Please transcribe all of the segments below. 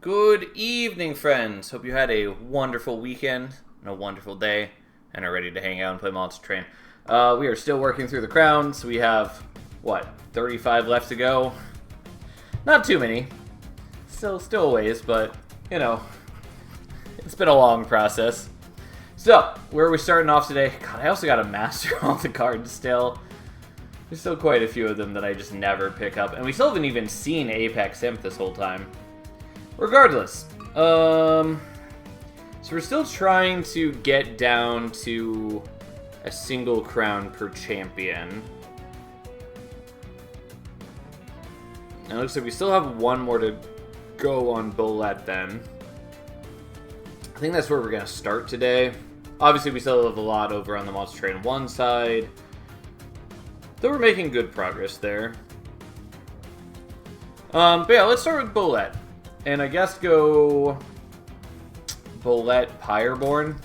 Good evening, friends. Hope you had a wonderful weekend and a wonderful day and are ready to hang out and play Monster Train. We are still working through the crowns. We have, 35 left to go? Not too many. Still a ways, but, you know, it's been a long process. So, where are we starting off today? God, I also got to master all the cards still. There's still quite a few of them that I just never pick up. And we still haven't even seen Apex Imp this whole time. Regardless, so we're still trying to get down to a single crown per champion. And it looks like we still have one more to go on Bullet then. I think that's where we're going to start today. Obviously, we still have a lot over on the Monster Train 1 side. Though we're making good progress there. But yeah, let's start with Bullet. And I guess go Bullet Pyreborn.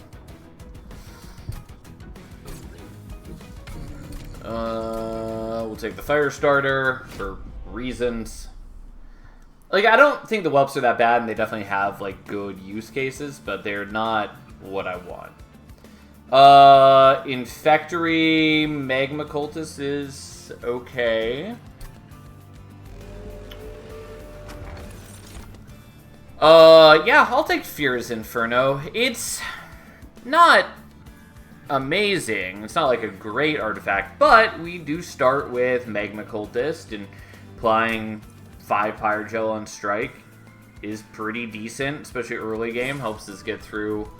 We'll take the Fire Starter for reasons. Like, I don't think the whelps are that bad, and they definitely have, like, good use cases, but they're not what I want. Infectory Magma Cultist is okay. Yeah, I'll take Fear's Inferno. It's not amazing. It's not like a great artifact, but we do start with Magma Cultist, and applying 5 Pyre Gel on Strike is pretty decent, especially early game. Helps us get through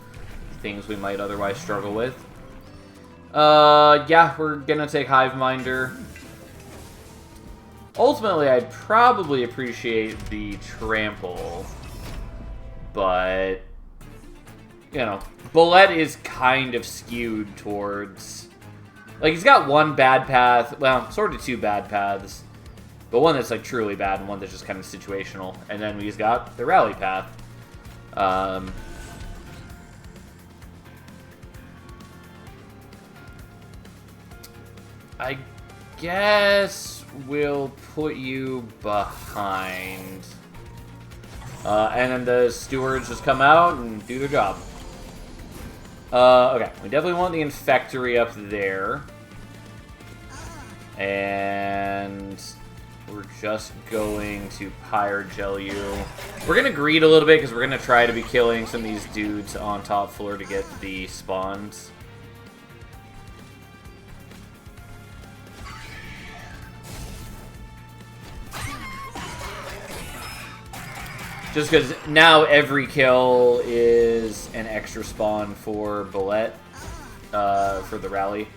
things we might otherwise struggle with. Yeah, we're gonna take Hiveminder. Ultimately, I'd probably appreciate the Trample. But, you know, Bullet is kind of skewed towards... Like, he's got one bad path, well, sort of 2 bad paths. But one that's, like, truly bad and one that's just kind of situational. And then he's got the Rally path. I guess we'll put you behind... and then the stewards just come out and do their job. Okay, we definitely want the Infectory up there. And we're just going to Pyre Gel you. We're going to greed a little bit because we're going to try to be killing some of these dudes on top floor to get the spawns. Just because now every kill is an extra spawn for Bullet, for the rally,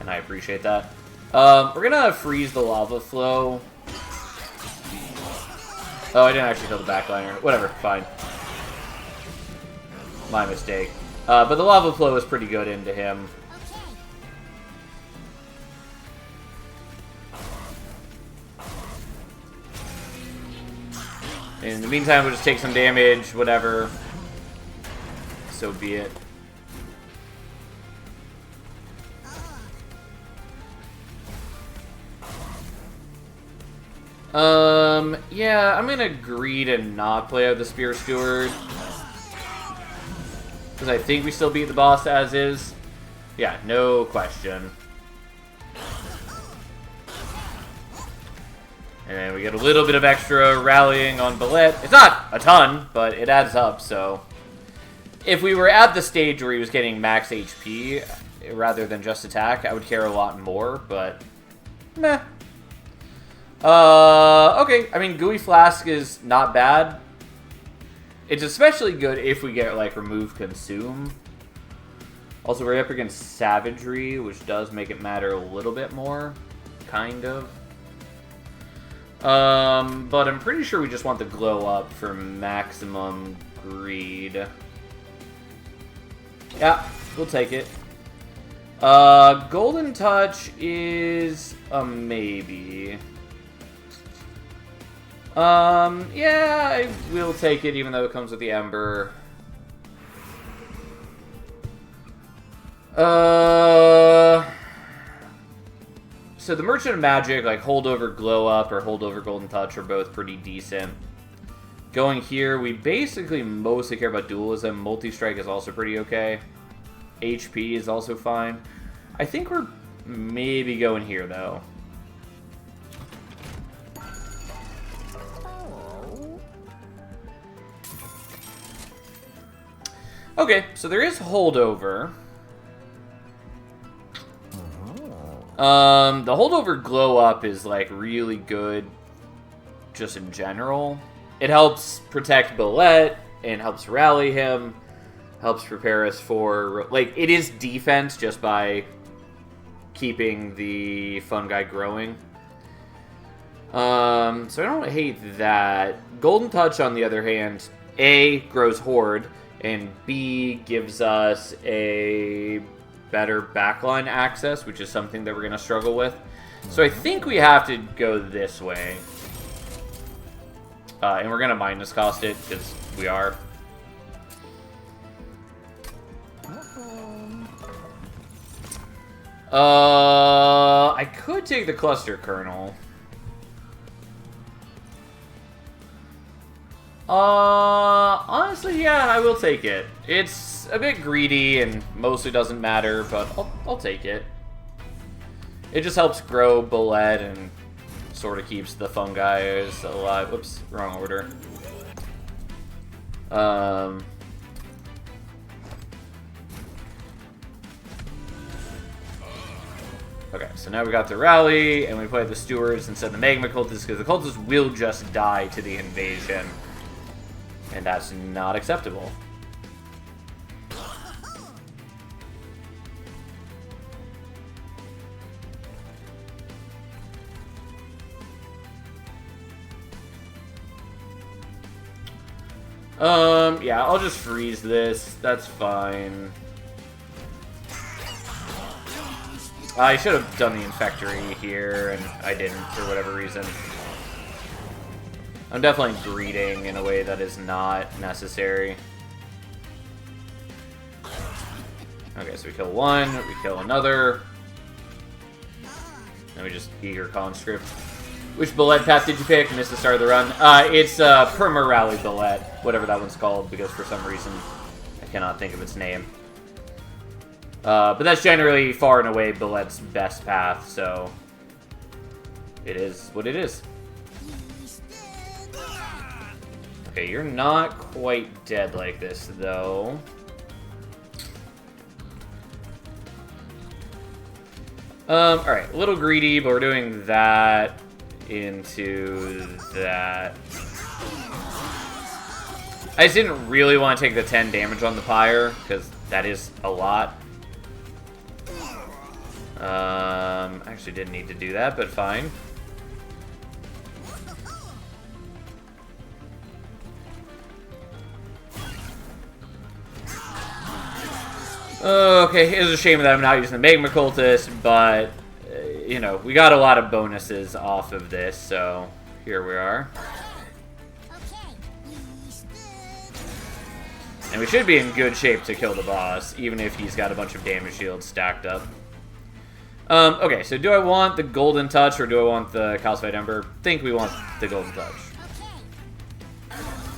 and I appreciate that. We're gonna freeze the lava flow. Oh, I didn't actually kill the backliner. Whatever, fine. My mistake. But the lava flow is pretty good into him. In the meantime, we'll just take some damage, whatever. So be it. Yeah, I'm gonna agree to not play out the Spear Steward. Because I think we still beat the boss as is. Yeah, no question. And then we get a little bit of extra rallying on Bullet. It's not a ton, but it adds up, so... If we were at the stage where he was getting max HP, rather than just attack, I would care a lot more, but... Meh. Okay, I mean, Gooey Flask is not bad. It's especially good if we get, like, Remove Consume. Also, we're up against Savagery, which does make it matter a little bit more. Kind of. But I'm pretty sure we just want the Glow Up for maximum greed. Yeah, we'll take it. Golden Touch is a maybe. Yeah, I will take it even though it comes with the Ember. So the Merchant of Magic, like Holdover Glow Up or Holdover Golden Touch, are both pretty decent. Going here, we basically mostly care about dualism. Multi-strike is also pretty okay. HP is also fine. I think we're maybe going here, though. Okay, so there is holdover. The holdover glow up is like really good just in general. It helps protect Bullet and helps rally him, helps prepare us for, like, it is defense just by keeping the fun guy growing. So I don't hate that. Golden Touch, on the other hand, A, grows Horde, and B, gives us a better backline access, which is something that we're going to struggle with. So I think we have to go this way. And we're going to minus cost it, because we are. I could take the Cluster Kernel. Honestly, yeah, I will take it. It's a bit greedy and mostly doesn't matter, but I'll take it. It just helps grow Bullet and sort of keeps the fungi alive. Whoops, wrong order. Okay, so now we got the rally, and we play the stewards instead of the magma cultists, because the cultists will just die to the invasion. And that's not acceptable. Yeah, I'll just freeze this. That's fine. I should have done the Infectory here, and I didn't for whatever reason. I'm definitely greeting in a way that is not necessary. Okay, so we kill one, we kill another. And we just Eager Conscript. Which Bullet path did you pick? Missed the start of the run. It's Perma Rally Bullet, whatever that one's called, because for some reason I cannot think of its name. But that's generally far and away Bullet's best path, so it is what it is. Okay, you're not quite dead like this, though. Alright, a little greedy, but we're doing that into that. I just didn't really want to take the 10 damage on the Pyre, because that is a lot. Actually didn't need to do that, but fine. Okay, it's a shame that I'm not using the Magma Cultist, but, you know, we got a lot of bonuses off of this, so here we are. And we should be in good shape to kill the boss, even if he's got a bunch of damage shields stacked up. Okay, so do I want the Golden Touch or do I want the Calcified Ember? I think we want the Golden Touch.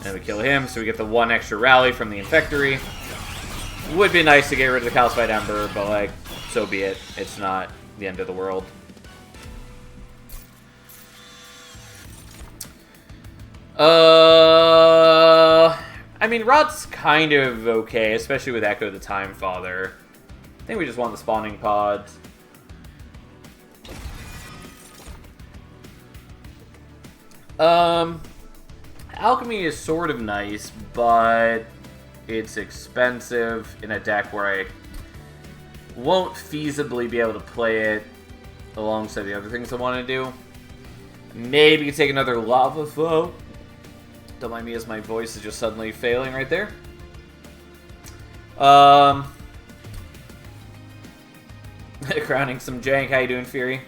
And we kill him, so we get the 1 extra rally from the Infectory. Would be nice to get rid of the Calcified Ember, but, like, so be it. It's not the end of the world. I mean, Rot's kind of okay, especially with Echo the Time Father. I think we just want the spawning pods. Alchemy is sort of nice, but it's expensive in a deck where I won't feasibly be able to play it alongside the other things I want to do. Maybe take another Lava Flow. Don't mind me as my voice is just suddenly failing right there. Crowning some jank. How you doing, Fury?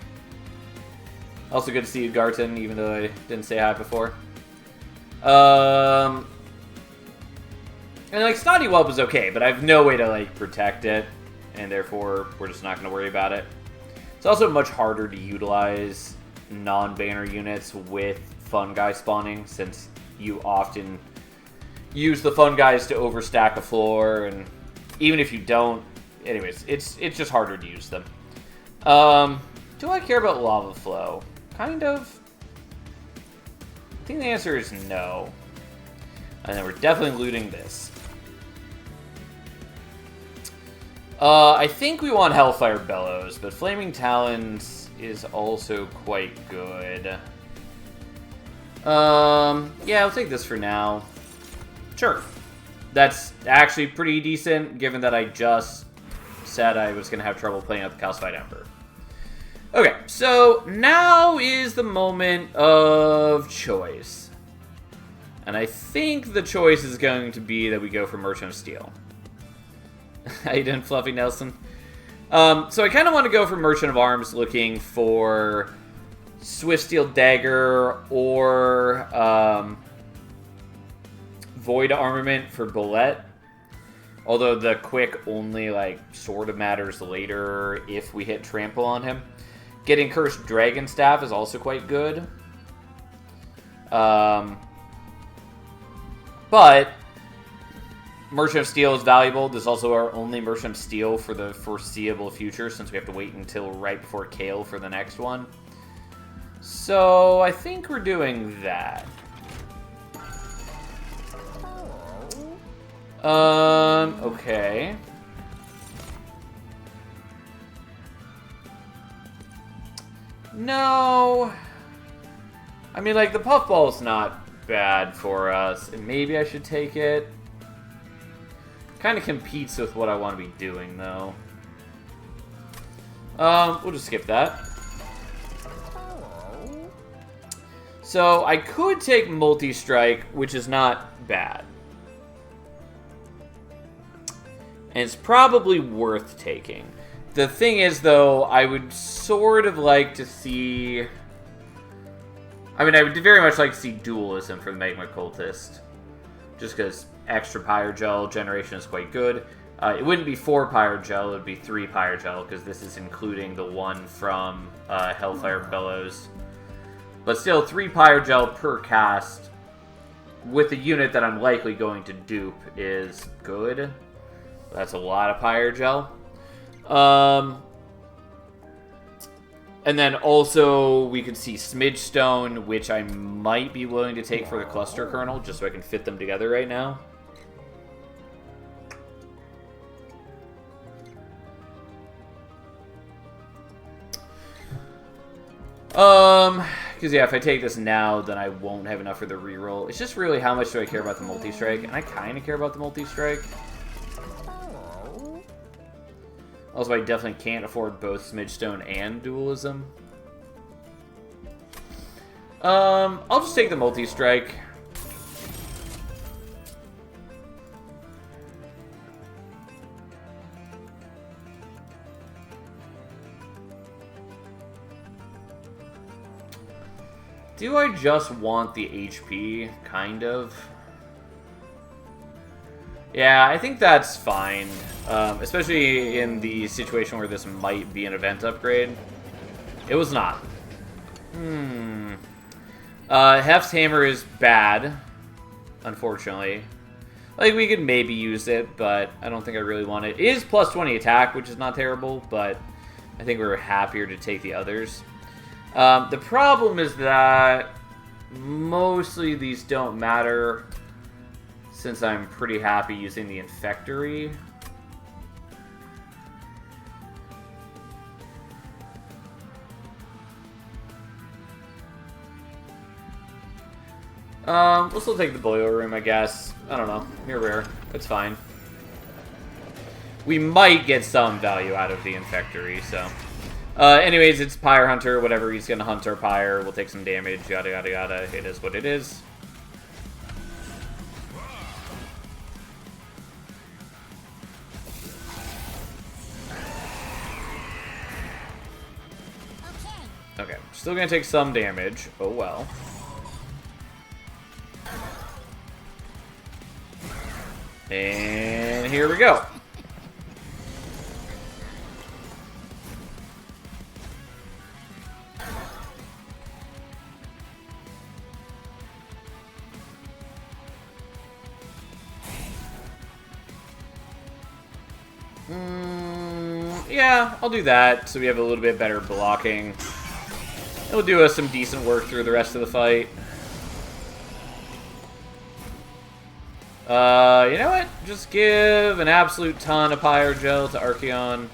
Also good to see you, Garton, even though I didn't say hi before. And, like, Snotty Whelp is okay, but I have no way to, like, protect it, and therefore we're just not going to worry about it. It's also much harder to utilize non-banner units with fun guy spawning, since you often use the fun guys to overstack a floor, and even if you don't, anyways, it's just harder to use them. Do I care about lava flow? Kind of. I think the answer is no. And then we're definitely looting this. I think we want Hellfire Bellows, but Flaming Talons is also quite good. Yeah, I'll take this for now. Sure. That's actually pretty decent, given that I just said I was going to have trouble playing out the Calcified Ember. Okay, so now is the moment of choice. And I think the choice is going to be that we go for Merchant of Steel. How you doing, Fluffy Nelson? So I kind of want to go for Merchant of Arms, looking for Swift Steel Dagger or Void Armament for Bullet. Although the quick only like sort of matters later if we hit Trample on him. Getting Cursed Dragon Staff is also quite good. But Merchant of Steel is valuable. This is also our only Merchant of Steel for the foreseeable future, since we have to wait until right before Kale for the next one. So I think we're doing that. Okay. No. I mean, like, the Puffball's not bad for us, and maybe I should take it. Kind of competes with what I want to be doing, though. We'll just skip that. So, I could take Multi-Strike, which is not bad. And it's probably worth taking. The thing is, though, I would sort of like to see... I mean, I would very much like to see Dualism for the Magma Cultist. Just because extra Pyrogel generation is quite good. It wouldn't be 4 Pyrogel, it would be 3 Pyrogel, because this is including the one from Hellfire Bellows. But still, 3 Pyrogel per cast with the unit that I'm likely going to dupe is good. That's a lot of Pyrogel. And then also we could see Smidgestone, which I might be willing to take for the Cluster Kernel, just so I can fit them together right now. Because yeah, if I take this now, then I won't have enough for the reroll. It's just really how much do I care about the Multi-Strike, and I kind of care about the Multi-Strike. Also, I definitely can't afford both Smidgestone and Dualism. I'll just take the Multi-Strike. Do I just want the HP? Kind of. Yeah, I think that's fine. Especially in the situation where this might be an event upgrade. It was not. Heft's Hammer is bad, unfortunately. Like, we could maybe use it, but I don't think I really want it. It is plus 20 attack, which is not terrible, but I think we're happier to take the others. The problem is that mostly these don't matter, since I'm pretty happy using the Infectory. We'll still take the Boiler Room, I guess. I don't know. Here we are. It's fine. We might get some value out of the Infectory, so... anyways, it's Pyre Hunter. Whatever he's gonna hunt our Pyre. We'll take some damage. Yada, yada, yada. It is what it is. Okay, still gonna take some damage. Oh well. And here we go. Yeah, I'll do that, so we have a little bit better blocking. It'll do us some decent work through the rest of the fight. You know what? Just give an absolute ton of Pyre Gel to Archeon.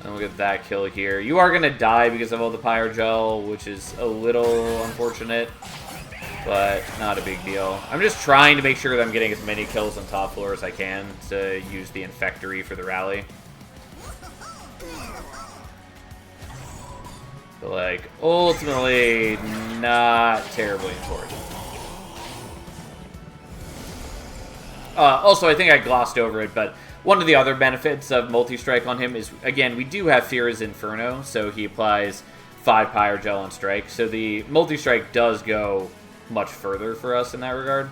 And we'll get that kill here. You are going to die because of all the Pyre Gel, which is a little unfortunate, but not a big deal. I'm just trying to make sure that I'm getting as many kills on top floor as I can to use the Infectory for the rally. But, like, ultimately, not terribly important. Also, I think I glossed over it, but one of the other benefits of multi-strike on him is, again, we do have Fear's Inferno, so he applies 5 Pyre Gel on strike, so the multi-strike does go much further for us in that regard.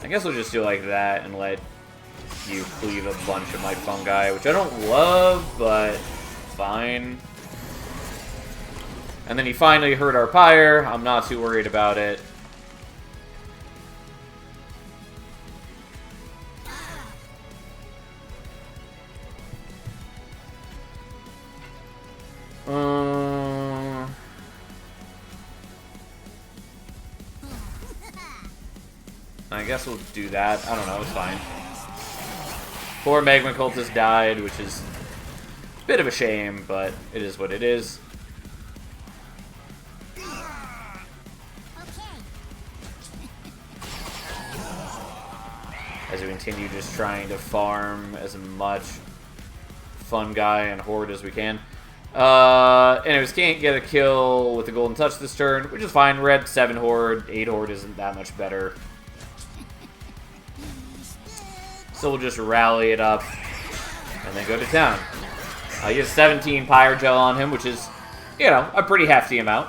I guess we'll just do like that and let you cleave a bunch of my fungi, which I don't love, but fine. And then he finally hurt our pyre. I'm not too worried about it. I guess we'll do that. I don't know, it's fine. Poor Magma Cultist died, which is a bit of a shame, but it is what it is. As we continue just trying to farm as much fungi and horde as we can. Anyways, can't get a kill with the Golden Touch this turn, which is fine. We're at 7 horde, 8 horde isn't that much better. So we'll just rally it up and then go to town. He has 17 Pyre Gel on him, which is, you know, a pretty hefty amount.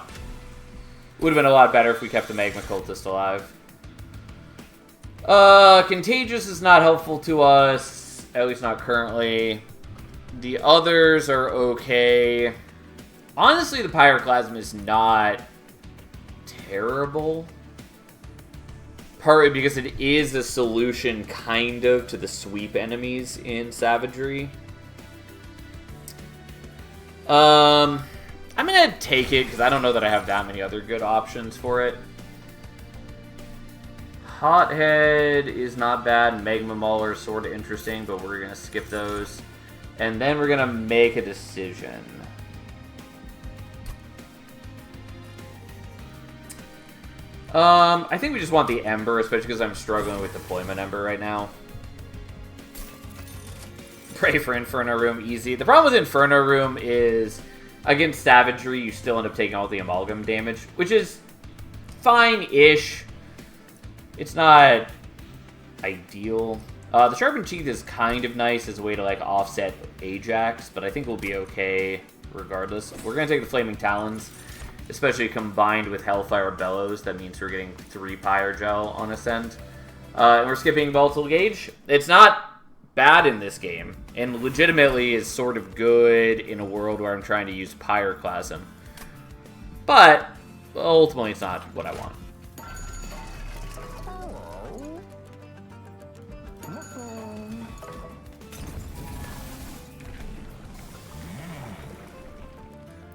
Would have been a lot better if we kept the Magma Cultist alive. Contagious is not helpful to us, at least not currently. The others are okay. Honestly, the Pyroclasm is not terrible. Partly because it is a solution, kind of, to the sweep enemies in Savagery. I'm gonna take it, because I don't know that I have that many other good options for it. Hothead is not bad. Magma Mauler is sort of interesting, but we're gonna skip those. And then we're gonna make a decision. I think we just want the Ember, especially because I'm struggling with Deployment Ember right now. Pray for Inferno Room, easy. The problem with Inferno Room is, against Savagery, you still end up taking all the Amalgam damage, which is fine-ish. It's not ideal. The Sharpened Teeth is kind of nice as a way to, like, offset Ajax, but I think we'll be okay regardless. We're going to take the Flaming Talons. Especially combined with Hellfire Bellows, that means we're getting 3 Pyre Gel on Ascent. And we're skipping Volatile Gauge. It's not bad in this game, and legitimately is sort of good in a world where I'm trying to use Pyroclasm. But, ultimately, it's not what I want.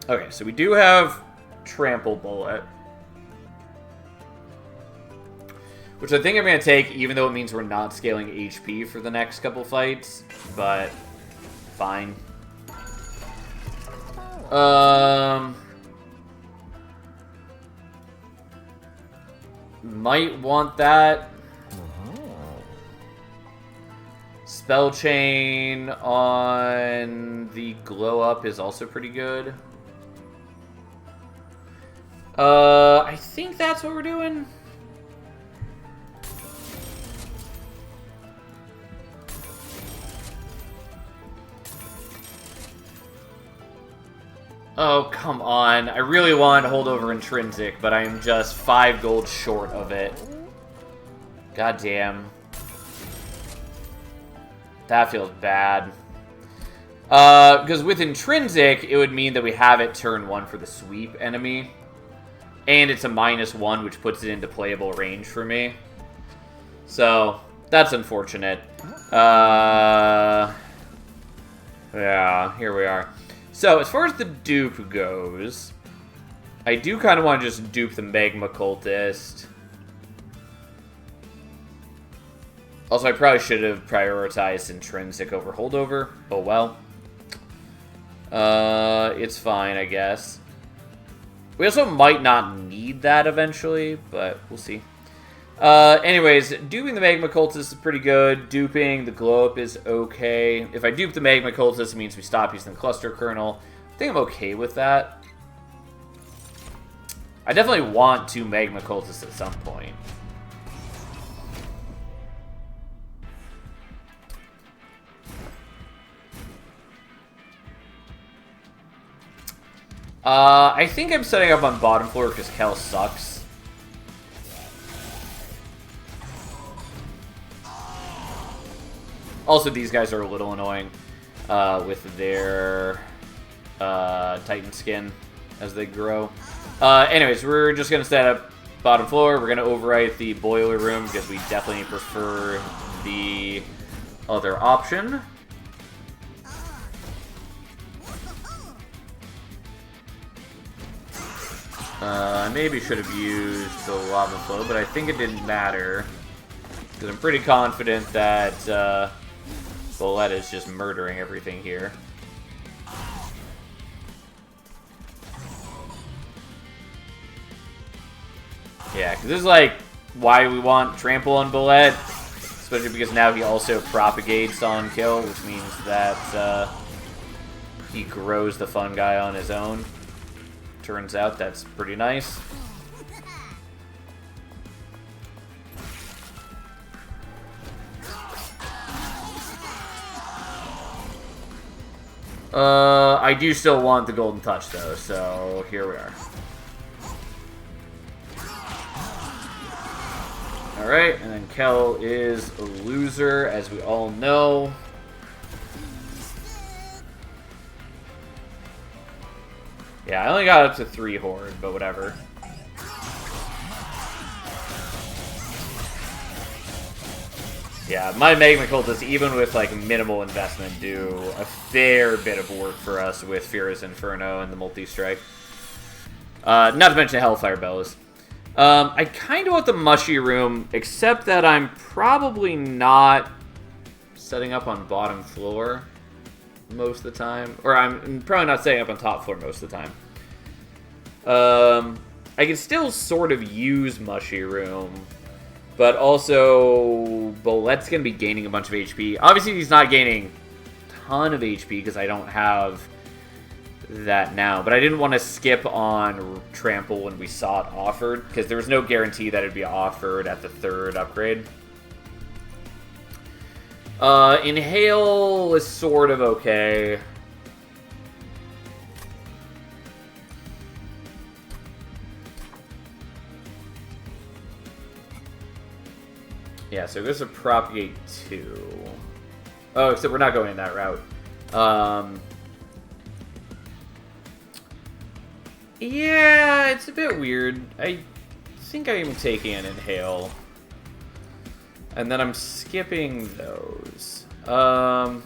Okay, so we do have Trample Bullet, which I think I'm going to take, even though it means we're not scaling HP for the next couple fights, but fine. Might want that. Spell Chain on the Glow Up is also pretty good. I think that's what we're doing. Oh, come on. I really want Holdover Intrinsic, but I am just 5 gold short of it. God damn. That feels bad. Because with Intrinsic, it would mean that we have it turn 1 for the sweep enemy. And it's a -1, which puts it into playable range for me. So, that's unfortunate. Yeah, here we are. So, as far as the dupe goes, I do kind of want to just dupe the Magma Cultist. Also, I probably should have prioritized Intrinsic over Holdover. Oh well. It's fine, I guess. We also might not need that eventually, but we'll see. Anyways, duping the Magma Cultist is pretty good. Duping the Glow-Up is okay. If I dupe the Magma Cultist, it means we stop using the Cluster Kernel. I think I'm okay with that. I definitely want 2 Magma Cultists at some point. I think I'm setting up on bottom floor because Kel sucks. Also, these guys are a little annoying with their Titan skin as they grow. Anyways, we're just going to set up bottom floor. We're going to overwrite the boiler room because we definitely prefer the other option. I maybe should have used the lava flow, but I think it didn't matter. Because I'm pretty confident that Bolette is just murdering everything here. Yeah, because this is like why we want Trample on Bolette. Especially because now he also propagates on kill, which means that he grows the fun guy on his own. Turns out that's pretty nice. I do still want the golden touch though, so here we are. Alright, and then Kel is a loser, as we all know. Yeah, I only got up to 3 Horde, but whatever. Yeah, my Magma Cultists, even with like minimal investment, do a fair bit of work for us with Furious Inferno and the multi-strike. Not to mention Hellfire Bellows. I kind of want the Mushy Room, except that I'm probably not setting up on bottom floor most of the time. Or I'm probably not setting up on top floor most of the time. I can still sort of use Mushy Room, but also Bolette's going to be gaining a bunch of HP. Obviously, he's not gaining a ton of HP because I don't have that now. But I didn't want to skip on Trample when we saw it offered, because there was no guarantee that it'd be offered at the 3rd upgrade. Inhale is sort of okay. Yeah, so there's a Propagate 2. Oh, except we're not going that route. Yeah, it's a bit weird. I think I'm taking an Inhale. And then I'm skipping those. So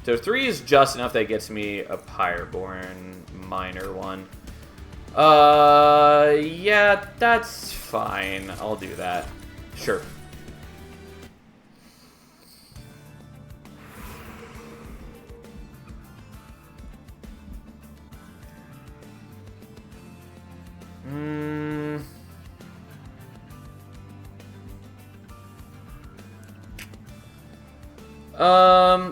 3 is just enough that gets me a Pyreborn minor one. Yeah, that's fine. I'll do that. Sure.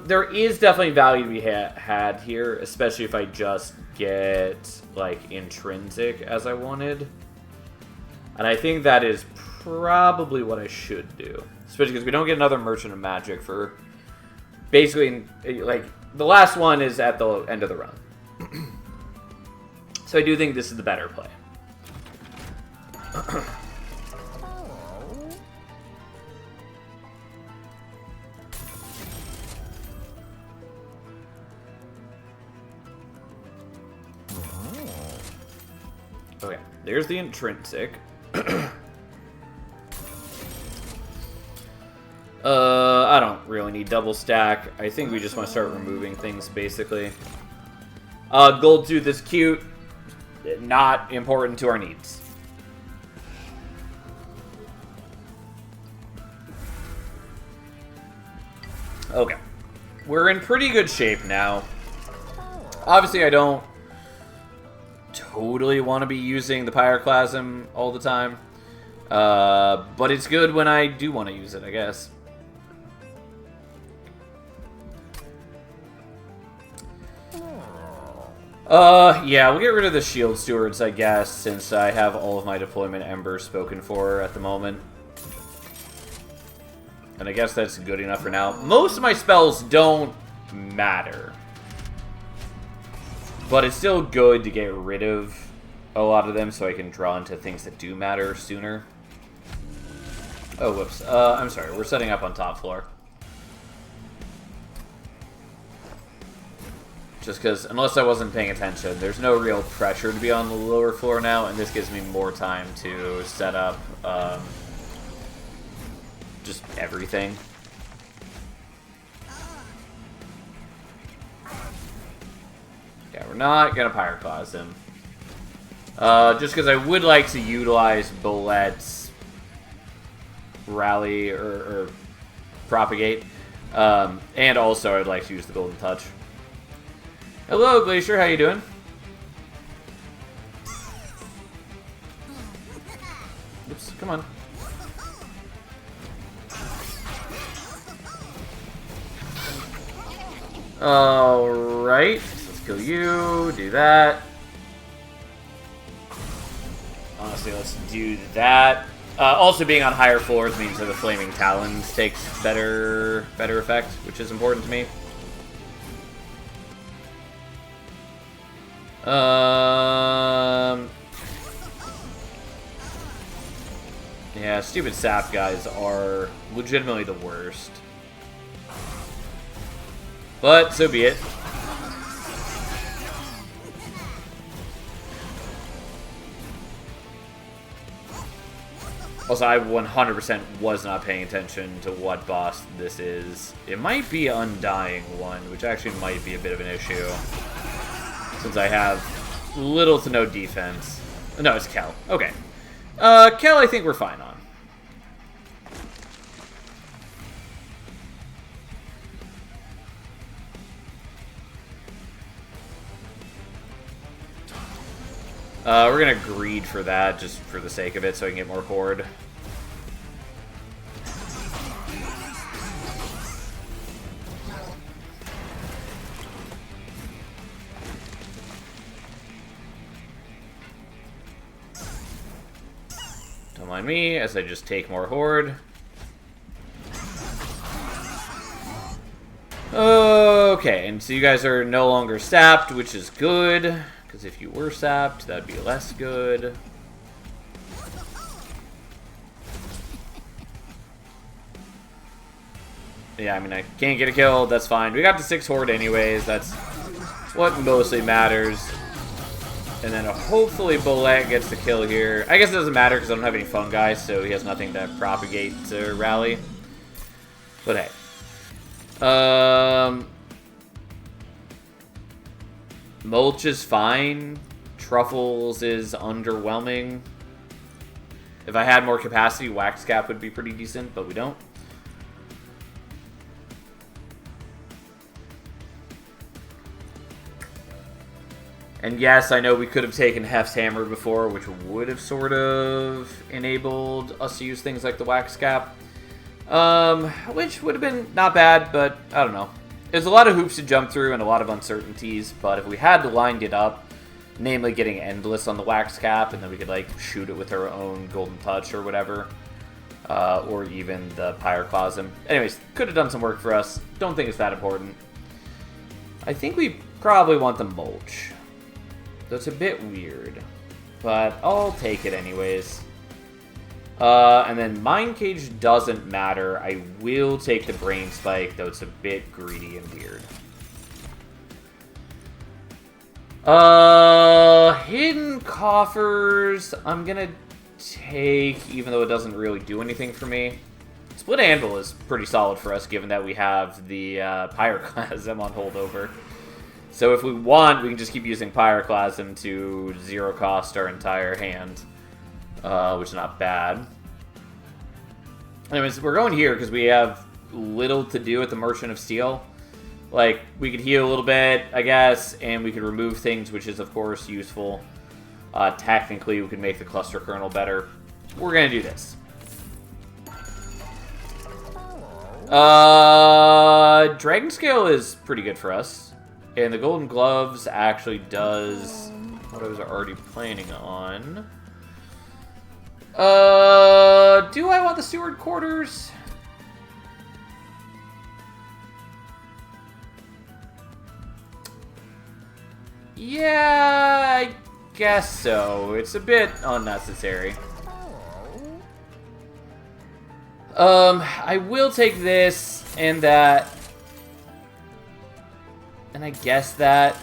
There is definitely value to be had here, especially if I just get, like, Intrinsic as I wanted. And I think that is probably what I should do. Especially because we don't get another Merchant of Magic for basically, like, the last one is at the end of the run. So I do think this is the better play. There's the intrinsic. I don't really need double stack. I think we just want to start removing things, basically. Gold tooth is cute. Not important to our needs. Okay. We're in pretty good shape now. Obviously, I don't totally want to be using the Pyroclasm all the time. But it's good when I do want to use it, I guess. Yeah, we'll get rid of the Shield Stewards, I guess, since I have all of my deployment embers spoken for at the moment. And I guess that's good enough for now. Most of my spells don't matter. But it's still good to get rid of a lot of them so I can draw into things that do matter sooner. Oh, whoops. I'm sorry, we're setting up on top floor. Just because, unless I wasn't paying attention, there's no real pressure to be on the lower floor now, and this gives me more time to set up just everything. Yeah, we're not going to Pyroclasm. Just because I would like to utilize Bolet's Rally or Propagate. And also I'd like to use the Golden Touch. Hello, Glacier. How you doing? Oops, come on. Alright. Let's kill you. Do that. Honestly, let's do that. Also, being on higher floors means that the Flaming Talons takes better effect, which is important to me. Yeah, stupid sap guys are legitimately the worst. But so be it. Also, I 100% was not paying attention to what boss this is. It might be Undying One, which actually might be a bit of an issue. Since I have little to no defense. No, it's Kel. Okay. Kel, I think we're fine on. We're gonna greed for that, just for the sake of it, so I can get more horde. Don't mind me, as I just take more horde. Okay, and so you guys are no longer sapped, which is good. Because if you were sapped, that'd be less good. Yeah, I mean, I can't get a kill. That's fine. We got the 6 horde anyways. That's what mostly matters. And then hopefully Bolet gets the kill here. I guess it doesn't matter because I don't have any fungi, so he has nothing to propagate to rally. But hey. Mulch is fine. Truffles is underwhelming. If I had more capacity, Wax Cap would be pretty decent, but we don't. And yes, I know we could have taken Hef's Hammer before, which would have sort of enabled us to use things like the Wax Cap. Which would have been not bad, but I don't know. There's a lot of hoops to jump through and a lot of uncertainties, but if we had lined it up, namely getting Endless on the Wax Cap, and then we could like shoot it with our own Golden Touch or whatever, or even the Pyroclasm. Anyways, could have done some work for us. Don't think it's that important. I think we probably want the Mulch. That's a bit weird, but I'll take it anyways. And then Mind Cage doesn't matter. I will take the Brain Spike, though it's a bit greedy and weird. Hidden coffers, I'm gonna take, even though it doesn't really do anything for me. Split Anvil is pretty solid for us, given that we have the Pyroclasm on holdover. So if we want, we can just keep using Pyroclasm to zero cost our entire hand, which is not bad. Anyways, we're going here because we have little to do at the Merchant of Steel. Like, we could heal a little bit, I guess, and we could remove things, which is, of course, useful. Technically, we could make the Cluster Kernel better. We're going to do this. Dragon Scale is pretty good for us. And the Golden Gloves actually does what I was already planning on. Do I want the Steward Quarters? Yeah, I guess so. It's a bit unnecessary. I will take this and that. And I guess that.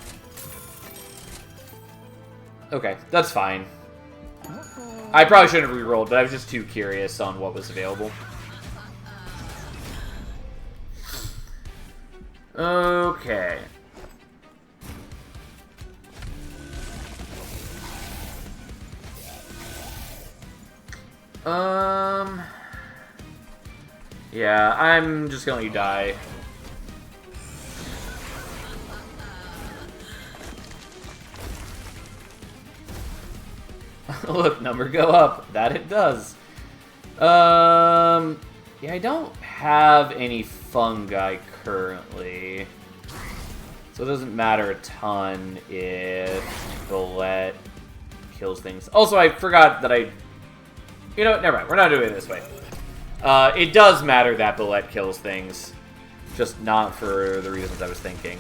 Okay, that's fine. I probably shouldn't have re-rolled, but I was just too curious on what was available. Okay. Yeah, I'm just gonna let you die. Look, number go up. That it does. Yeah, I don't have any fungi currently. So it doesn't matter a ton if Bullet kills things. Also, I forgot that I... You know what? Never mind. We're not doing it this way. It does matter that Bullet kills things. Just not for the reasons I was thinking.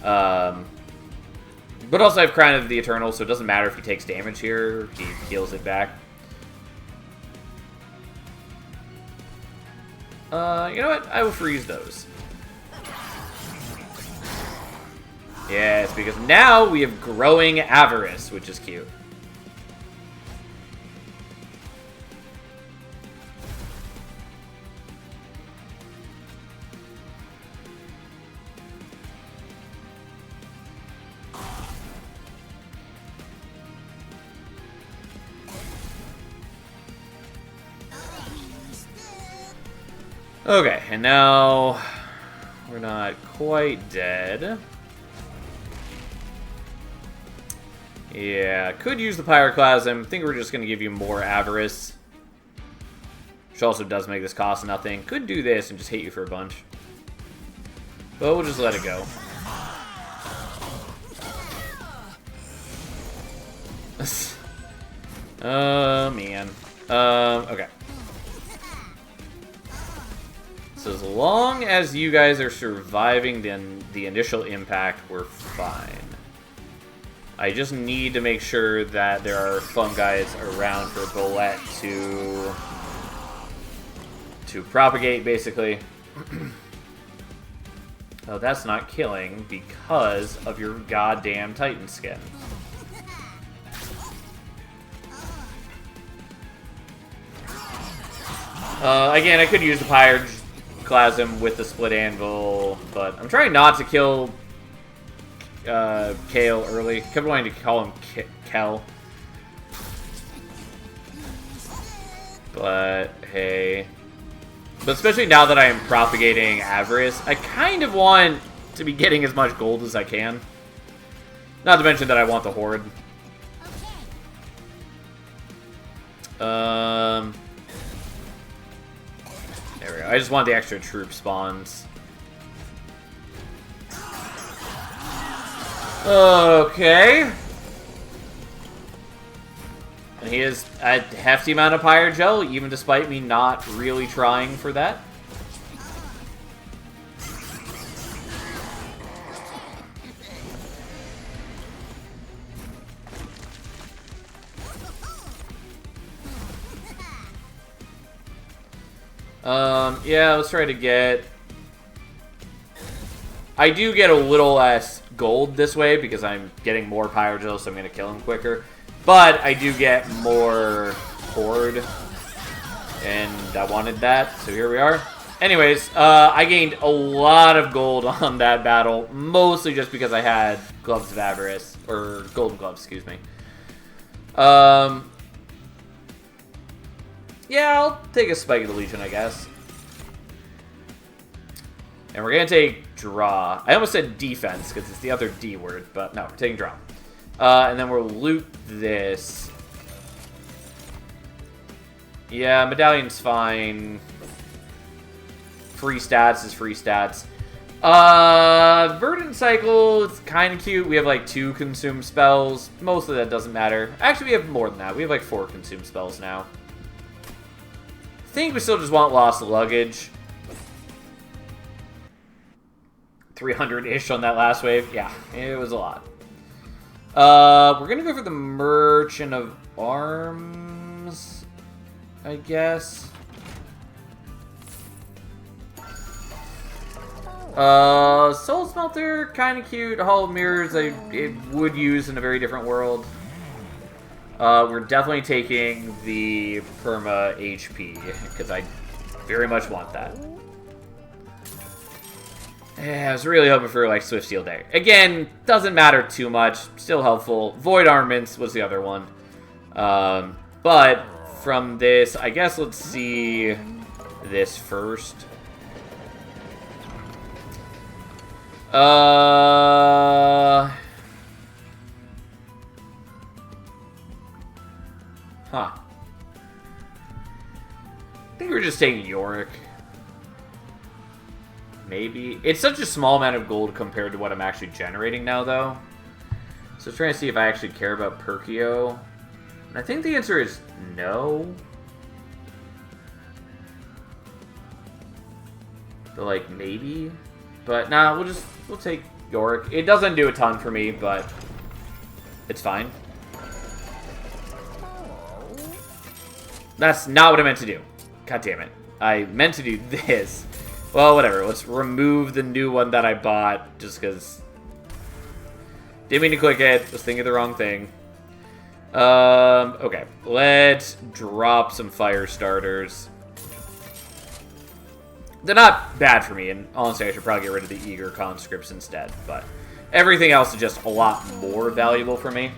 But also I have Crown of the Eternal, so it doesn't matter if he takes damage here. He heals it back. You know what? I will freeze those. Yes, because now we have Growing Avarice, which is cute. Okay, and now we're not quite dead. Yeah, could use the Pyroclasm. I think we're just going to give you more Avarice. Which also does make this cost nothing. Could do this and just hit you for a bunch. But we'll just let it go. Oh, man. Okay. So as long as you guys are surviving the initial impact, we're fine. I just need to make sure that there are fungi around for Bullet to propagate, basically. Oh, that's not killing because of your goddamn Titan skin. Again, I could use the Pyroclasm with the Split Anvil, but I'm trying not to kill Kale early. Kept wanting to call him Kel. But, hey. But especially now that I am propagating Avarice, I kind of want to be getting as much gold as I can. Not to mention that I want the Horde. There we go. I just want the extra troop spawns. Okay. And he has a hefty amount of Pyrogel, even despite me not really trying for that. Yeah, let's try to get I do get a little less gold this way because I'm getting more Pyrogel, so I'm going to kill him quicker. But I do get more Horde, and I wanted that, so here we are. Anyways, I gained a lot of gold on that battle, mostly just because I had Gloves of Avarice, or Golden Gloves, excuse me. Yeah, I'll take a Spike of the Legion, I guess. And we're going to take Draw. I almost said Defense, because it's the other D word, but no, we're taking Draw. And then we'll loot this. Yeah, Medallion's fine. Free stats is free stats. Verdant Cycle is kind of cute. We have like 2 consume spells. Most of that doesn't matter. Actually, we have more than that. We have like 4 consume spells now. I think we still just want Lost Luggage. 300-ish on that last wave. Yeah, it was a lot. We're going to go for the Merchant of Arms, I guess. Soul Smelter, kind of cute. Hall of Mirrors, it would use in a very different world. We're definitely taking the Perma HP, because I very much want that. Yeah, I was really hoping for, like, Swift Steel Day. Again, doesn't matter too much. Still helpful. Void Armaments was the other one. But from this, I guess let's see this first. Huh. I think we're just taking Yorick. Maybe. It's such a small amount of gold compared to what I'm actually generating now, though. So I'm trying to see if I actually care about Perkeo. And I think the answer is no. But, like, maybe. But, nah, we'll take Yorick. It doesn't do a ton for me, but it's fine. That's not what I meant to do. God damn it. I meant to do this. Well, whatever. Let's remove the new one that I bought, just because... Didn't mean to click it. Was thinking the wrong thing. Okay. Let's drop some fire starters. They're not bad for me, and honestly, I should probably get rid of the Eager Conscripts instead, but everything else is just a lot more valuable for me.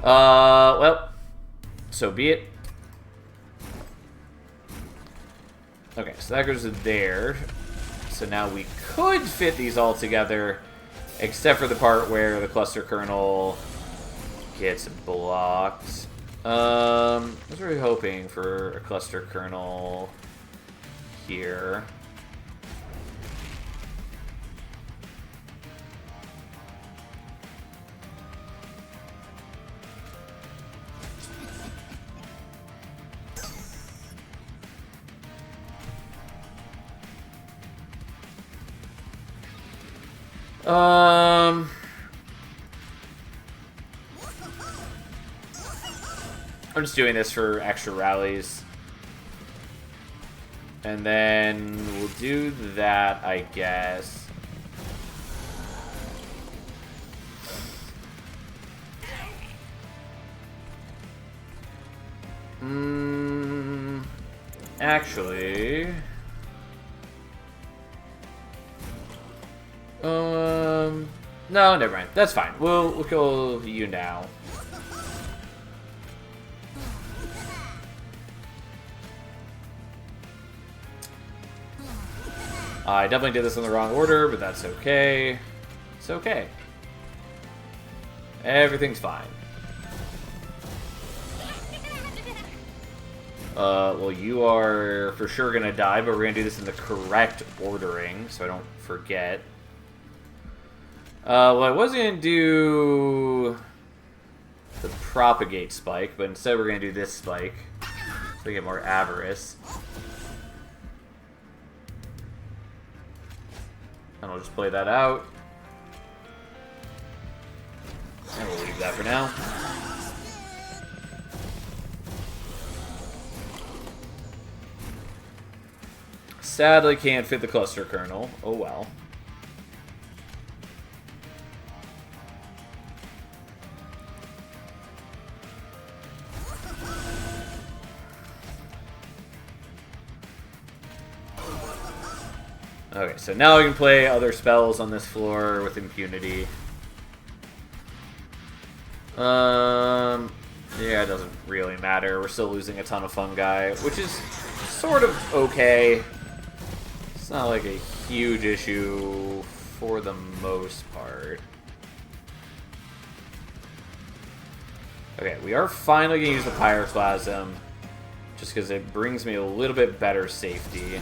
Well, so be it. Okay, so that goes there. So now we could fit these all together, except for the part where the cluster kernel gets blocked. I was really hoping for a cluster kernel here. I'm just doing this for extra rallies. And then we'll do that, I guess. Actually... No, never mind. That's fine. We'll kill you now. I definitely did this in the wrong order, but that's okay. It's okay. Everything's fine. Well, you are for sure gonna die, but we're gonna do this in the correct ordering, so I don't forget. Well, I was gonna do the Propagate Spike, but instead we're gonna do this spike, so we get more Avarice. And I'll just play that out. And we'll leave that for now. Sadly can't fit the cluster kernel. Oh well. Okay, so now we can play other spells on this floor with impunity. Yeah, it doesn't really matter. We're still losing a ton of fungi, which is sort of okay. It's not like a huge issue for the most part. Okay, we are finally going to use the Pyroclasm, just because it brings me a little bit better safety.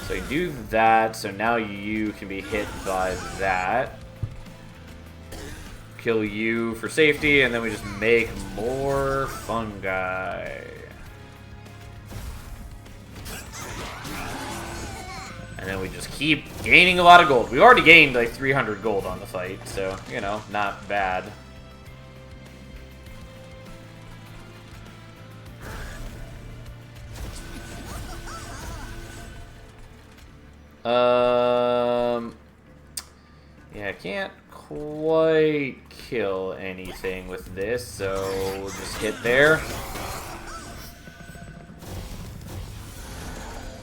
So you do that, so now you can be hit by that. Kill you for safety, and then we just make more fungi. And then we just keep gaining a lot of gold. We already gained like 300 gold on the fight, so, you know, not bad. Yeah, I can't quite kill anything with this, so we'll just hit there.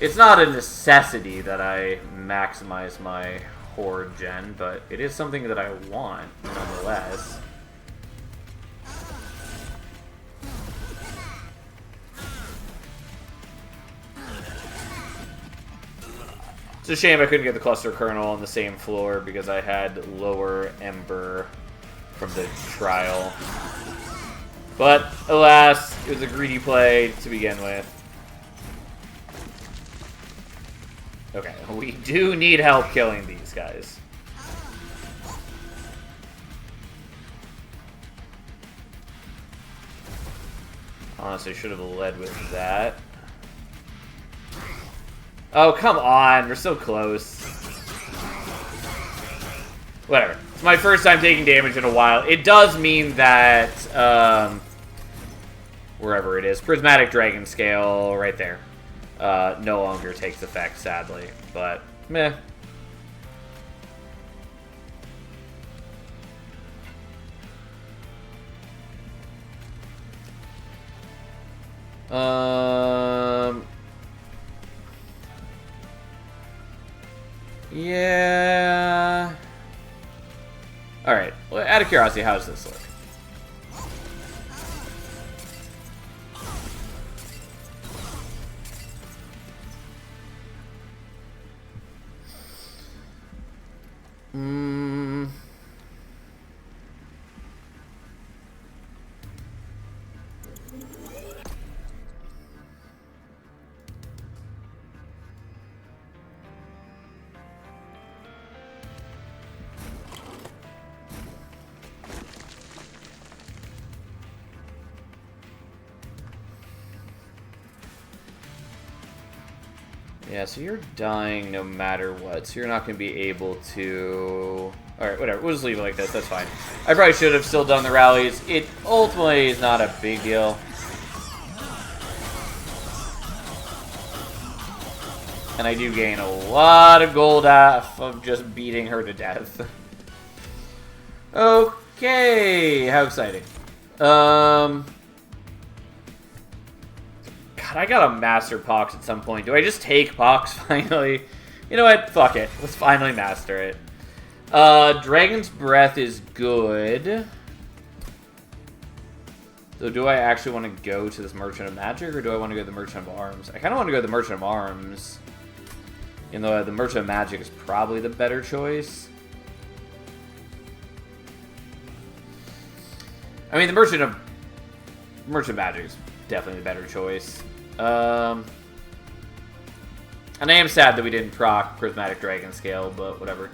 It's not a necessity that I maximize my horde gen, but it is something that I want, nonetheless. It's a shame I couldn't get the cluster kernel on the same floor because I had lower ember from the trial. But, alas, it was a greedy play to begin with. Okay, we do need help killing these guys. Honestly, should have led with that. Oh, come on. We're so close. Whatever. It's my first time taking damage in a while. It does mean that, wherever it is, Prismatic Dragon Scale, right there, no longer takes effect, sadly. But, meh. Yeah. Alright. Well, out of curiosity, how does this look? Yeah, so you're dying no matter what, so you're not going to be able to... Alright, whatever, we'll just leave it like this, that's fine. I probably should have still done the rallies. It ultimately is not a big deal. And I do gain a lot of gold off of just beating her to death. Okay, how exciting. God, I gotta master Pox at some point. Do I just take Pox finally? You know what? Fuck it. Let's finally master it. Dragon's Breath is good. So do I actually want to go to this Merchant of Magic, or do I want to go to the Merchant of Arms? I kind of want to go to the Merchant of Arms. Even though the Merchant of Magic is probably the better choice. I mean, the Merchant of Magic is definitely the better choice. And I am sad that we didn't proc Prismatic Dragon Scale, but whatever.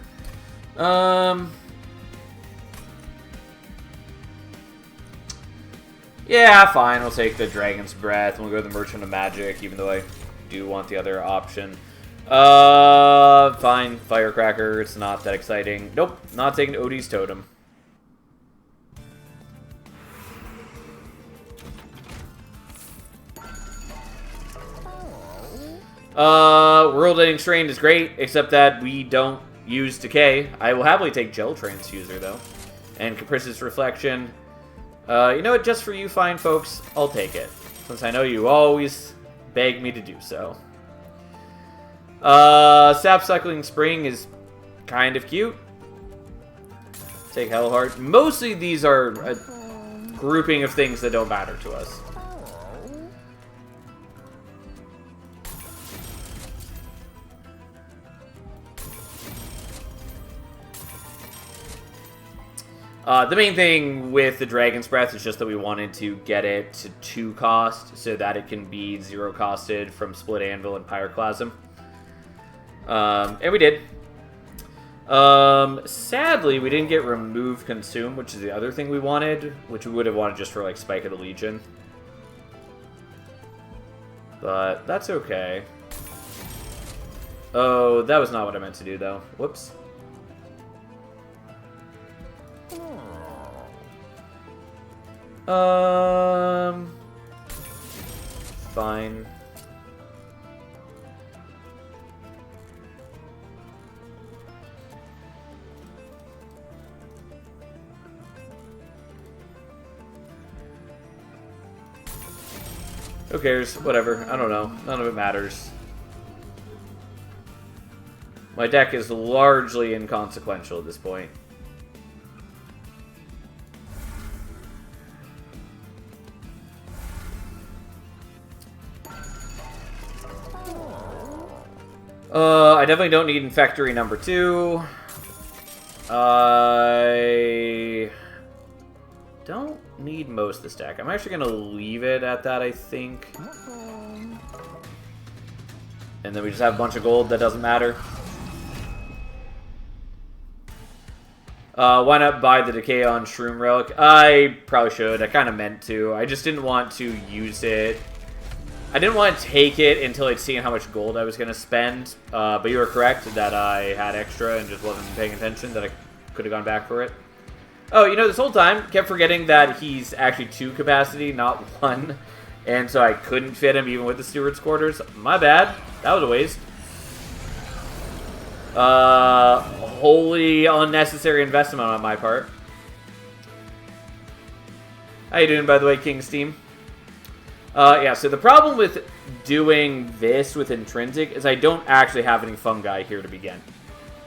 Yeah, fine. We'll take the Dragon's Breath, and we'll go to the Merchant of Magic, even though I do want the other option. Fine. Firecracker. It's not that exciting. Nope. Not taking Odie's Totem. World Ending Strain is great, except that we don't use Decay. I will happily take Gel Transfuser, though. And Capricious Reflection. You know what? Just for you fine folks, I'll take it. Since I know you always beg me to do so. Sap Suckling Spring is kind of cute. Take Hellheart. Mostly these are a grouping of things that don't matter to us. The main thing with the Dragon's Breath is just that we wanted to get it to 2 cost so that it can be 0 costed from Split Anvil and Pyroclasm. And we did. Sadly, we didn't get Remove Consume, which is the other thing we wanted, which we would have wanted just for, like, Spike of the Legion. But that's okay. Oh, that was not what I meant to do, though. Whoops. Fine. Who cares? Whatever. I don't know. None of it matters. My deck is largely inconsequential at this point. I definitely don't need Infectory number 2. I don't need most of this deck. I'm actually going to leave it at that, I think. And then we just have a bunch of gold that doesn't matter. Why not buy the Decay on Shroom Relic? I probably should. I kind of meant to. I just didn't want to use it. I didn't want to take it until I'd seen how much gold I was going to spend. But you were correct that I had extra and just wasn't paying attention, that I could have gone back for it. Oh, you know, this whole time, kept forgetting that he's actually 2 capacity, not 1. And so I couldn't fit him even with the Steward's Quarters. My bad. That was a waste. Wholly unnecessary investment on my part. How you doing, by the way, King's Team? Yeah, so the problem with doing this with Intrinsic is I don't actually have any fungi here to begin.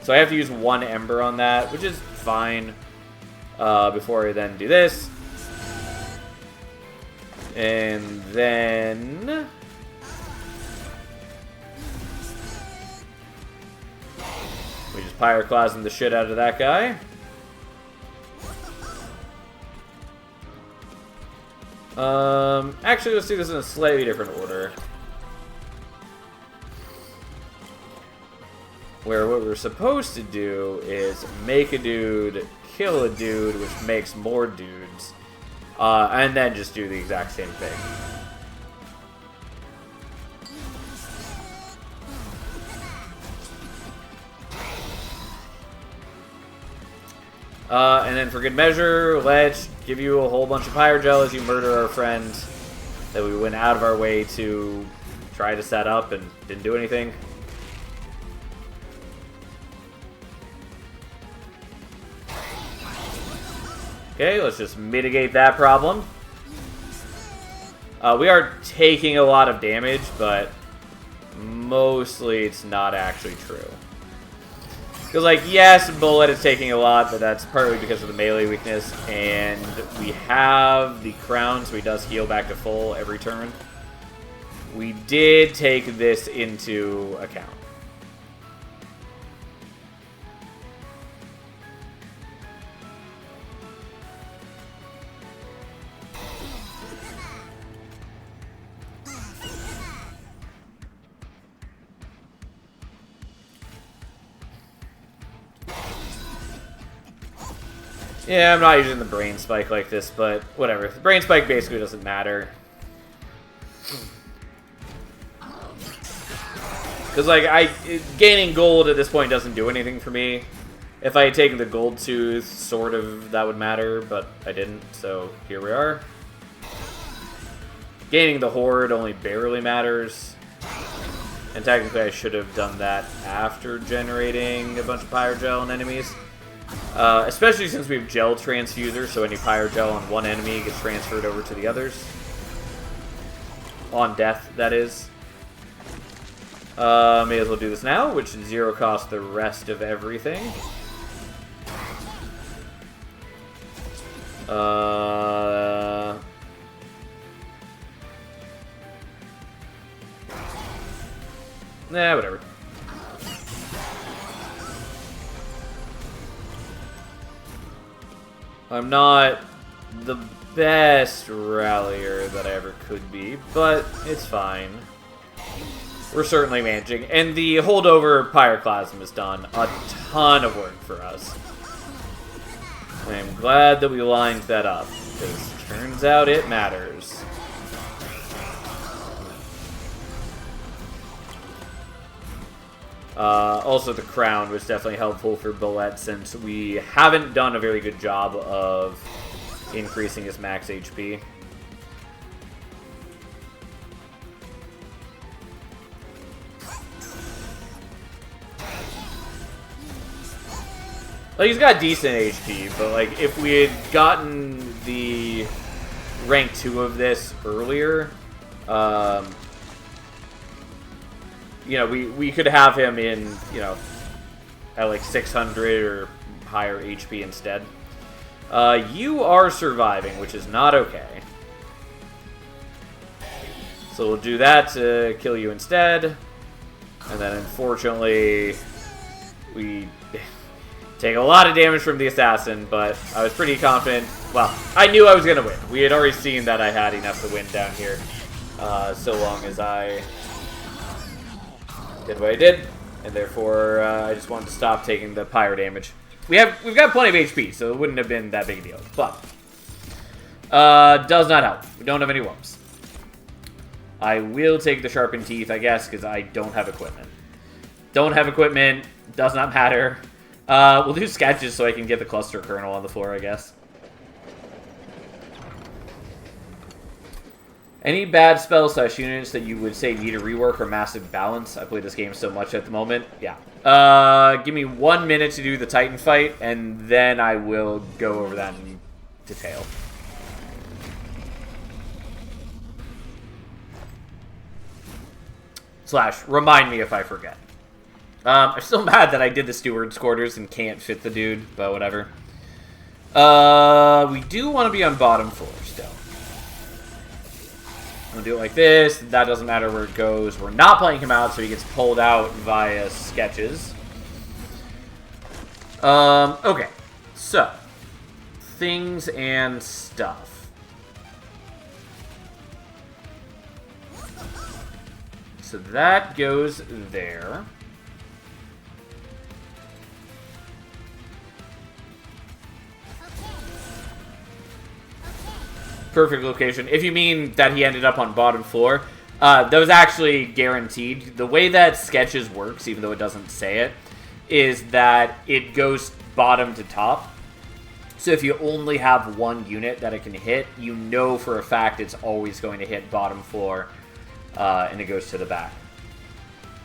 So I have to use 1 Ember on that, which is fine. Before I then do this. And then we just Pyroclasm the shit out of that guy. Actually, let's do this in a slightly different order. Where what we're supposed to do is make a dude, kill a dude, which makes more dudes, and then just do the exact same thing. And then for good measure, let's give you a whole bunch of Pyrogel as you murder our friend that we went out of our way to try to set up and didn't do anything. Okay, let's just mitigate that problem. We are taking a lot of damage, but mostly it's not actually true. Because, like, yes, Bullet is taking a lot, but that's partly because of the melee weakness, and we have the crown, so he does heal back to full every turn. We did take this into account. Yeah, I'm not using the Brain Spike like this, but whatever. The Brain Spike basically doesn't matter. Because, like, gaining gold at this point doesn't do anything for me. If I had taken the Gold Tooth, sort of, that would matter, but I didn't, so here we are. Gaining the Horde only barely matters. And technically I should have done that after generating a bunch of Pyrogel on enemies. Especially since we have Gel Transfuser, so any Pyrogel on one enemy gets transferred over to the others. On death, that is. May as well do this now, which zero cost the rest of everything. Nah, whatever. I'm not the best rallier that I ever could be, but it's fine. We're certainly managing. And the holdover Pyroclasm has done a ton of work for us. I'm glad that we lined that up, because turns out it matters. Also, the crown was definitely helpful for Bullet, since we haven't done a very good job of increasing his max HP. Like, he's got decent HP, but like, if we had gotten the rank 2 of this earlier, you know, we could have him in, you know, at like 600 or higher HP instead. You are surviving, which is not okay. So we'll do that to kill you instead. And then unfortunately, we take a lot of damage from the assassin, but I was pretty confident. Well, I knew I was going to win. We had already seen that I had enough to win down here. So long as I did what I did, and therefore I just wanted to stop taking the pyro damage. We've got plenty of HP, so it wouldn't have been that big a deal. But does not help. We don't have any whoops. I will take the sharpened teeth, I guess, because I don't have equipment. Don't have equipment. Does not matter. We'll do sketches so I can get the cluster kernel on the floor, I guess. Any bad spells / units that you would say need a rework or massive balance? I play this game so much at the moment. Yeah. Give me 1 minute to do the Titan fight, and then I will go over that in detail. / remind me if I forget. I'm still mad that I did the Steward's Quarters and can't fit the dude, but whatever. We do want to be on bottom floor still. I'm gonna do it like this. That doesn't matter where it goes. We're not playing him out, so he gets pulled out via sketches. Okay. So, things and stuff. So that goes there. Perfect location. If you mean that he ended up on bottom floor, that was actually guaranteed. The way that sketches works, even though it doesn't say it, is that it goes bottom to top. So if you only have one unit that it can hit, you know for a fact it's always going to hit bottom floor, and it goes to the back.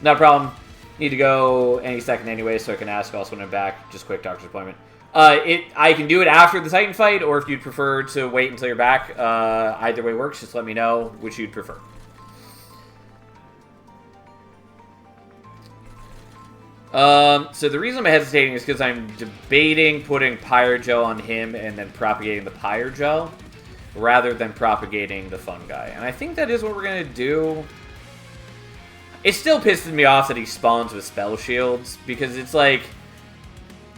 Not a problem. Need to go any second anyway, so I can ask also when I'm back. Just quick doctor's appointment. I can do it after the Titan fight, or if you'd prefer to wait until you're back. Either way works. Just let me know which you'd prefer. So the reason I'm hesitating is because I'm debating putting Pyrogel on him and then propagating the Pyrogel, rather than propagating the fungi. And I think that is what we're going to do. It still pisses me off that he spawns with spell shields, because it's like,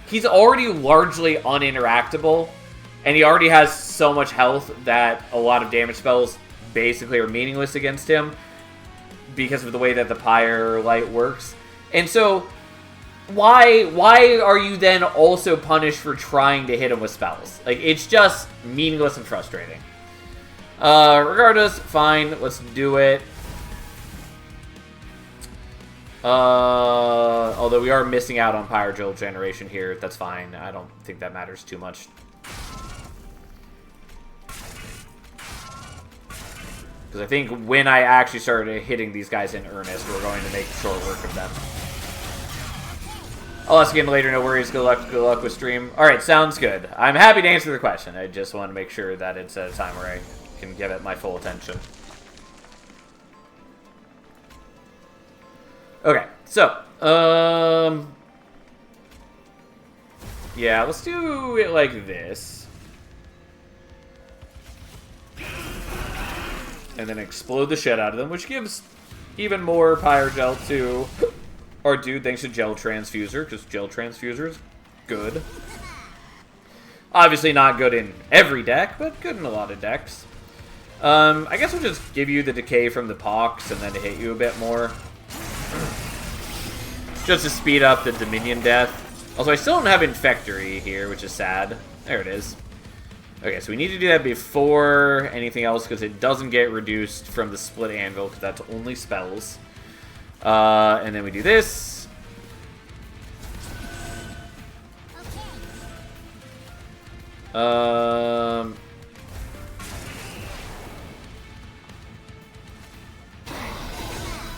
he's already largely uninteractable, and he already has so much health that a lot of damage spells basically are meaningless against him because of the way that the Pyre Light works. And so, why are you then also punished for trying to hit him with spells? Like, it's just meaningless and frustrating. Regardless, fine, let's do it. Although we are missing out on Pyrogel generation here, that's fine. I don't think that matters too much. Because I think when I actually started hitting these guys in earnest, we're going to make short work of them. I'll ask again later, no worries. Good luck with stream. Alright, sounds good. I'm happy to answer the question. I just want to make sure that it's at a time where I can give it my full attention. Okay, so, yeah, let's do it like this. And then explode the shit out of them, which gives even more Pyre Gel to our dude thanks to Gel Transfuser, because Gel Transfuser is good. Obviously not good in every deck, but good in a lot of decks. I guess we'll just give you the decay from the Pox and then to hit you a bit more. Just to speed up the Dominion death. Also, I still don't have Infectory here, which is sad. There it is. Okay, so we need to do that before anything else, because it doesn't get reduced from the Split Anvil, because that's only spells. And then we do this. And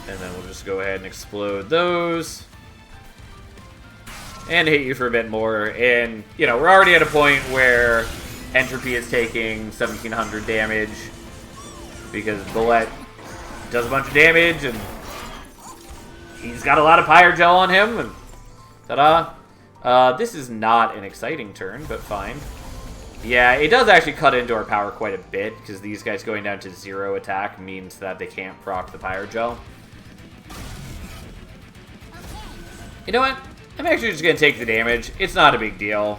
then we'll just go ahead and explode those. And hit you for a bit more. And, you know, we're already at a point where Entropy is taking 1700 damage. Because Bullet does a bunch of damage, and he's got a lot of Pyre Gel on him. And ta-da. This is not an exciting turn, but fine. Yeah, it does actually cut into our power quite a bit, because these guys going down to 0 attack means that they can't proc the Pyre Gel. You know what? I'm actually just going to take the damage. It's not a big deal.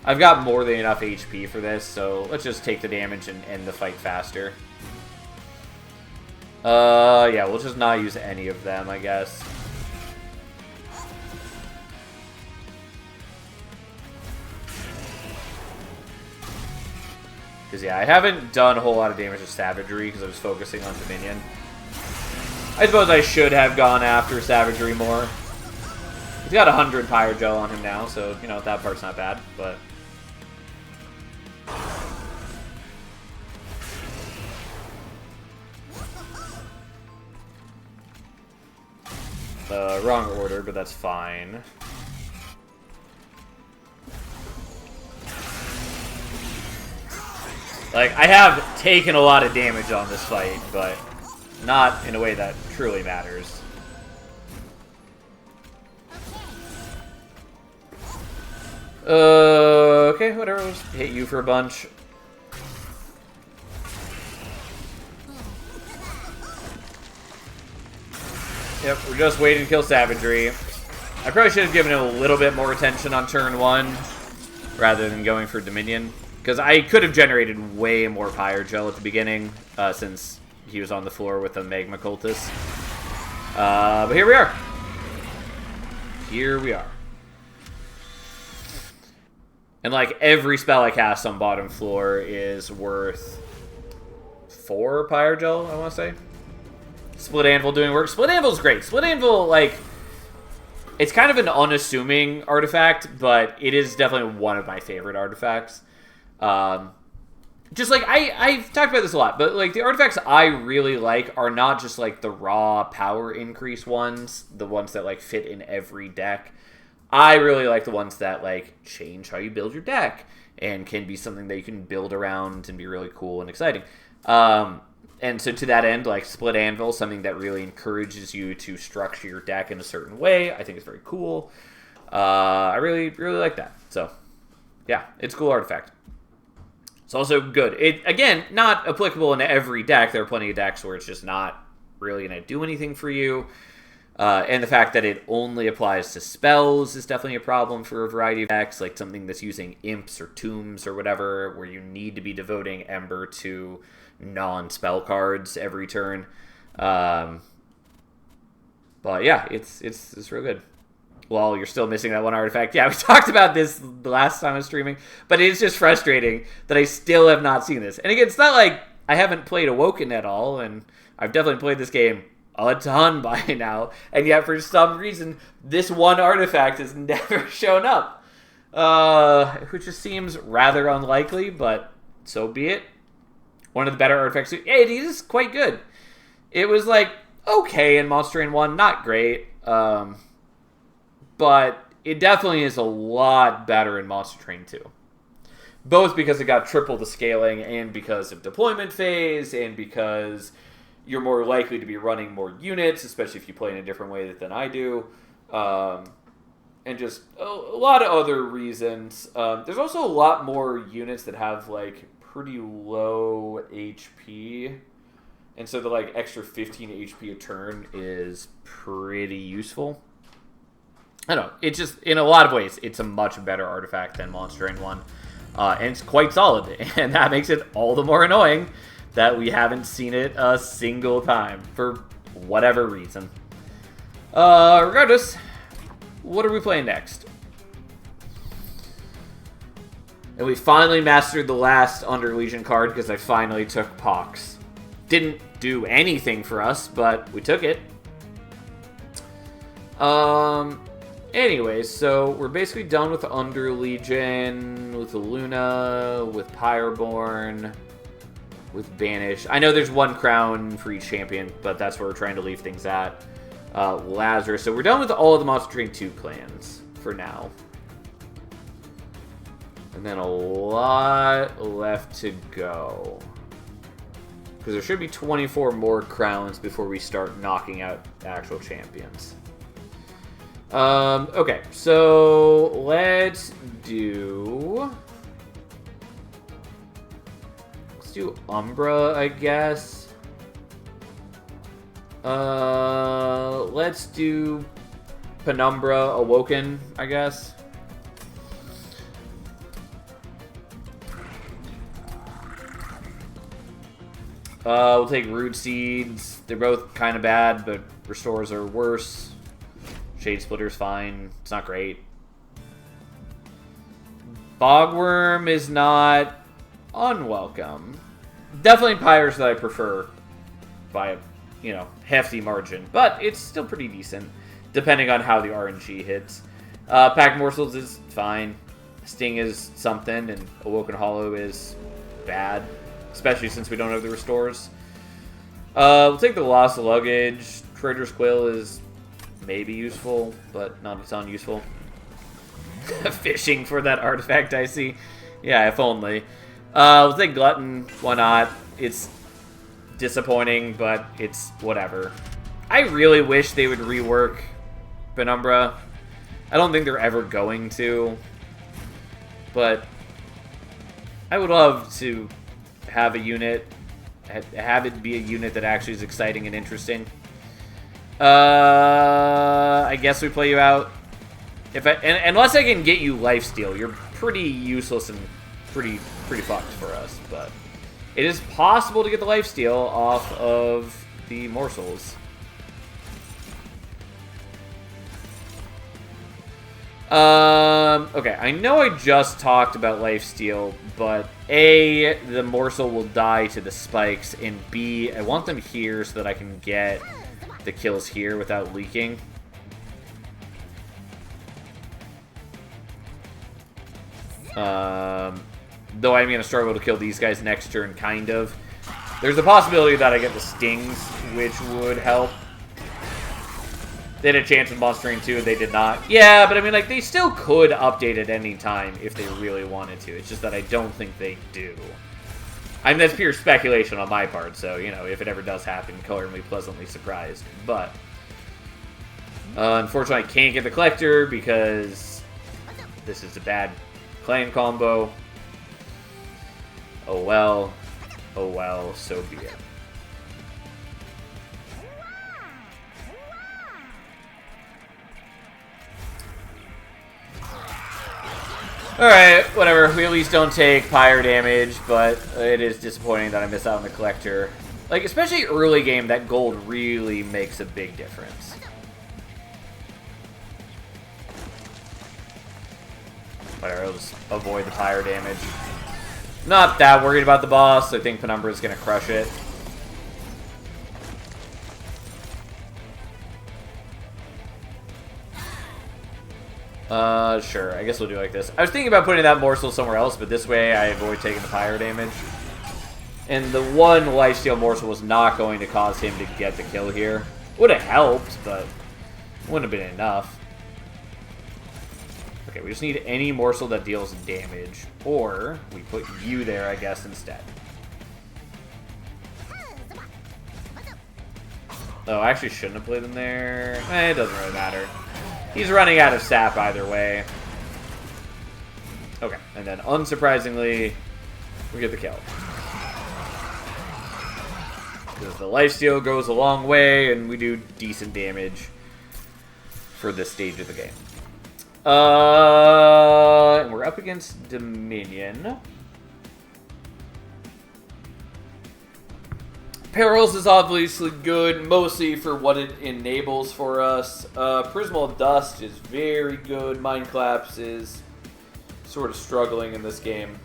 I've got more than enough HP for this, so let's just take the damage and end the fight faster. Yeah, we'll just not use any of them, I guess. Because, yeah, I haven't done a whole lot of damage to Savagery because I was focusing on Dominion. I suppose I should have gone after Savagery more. He's got 100 Pyre Gel on him now, so, you know, that part's not bad, but... wrong order, but that's fine. Like, I have taken a lot of damage on this fight, but not in a way that truly matters. Okay, whatever, we'll just hit you for a bunch. Yep, we're just waiting to kill Savagery. I probably should have given it a little bit more attention on turn 1, rather than going for Dominion. Because I could have generated way more Pyre Gel at the beginning, since he was on the floor with the Magma Cultist. But here we are. Here we are. And like every spell I cast on bottom floor is worth 4 Pyre Gel, I want to say. Split Anvil doing work. Split Anvil's great. Split Anvil, like, it's kind of an unassuming artifact, but it is definitely one of my favorite artifacts. Just like, I've talked about this a lot, but like the artifacts I really like are not just like the raw power increase ones, the ones that like fit in every deck. I really like the ones that like change how you build your deck and can be something that you can build around and be really cool and exciting. And so to that end, like Split Anvil, something that really encourages you to structure your deck in a certain way, I think it's very cool. I really like that. So yeah, it's a cool artifact. It's also good. It, again, not applicable in every deck. There are plenty of decks where it's just not really going to do anything for you. And the fact that it only applies to spells is definitely a problem for a variety of decks, like something that's using imps or tombs or whatever, where you need to be devoting Ember to non-spell cards every turn. But yeah, it's real good. Well, you're still missing that one artifact. Yeah, we talked about this the last time I was streaming, but it's just frustrating that I still have not seen this. And again, it's not like I haven't played Awoken at all, and I've definitely played this game a ton by now, and yet for some reason, this one artifact has never shown up. Which just seems rather unlikely, but so be it. one of the better artifacts. It is quite good. It was like okay in Monster Train 1, not great, but it definitely is a lot better in Monster Train 2. Both because it got triple the scaling and because of deployment phase and because you're more likely to be running more units, especially if you play in a different way than I do. And just a lot of other reasons. There's also a lot more units that have like pretty low HP. And so the like extra 15 HP a turn is pretty useful. I don't know. It's just, in a lot of ways, it's a much better artifact than Monster Train 1. And it's quite solid, and that makes it all the more annoying that we haven't seen it a single time, for whatever reason. Regardless, what are we playing next? And we finally mastered the last Under Legion card, because I finally took Pox. Didn't do anything for us, but we took it. Anyways, so we're basically done with Under Legion, with Luna, with Pyreborn, with Banish. I know there's one crown for each champion, but that's where we're trying to leave things at. Lazarus. So we're done with all of the Monster Train 2 clans for now. And then a lot left to go. Because there should be 24 more crowns before we start knocking out actual champions. Okay, so let's do Umbra, I guess. Let's do Penumbra Awoken, I guess. We'll take Root Seeds. They're both kind of bad, but Restores are worse. Shade Splitter's fine. It's not great. Bogworm is not unwelcome. Definitely Pyres that I prefer by a, hefty margin. But it's still pretty decent, depending on how the RNG hits. Packed Morsels is fine. Sting is something, and Awoken Hollow is bad. Especially since we don't have the Restores. We'll take the Lost Luggage. Trader's Quill is maybe useful, but not a ton useful. Fishing for that artifact, I see. Yeah, if only. We'll take Glutton. Why not? It's disappointing, but it's whatever. I really wish they would rework Penumbra. I don't think they're ever going to. But I would love to have a unit, have it be a unit that actually is exciting and interesting. I guess we play you out. Unless I can get you lifesteal, you're pretty useless and pretty fucked for us. But it is possible to get the lifesteal off of the morsels. Okay, I know I just talked about lifesteal, but A, the morsel will die to the spikes, and B, I want them here so that I can get the kills here without leaking. Though I'm going to struggle to kill these guys next turn, kind of. There's a possibility that I get the stings, which would help. They had a chance with Monster Train 2, and they did not. Yeah, but I mean, like, they still could update at any time if they really wanted to. It's just that I don't think they do. I mean, that's pure speculation on my part, so, if it ever does happen, color me pleasantly surprised. But, unfortunately, I can't get the Collector because this is a bad clan combo. Oh well, so be it. Alright, whatever. We at least don't take pyre damage, but it is disappointing that I miss out on the Collector. Like, especially early game, that gold really makes a big difference. Whatever, I'll just avoid the pyre damage. Not that worried about the boss. I think Penumbra is going to crush it. Sure. I guess we'll do like this. I was thinking about putting that morsel somewhere else, but this way I avoid taking the pyre damage. And the one lifesteal morsel was not going to cause him to get the kill here. Would have helped, but wouldn't have been enough. Okay, we just need any morsel that deals damage. Or we put you there, I guess, instead. Oh, I actually shouldn't have played him there. It doesn't really matter. He's running out of sap either way. Okay, and then unsurprisingly, we get the kill. Because the lifesteal goes a long way, and we do decent damage for this stage of the game. And we're up against Dominion. Perils is obviously good, mostly for what it enables for us. Prismal Dust is very good. Mind Collapse is sort of struggling in this game.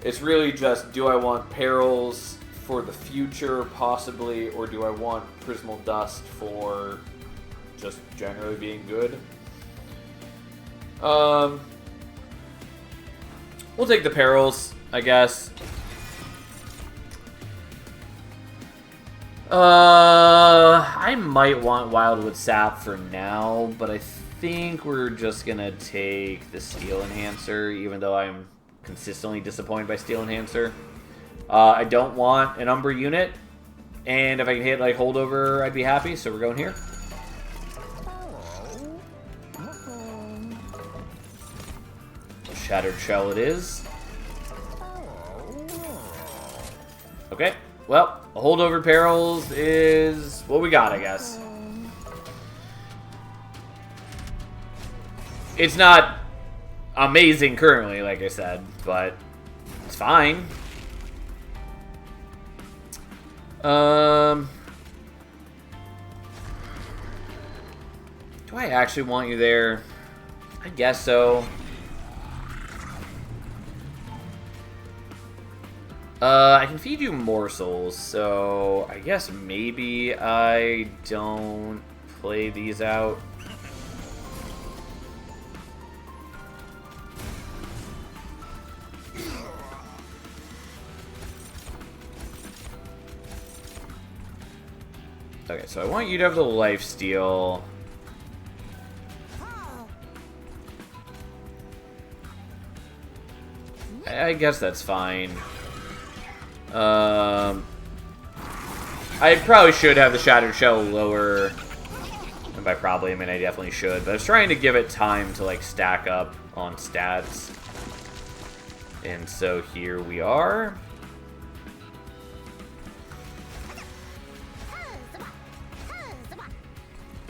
It's really just, do I want Perils for the future, possibly, or do I want Prismal Dust for just generally being good? We'll take the Perils, I guess. I might want Wildwood Sap for now, but I think we're just gonna take the Steel Enhancer, even though I'm consistently disappointed by Steel Enhancer. I don't want an Umbra unit, and if I can hit like Holdover, I'd be happy, so we're going here. Shattered Shell it is. Okay, well, a Holdover Perils is what we got, I guess. It's not amazing currently, like I said, but it's fine. Do I actually want you there? I guess so. I can feed you morsels, so I guess maybe I don't play these out. Okay, so I want you to have the lifesteal. I guess that's fine. I probably should have the Shattered Shell lower. And by probably, I mean I definitely should. But I was trying to give it time to like stack up on stats. And so here we are.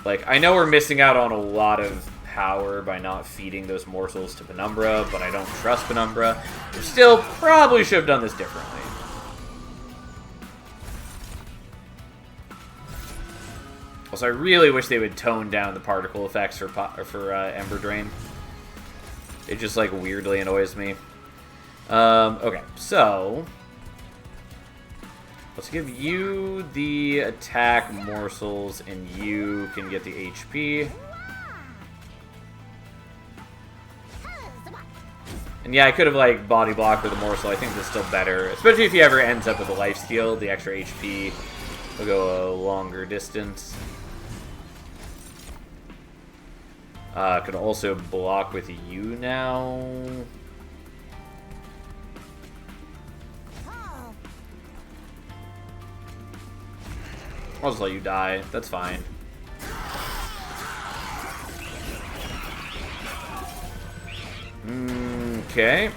Like, I know we're missing out on a lot of power by not feeding those morsels to Penumbra, but I don't trust Penumbra. We still probably should have done this differently. Also, I really wish they would tone down the particle effects for Ember Drain. It just, like, weirdly annoys me. Okay, so let's give you the attack morsels, and you can get the HP. And yeah, I could have, like, body blocked with a morsel. I think that's still better. Especially if he ever ends up with a lifesteal. The extra HP will go a longer distance. Could also block with you now. I'll just let you die. That's fine. Okay.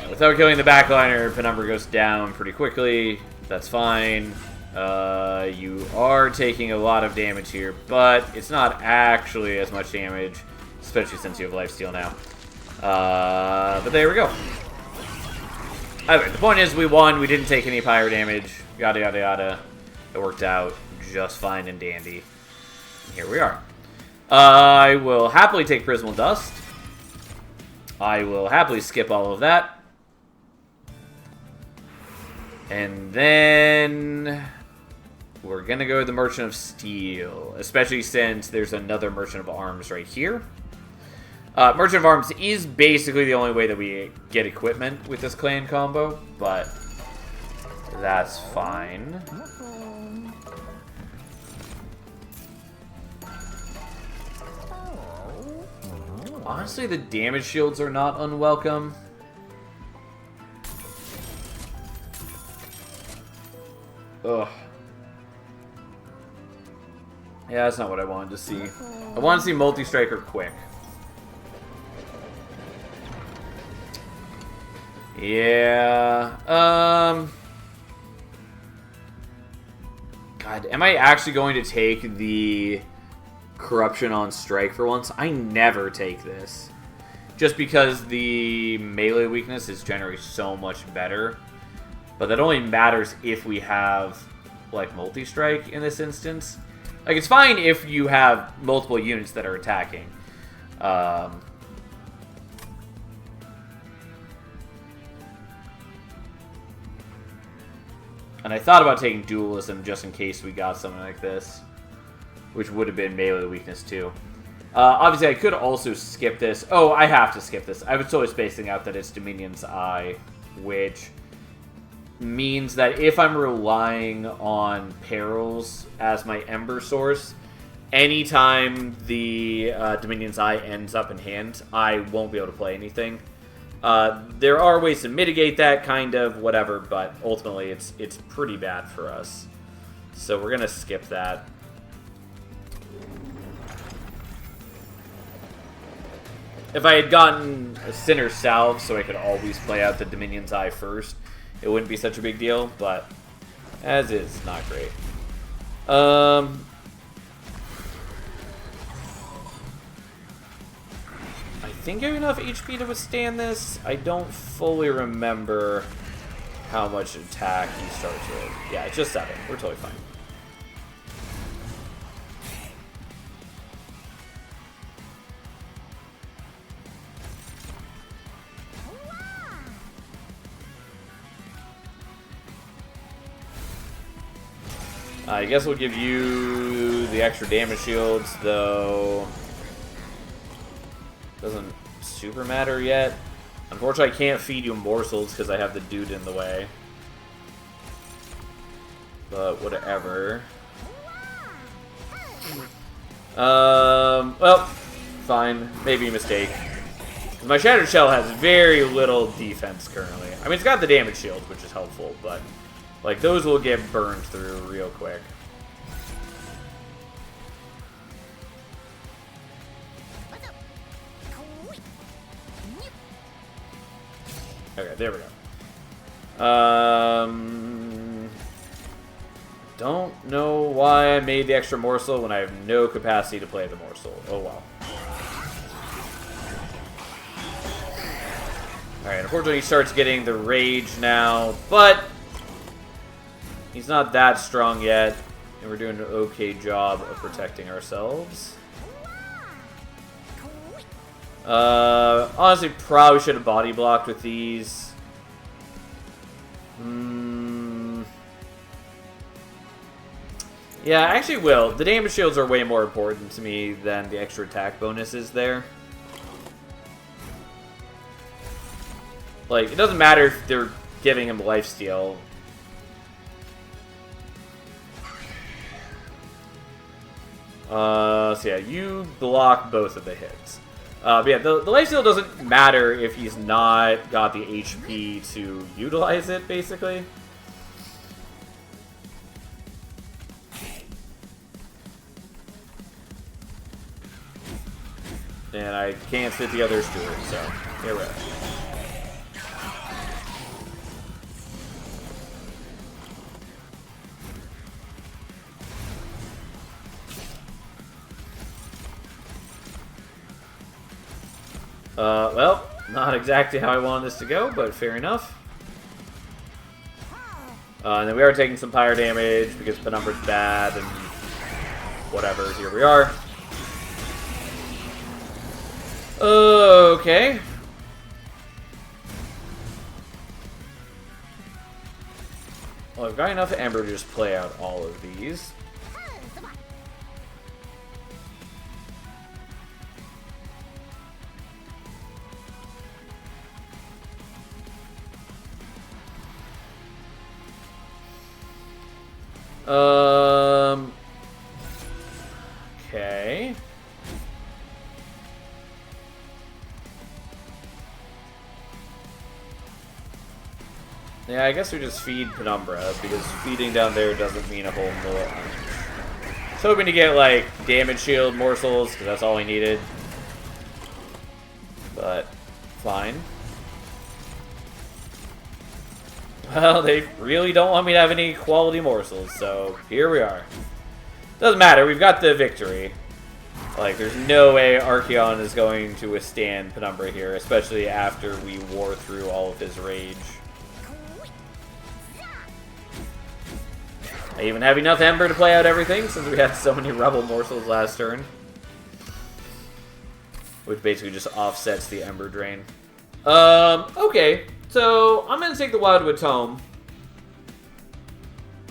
Without killing the backliner, Penumbra goes down pretty quickly. That's fine. You are taking a lot of damage here, but it's not actually as much damage, especially since you have lifesteal now. But there we go. Anyway, the point is we won. We didn't take any pyre damage. Yada, yada, yada. It worked out just fine and dandy. And here we are. I will happily take Prismal Dust. I will happily skip all of that. And then we're going to go to the Merchant of Steel, especially since there's another Merchant of Arms right here. Merchant of Arms is basically the only way that we get equipment with this clan combo, but that's fine. Honestly, the damage shields are not unwelcome. Ugh. Yeah, that's not what I wanted to see. I want to see multi-striker quick. Yeah. God, am I actually going to take the corruption on strike for once? I never take this. Just because the melee weakness is generally so much better. But that only matters if we have, like, multi-strike in this instance. Like, it's fine if you have multiple units that are attacking. And I thought about taking dualism just in case we got something like this, which would have been melee weakness too. Obviously, I could also skip this. Oh, I have to skip this. I was totally spacing out that it's Dominion's Eye, which means that if I'm relying on Perils as my Ember source, anytime the Dominion's Eye ends up in hand, I won't be able to play anything. There are ways to mitigate that, kind of, whatever, but ultimately it's pretty bad for us. So we're going to skip that. If I had gotten a Sinner Salve so I could always play out the Dominion's Eye first, it wouldn't be such a big deal, but as is, not great. I think I have enough HP to withstand this. I don't fully remember how much attack he starts with. Yeah, it's just 7. We're totally fine. I guess we'll give you the extra damage shields, though doesn't super matter yet. Unfortunately, I can't feed you morsels because I have the dude in the way. But whatever. Well, fine. Maybe a mistake. My Shattered Shell has very little defense currently. I mean, it's got the damage shields, which is helpful, but like those will get burned through real quick. Okay, there we go. Don't know why I made the extra morsel when I have no capacity to play the morsel. Oh well. Alright, unfortunately he starts getting the rage now, but he's not that strong yet, and we're doing an okay job of protecting ourselves. Honestly, probably should have body blocked with these. Yeah, I actually will. The damage shields are way more important to me than the extra attack bonuses there. Like, it doesn't matter if they're giving him lifesteal. So yeah, you block both of the hits. But yeah, the lifesteal doesn't matter if he's not got the HP to utilize it, basically. And I can't fit the others to it, so here we are. Well, not exactly how I wanted this to go, but fair enough. And then we are taking some pyre damage because Penumbra's bad and whatever. Here we are. Okay. Well, I've got enough Ember to just play out all of these. Okay. Yeah, I guess we just feed Penumbra, because feeding down there doesn't mean a whole lot. I was hoping to get, like, damage shield morsels, because that's all we needed. But, fine. Well, they really don't want me to have any quality morsels, so here we are. Doesn't matter, we've got the victory. Like, there's no way Archeon is going to withstand Penumbra here, especially after we wore through all of his rage. I even have enough Ember to play out everything, since we had so many Rebel morsels last turn. Which basically just offsets the Ember drain. Okay. So, I'm going to take the Wildwood Tome.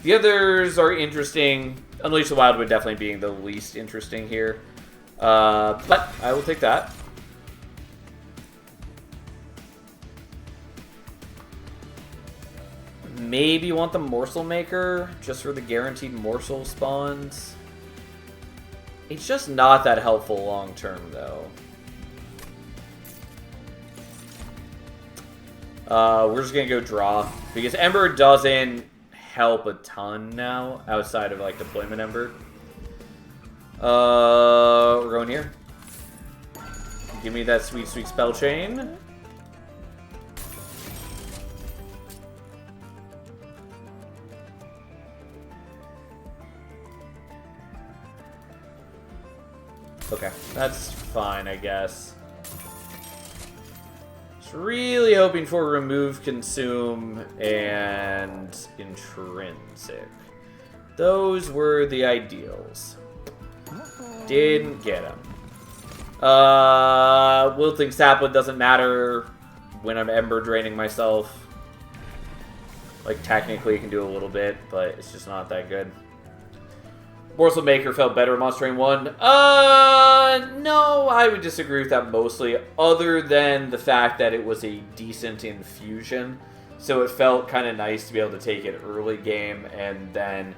The others are interesting. Unleash the Wildwood definitely being the least interesting here. But I will take that. Maybe want the Morsel Maker, just for the guaranteed morsel spawns. It's just not that helpful long term, though. We're just gonna go draw, because Ember doesn't help a ton now, outside of, like, deployment Ember. We're going here. Give me that sweet, sweet spell chain. Okay, that's fine, I guess. Really hoping for remove, consume, and intrinsic. Those were the ideals. Didn't get them. Wilting Sapwood doesn't matter when I'm Ember draining myself. Like, technically, it can do a little bit, but it's just not that good. Morsel Maker felt better in Monster Train 1. No, I would disagree with that mostly, other than the fact that it was a decent infusion. So it felt kind of nice to be able to take it early game, and then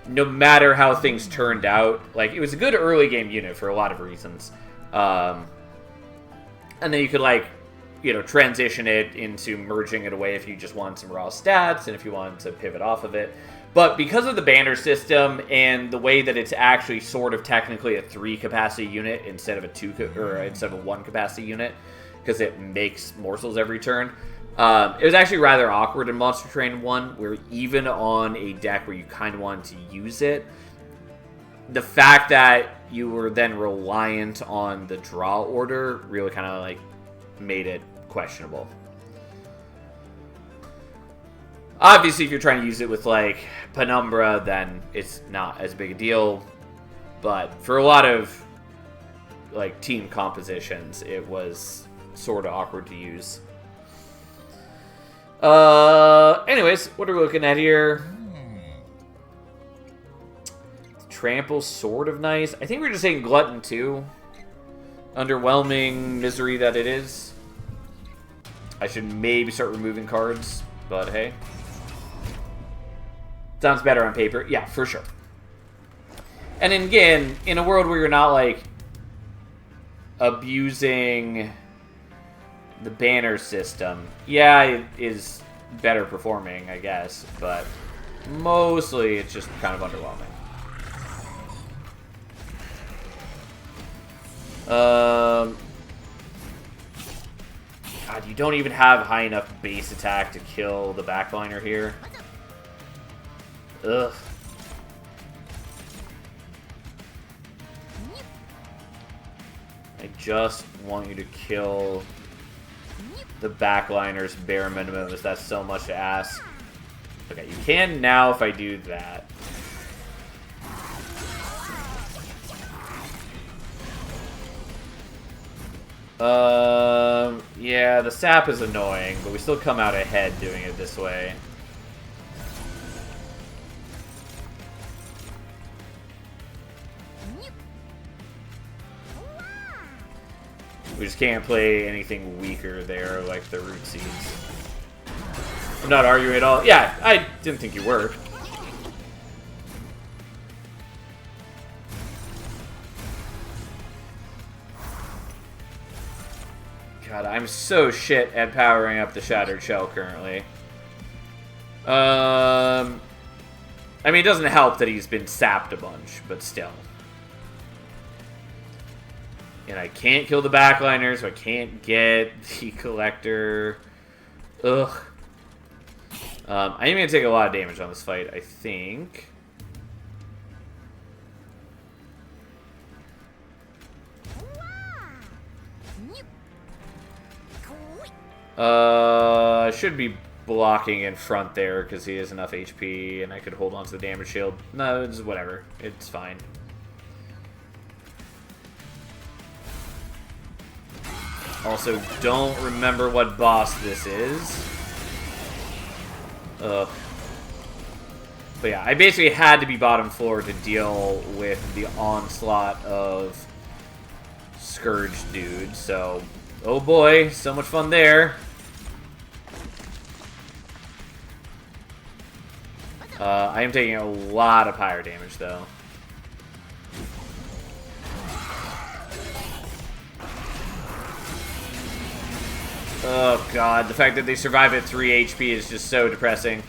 no matter how things turned out, like, it was a good early game unit for a lot of reasons. And then you could, like, you know, transition it into merging it away if you just want some raw stats, and if you want to pivot off of it. But because of the banner system and the way that it's actually sort of technically a 3 capacity unit instead of a 1 capacity unit, because it makes morsels every turn, it was actually rather awkward in Monster Train 1, where even on a deck where you kind of wanted to use it, the fact that you were then reliant on the draw order really kind of, like, made it questionable. Obviously, if you're trying to use it with, like, Penumbra, then it's not as big a deal. But for a lot of, like, team compositions, it was sort of awkward to use. Anyways, what are we looking at here? Trample's sort of nice. I think we're just saying Glutton, too. Underwhelming misery that it is. I should maybe start removing cards, but hey. Sounds better on paper. Yeah, for sure. And again, in a world where you're not, like, abusing the banner system, yeah, it is better performing, I guess, but mostly it's just kind of underwhelming. God, you don't even have high enough base attack to kill the backliner here. Ugh. I just want you to kill the backliner's bare minimum, as that's so much to ask. Okay, you can now if I do that. Yeah, the sap is annoying, but we still come out ahead doing it this way. We just can't play anything weaker there, like the root seeds. I'm not arguing at all. Yeah, I didn't think you were. God, I'm so shit at powering up the Shattered Shell currently. I mean, it doesn't help that he's been sapped a bunch, but still. And I can't kill the backliner, so I can't get the collector. Ugh. I'm going to take a lot of damage on this fight, I think. Should be blocking in front there because he has enough HP and I could hold on to the damage shield. No, it's whatever. It's fine. Also, don't remember what boss this is. Ugh. But yeah, I basically had to be bottom floor to deal with the onslaught of Scourge dudes, so... Oh boy, so much fun there. I am taking a lot of pyre damage, though. Oh god, the fact that they survive at 3 HP is just so depressing.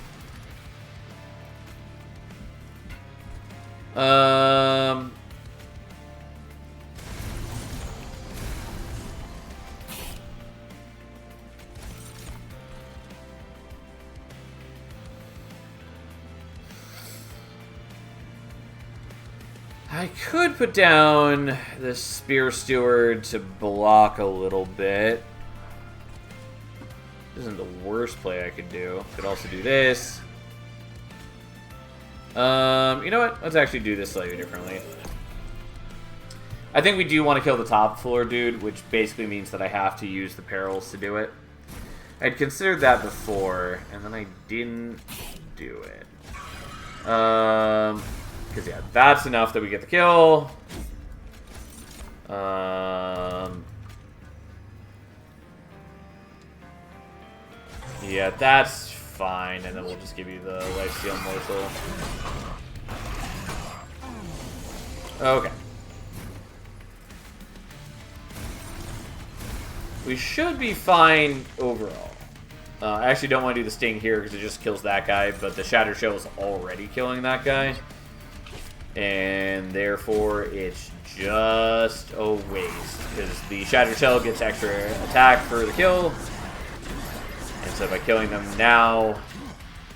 I could put down the Spear Steward to block a little bit. This isn't the worst play I could do. Could also do this. You know what? Let's actually do this slightly differently. I think we do want to kill the top floor dude, which basically means that I have to use the perils to do it. I'd considered that before, and then I didn't do it. Because, yeah, that's enough that we get the kill. Yeah, that's fine, and then we'll just give you the lifesteal morsel. Okay. We should be fine overall. I actually don't want to do the sting here because it just kills that guy, but the Shatter Shell is already killing that guy. And therefore, it's just a waste because the Shatter Shell gets extra attack for the kill. And so by killing them now,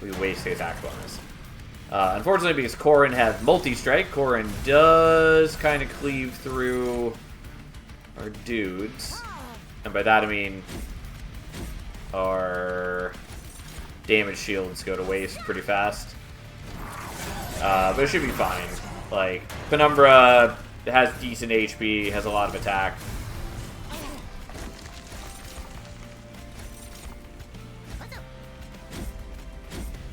we waste the attack bonus. Unfortunately, because Corrin has multi-strike, Corrin does kind of cleave through our dudes. And by that I mean our damage shields go to waste pretty fast. But it should be fine. Like, Penumbra has decent HP, has a lot of attack.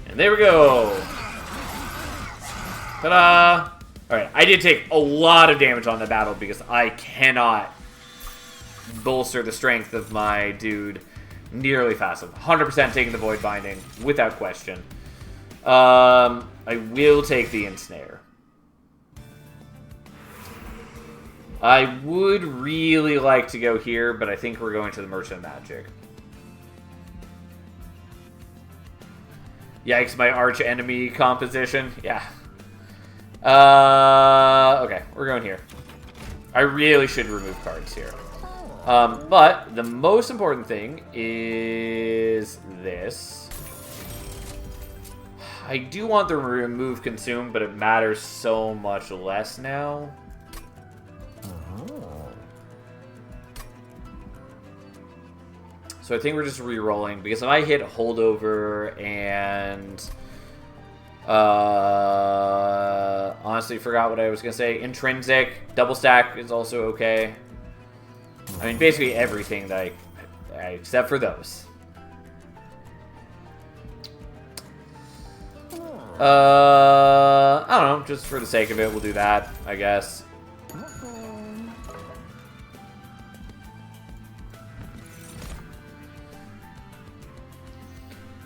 And there we go! Ta-da! Alright, I did take a lot of damage on the battle because I cannot bolster the strength of my dude nearly fast enough. 100% taking the Void Binding, without question. I will take the Ensnare. I would really like to go here, but I think we're going to the Merchant of Magic. Yikes, my arch enemy composition. Yeah. Okay, we're going here. I really should remove cards here. But the most important thing is this. I do want the remove consume, but it matters so much less now. So I think we're just re-rolling, because if I hit holdover and honestly forgot what I was gonna say. Intrinsic, double stack is also okay. I mean, basically everything that I except for those. I don't know, just for the sake of it, we'll do that, I guess.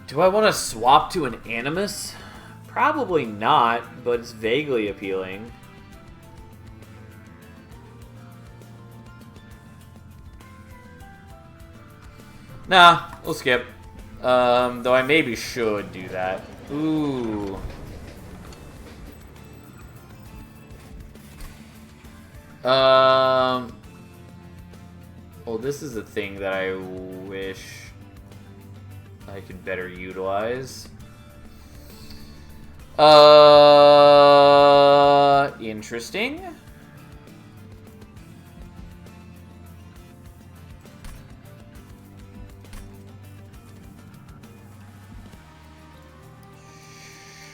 Do I want to swap to an Animus? Probably not, but it's vaguely appealing. Nah, we'll skip. Though I maybe should do that. Ooh. Well, this is a thing that I wish I could better utilize. Interesting.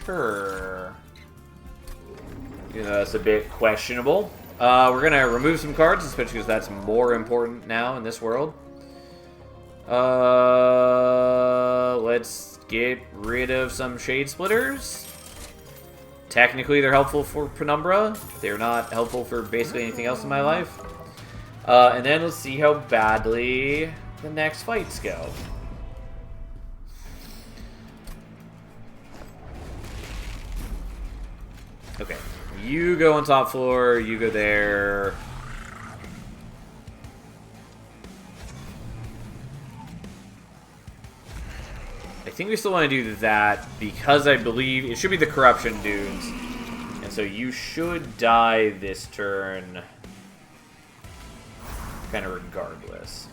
Sure. You know, that's a bit questionable. We're gonna remove some cards, especially because that's more important now in this world. Let's get rid of some Shade Splitters. Technically, they're helpful for Penumbra. They're not helpful for basically anything else in my life. And then let's see how badly the next fights go. Okay, you go on top floor, you go there. I think we still want to do that because I believe it should be the corruption dudes. And so you should die this turn kind of regardless.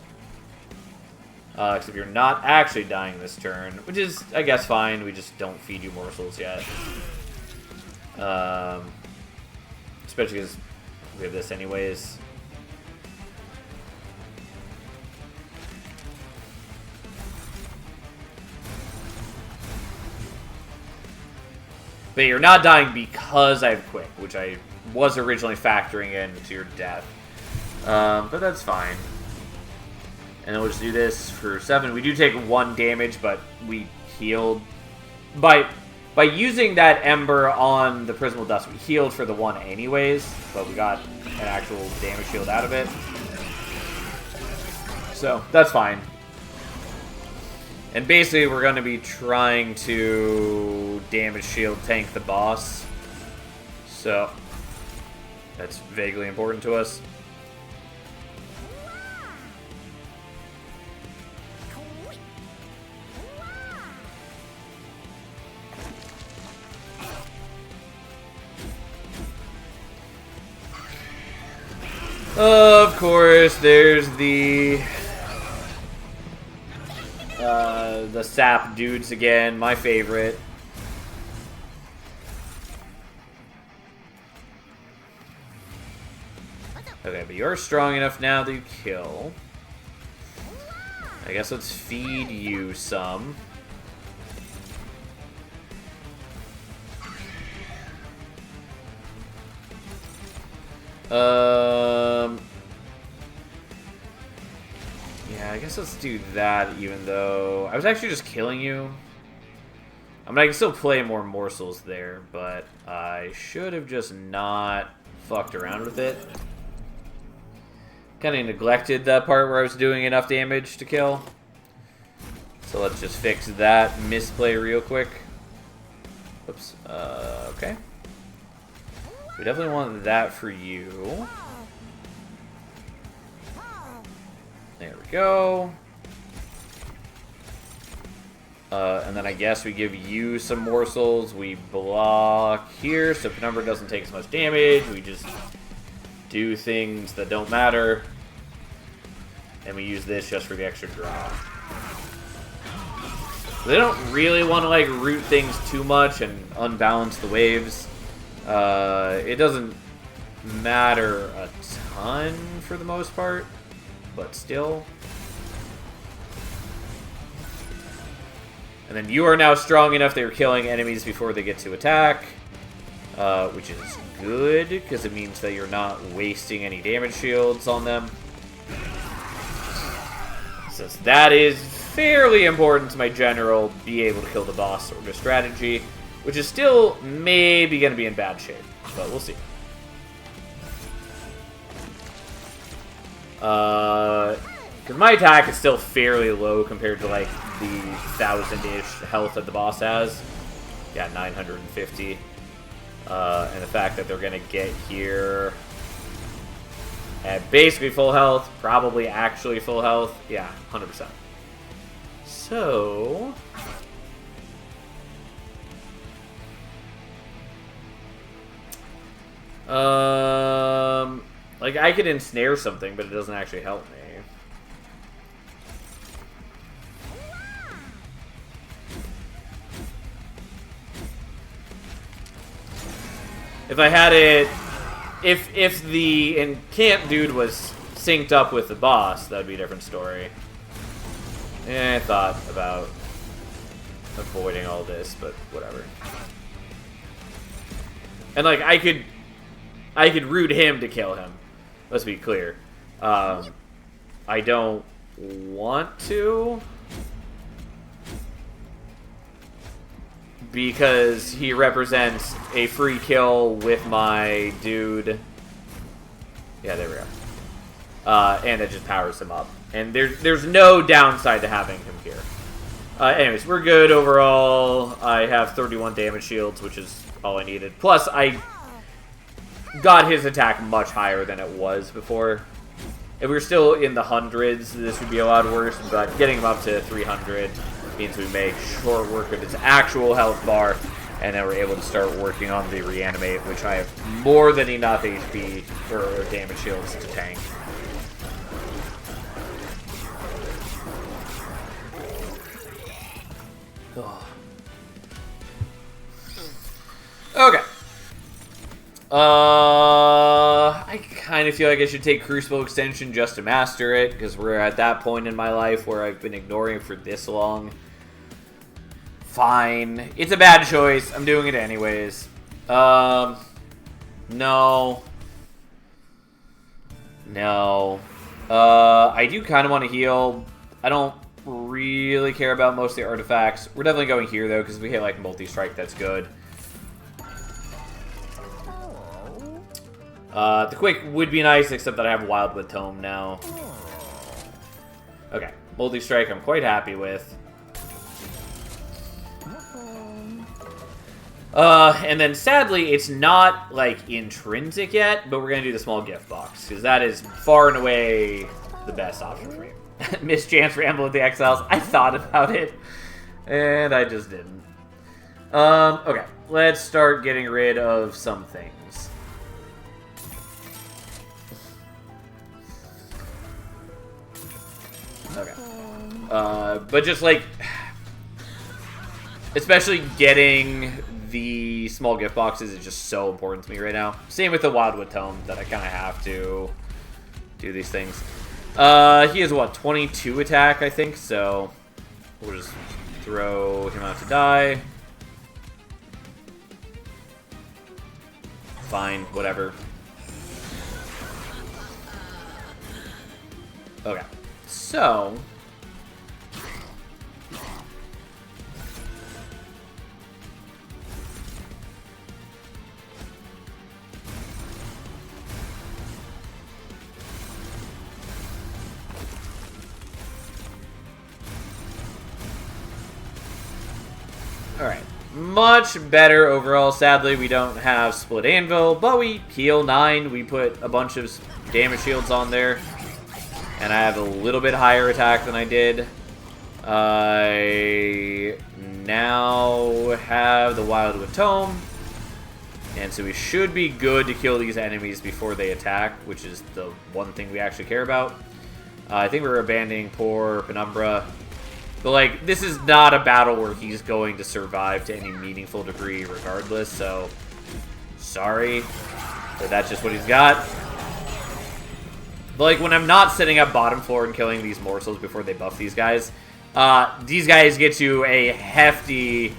Except you're not actually dying this turn, which is, I guess, fine. We just don't feed you morsels yet. Especially because we have this anyways. But you're not dying because I have Quick, which I was originally factoring into your death. But that's fine. And then we'll just do this for 7. We do take 1 damage, but we healed. By using that Ember on the Prismal Dust, we healed for the 1 anyways, but we got an actual damage shield out of it. So, that's fine. And basically, we're going to be trying to damage shield tank the boss. So, that's vaguely important to us. Of course, there's the sap dudes again, my favorite. Okay, but you're strong enough now to kill. I guess let's feed you some. Yeah, I guess let's do that, even though I was actually just killing you. I mean, I can still play more morsels there, but I should have just not fucked around with it. Kind of neglected that part where I was doing enough damage to kill. So let's just fix that misplay real quick. Oops. Okay. We definitely want that for you. There we go. And then I guess we give you some morsels. We block here so Penumbra doesn't take as much damage. We just do things that don't matter. And we use this just for the extra draw. They don't really want to like root things too much and unbalance the waves. It doesn't matter a ton for the most part, but still. And then you are now strong enough that you're killing enemies before they get to attack, which is good, because it means that you're not wasting any damage shields on them. Since that is fairly important to my general be able to kill the boss or the strategy, which is still maybe going to be in bad shape, but we'll see. Because my attack is still fairly low compared to, like, the 1,000-ish health that the boss has. Yeah, 950. And the fact that they're going to get here at basically full health, probably actually full health. Yeah, 100%. So... like, I could ensnare something, but it doesn't actually help me. If I had it... If the encamp dude was synced up with the boss, that would be a different story. I thought about avoiding all this, but whatever. And, like, I could root him to kill him. Let's be clear. I don't want to. Because he represents a free kill with my dude. Yeah, there we go. And it just powers him up. And there's no downside to having him here. Anyways, we're good overall. I have 31 damage shields, which is all I needed. Plus, I got his attack much higher than it was before. If we were still in the hundreds, this would be a lot worse, but getting him up to 300 means we make short work of his actual health bar, and then we're able to start working on the reanimate, which I have more than enough HP or damage shields to tank. Okay. I kind of feel like I should take Crucible Extension just to master it, because we're at that point in my life where I've been ignoring it for this long. Fine. It's a bad choice. I'm doing it anyways. No. No. I do kind of want to heal. I don't really care about most of the artifacts. We're definitely going here, though, because if we hit, like, multi-strike, that's good. The quick would be nice, except that I have Wildwood Tome now. Okay, multi-strike I'm quite happy with. And then sadly, it's not, like, intrinsic yet, but we're gonna do the small gift box, because that is far and away the best option for me. Mischance for Emblem of the Exiles. I thought about it, and I just didn't. Okay, let's start getting rid of some things. Okay. But just, like, especially getting the small gift boxes is just so important to me right now. Same with the Wildwood Tome, that I kind of have to do these things. He has, what, 22 attack, I think, so we'll just throw him out to die. Fine, whatever. Okay, so... Alright, much better overall. Sadly, we don't have Split Anvil, but we heal 9. We put a bunch of damage shields on there. And I have a little bit higher attack than I did. I now have the Wildwood Tome. And so we should be good to kill these enemies before they attack, which is the one thing we actually care about. I think we're abandoning poor Penumbra. But, like, this is not a battle where he's going to survive to any meaningful degree regardless, so sorry. But that's just what he's got. But, like, when I'm not setting up bottom floor and killing these morsels before they buff these guys get to a hefty,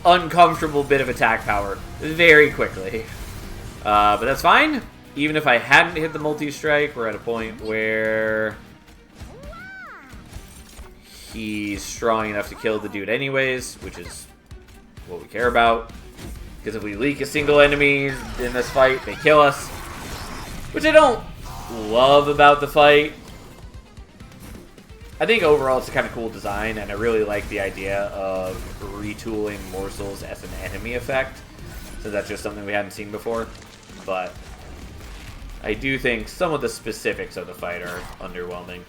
uncomfortable bit of attack power very quickly. But that's fine. Even if I hadn't hit the multi-strike, we're at a point where... he's strong enough to kill the dude anyways, which is what we care about. Because if we leak a single enemy in this fight, they kill us. Which I don't love about the fight. I think overall it's a kind of cool design, and I really like the idea of retooling morsels as an enemy effect. So that's just something we hadn't seen before. But I do think some of the specifics of the fight are underwhelming.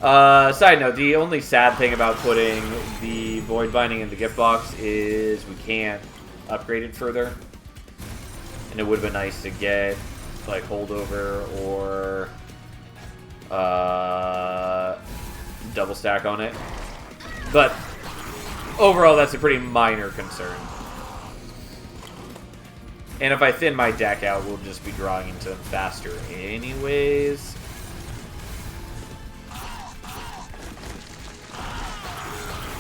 Side note, the only sad thing about putting the Void Binding in the gift box is we can't upgrade it further. And it would have been nice to get, like, Holdover or double stack on it. But overall, that's a pretty minor concern. And if I thin my deck out, we'll just be drawing into them faster anyways.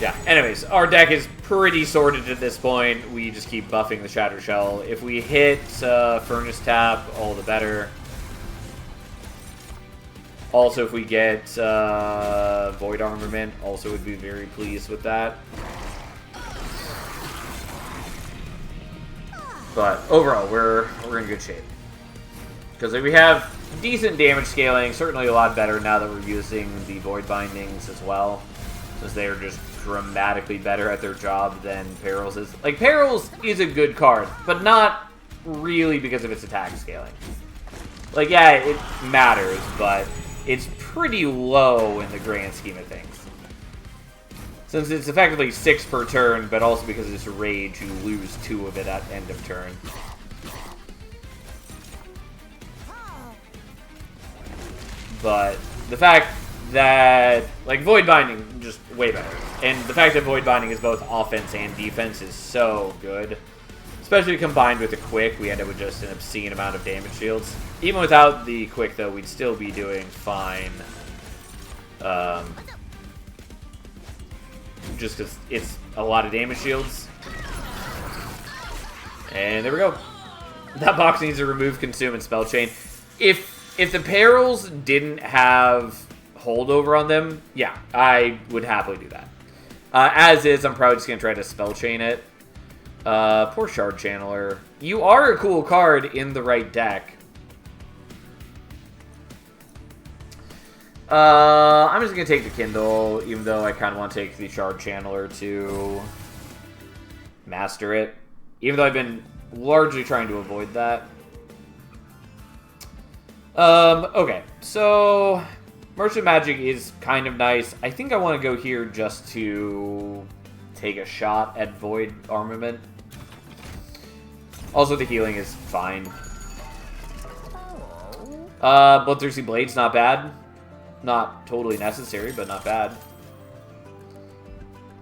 Yeah, anyways, our deck is pretty sorted at this point. We just keep buffing the Shatter Shell. If we hit Furnace Tap, all the better. Also, if we get Void Armament, also would be very pleased with that. But overall, we're in good shape. Because we have decent damage scaling, certainly a lot better now that we're using the Void Bindings as well. Because they are just dramatically better at their job than Perils is. Like, Perils is a good card, but not really because of its attack scaling. Like, yeah, it matters, but it's pretty low in the grand scheme of things. Since it's effectively 6 per turn, but also because it's Rage, you lose 2 of it at end of turn. But the fact that, like, Void Binding, just way better. And the fact that Void Binding is both offense and defense is so good. Especially combined with the Quick, we end up with just an obscene amount of damage shields. Even without the Quick, though, we'd still be doing fine. Just because it's a lot of damage shields. And there we go. That box needs to remove, consume, and spell chain. If the Perils didn't have holdover on them, yeah, I would happily do that. As is, I'm probably just going to try to spell chain it. Poor Shard Channeler. You are a cool card in the right deck. I'm just going to take the Kindle, even though I kind of want to take the Shard Channeler to master it. Even though I've been largely trying to avoid that. Okay, so Merchant Magic is kind of nice. I think I want to go here just to take a shot at Void Armament. Also, the healing is fine. Bloodthirsty Blade's not bad. Not totally necessary, but not bad.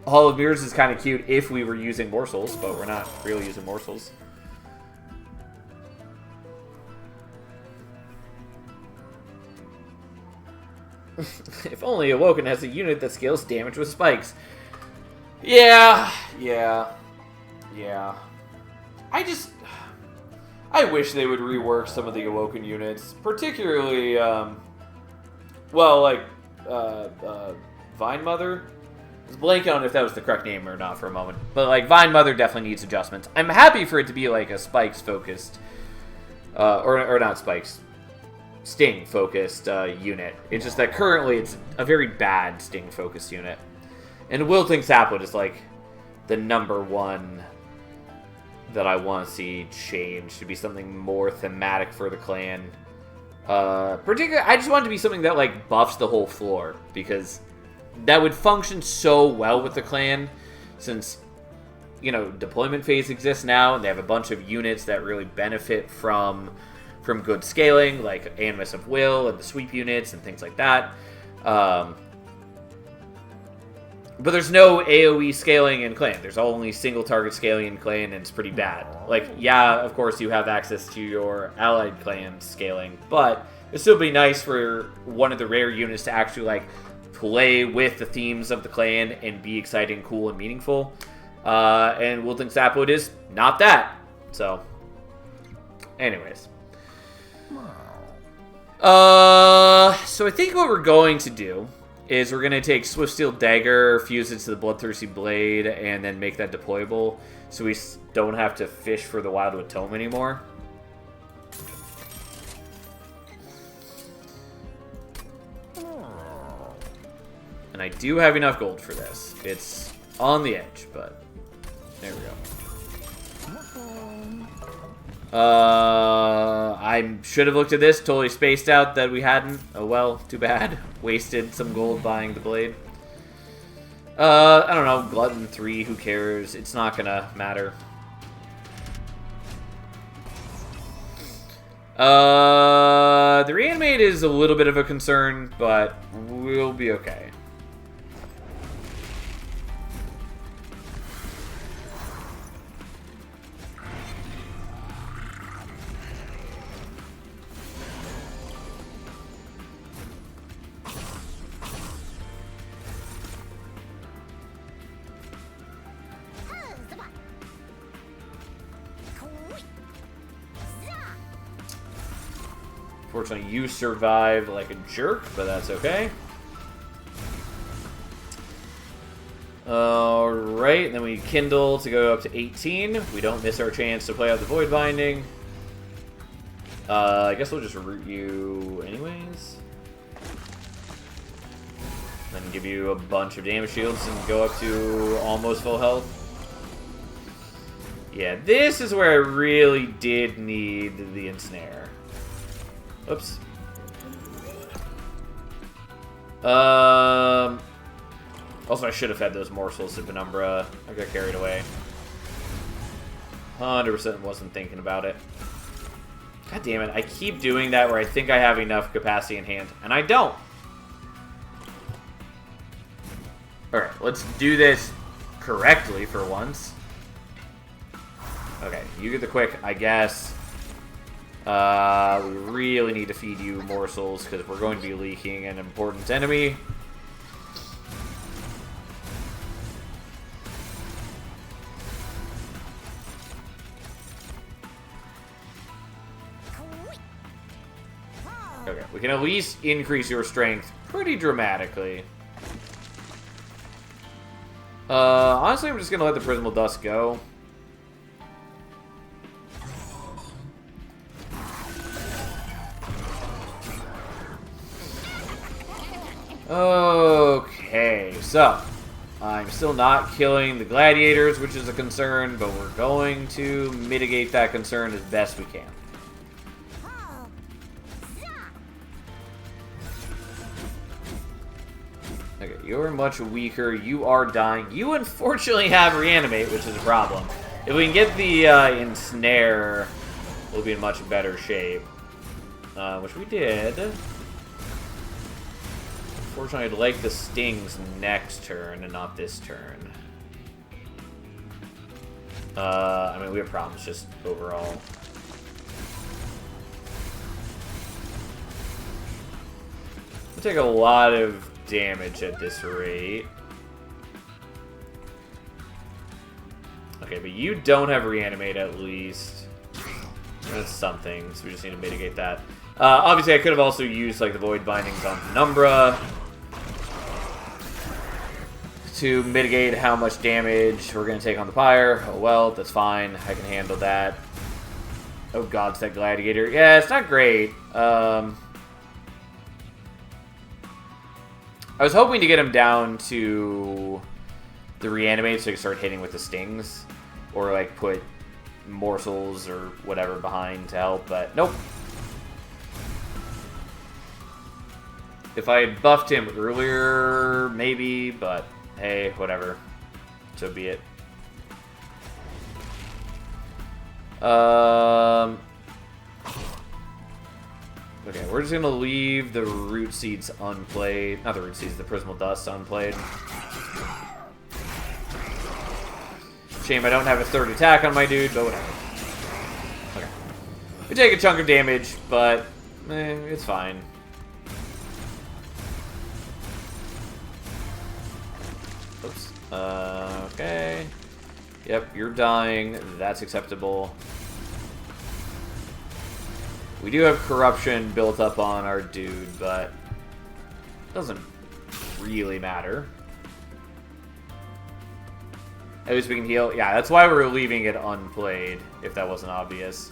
Hall of Mirrors is kind of cute if we were using morsels, but we're not really using morsels. If only Awoken has a unit that scales damage with spikes. Yeah. I wish they would rework some of the Awoken units, particularly, well, like, Vine Mother. I was blanking on if that was the correct name or not for a moment. But, like, Vine Mother definitely needs adjustments. I'm happy for it to be, like, a Spikes-focused, or not Spikes, Sting-focused unit. It's just that currently it's a very bad Sting-focused unit. And Wilting Sapwood is, like, the #1 that I want to see change to be something more thematic for the clan. Particularly, I just want it to be something that, like, buffs the whole floor, because that would function so well with the clan, since, you know, deployment phase exists now, and they have a bunch of units that really benefit from good scaling, like Animus of Will and the sweep units and things like that. But there's no AoE scaling in clan. There's only single target scaling in clan, and it's pretty bad. Like, yeah, of course you have access to your allied clan scaling, but it'd still be nice for one of the rare units to actually, like, play with the themes of the clan and be exciting, cool, and meaningful. And Wilting Sapwood is not that. So, anyways. So I think what we're going to do is we're going to take Swiftsteel Dagger, fuse it to the Bloodthirsty Blade, and then make that deployable, so we don't have to fish for the Wildwood Tome anymore. And I do have enough gold for this. It's on the edge, but there we go. I should have looked at this. Totally spaced out that we hadn't. Oh well, too bad. Wasted some gold buying the blade. I don't know. Glutton 3, who cares? It's not gonna matter. The reanimate is a little bit of a concern, but we'll be okay. Fortunately, you survived like a jerk, but that's okay. Alright, then we kindle to go up to 18. We don't miss our chance to play out the Void Binding. I guess we'll just root you anyways. Then give you a bunch of damage shields and go up to almost full health. Yeah, this is where I really did need the ensnare. Oops. Also, I should have had those morsels of Penumbra. I got carried away. 100% wasn't thinking about it. God damn it. I keep doing that where I think I have enough capacity in hand, and I don't. Alright, let's do this correctly for once. Okay, you get the quick, I guess. We really need to feed you morsels because we're going to be leaking an important enemy. Okay, we can at least increase your strength pretty dramatically. Honestly, I'm just gonna let the Prismal Dust go. Okay, so I'm still not killing the gladiators, which is a concern, but we're going to mitigate that concern as best we can. Okay, you're much weaker. You are dying. You unfortunately have reanimate, which is a problem. If we can get the ensnare, we'll be in much better shape. Which we did. Unfortunately, I'd like the stings next turn and not this turn. I mean, we have problems just overall. We'll take a lot of damage at this rate. Okay, but you don't have reanimate at least. That's something, so we just need to mitigate that. Obviously, I could have also used like the Void Bindings on Penumbra to mitigate how much damage we're going to take on the Pyre. Oh well, that's fine. I can handle that. Oh god, it's that Gladiator. Yeah, it's not great. I was hoping to get him down to the reanimate so he could start hitting with the stings. Or like put morsels or whatever behind to help, but nope. If I had buffed him earlier, maybe, but hey, whatever. So be it. Okay, we're just gonna leave the root seeds unplayed. Not the root seeds, the Prismal Dust unplayed. Shame I don't have a third attack on my dude, but whatever. Okay. We take a chunk of damage, but it's fine. Oops. Okay. Yep, you're dying. That's acceptable. We do have corruption built up on our dude, but it doesn't really matter. At least we can heal. Yeah, that's why we're leaving it unplayed, if that wasn't obvious.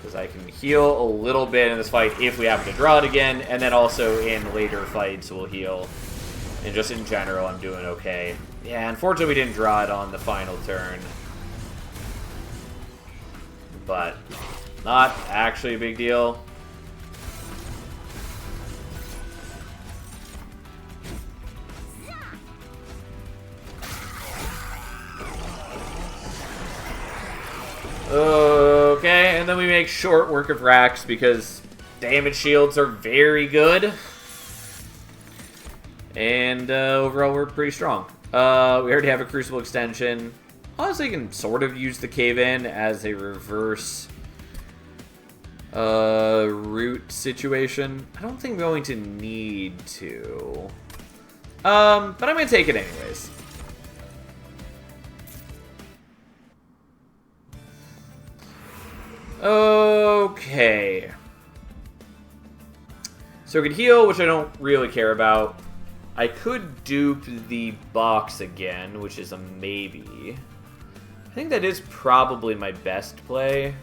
Because I can heal a little bit in this fight if we happen to draw it again, and then also in later fights we'll heal. And just in general, I'm doing okay. Yeah, unfortunately we didn't draw it on the final turn. But not actually a big deal. Okay, and then we make short work of racks because damage shields are very good. And overall, we're pretty strong. We already have a Crucible extension. Honestly, you can sort of use the Cave-In as a reverse root situation. I don't think I'm going to need to. But I'm going to take it anyways. Okay. So it could heal, which I don't really care about. I could dupe the box again, which is a maybe. I think that is probably my best play.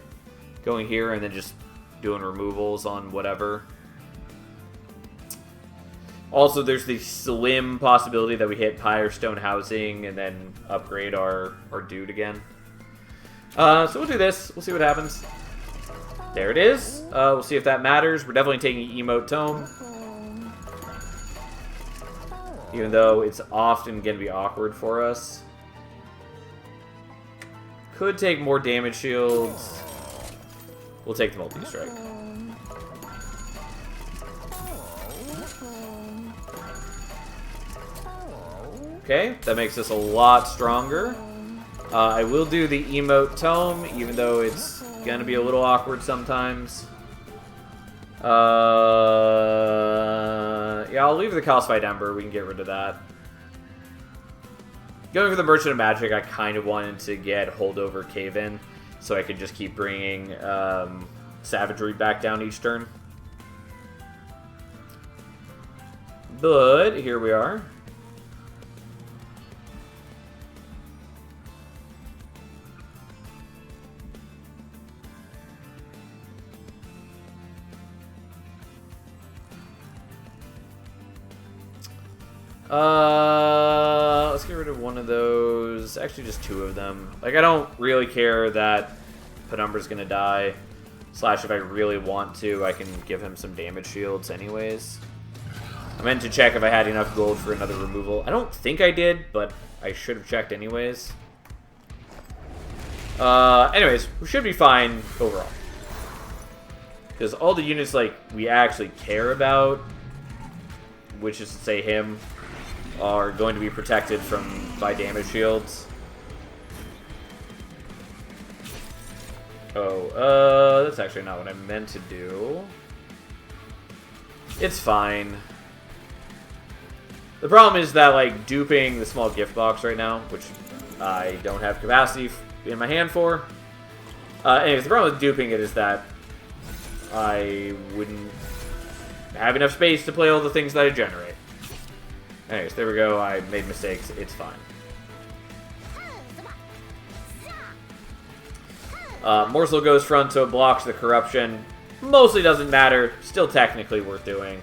Going here and then just doing removals on whatever. Also, there's the slim possibility that we hit Pyrestone Housing and then upgrade our dude again. So we'll do this. We'll see what happens. There it is. We'll see if that matters. We're definitely taking Emote Tome. Even though it's often going to be awkward for us. Could take more damage shields. We'll take the multi-strike. Okay, that makes us a lot stronger. I will do the Emote Tome, even though it's going to be a little awkward sometimes. Yeah, I'll leave the Calcified Ember. We can get rid of that. Going for the Merchant of Magic, I kind of wanted to get Holdover Cave-In, so I could just keep bringing Savagery back down each turn. But here we are. Let's get rid of one of those. Actually, just two of them. Like, I don't really care that Penumbra's gonna die. Slash, if I really want to, I can give him some damage shields anyways. I meant to check if I had enough gold for another removal. I don't think I did, but I should have checked anyways. Anyways, we should be fine overall. Because all the units, like, we actually care about, which is to say him, are going to be protected by damage shields. Oh, that's actually not what I meant to do. It's fine. The problem is that, like, duping the small gift box right now, which I don't have capacity in my hand for. Anyways, the problem with duping it is that I wouldn't have enough space to play all the things that I generate. Anyways, there we go. I made mistakes. It's fine. Morsel goes front, so it blocks the corruption. Mostly doesn't matter. Still technically worth doing.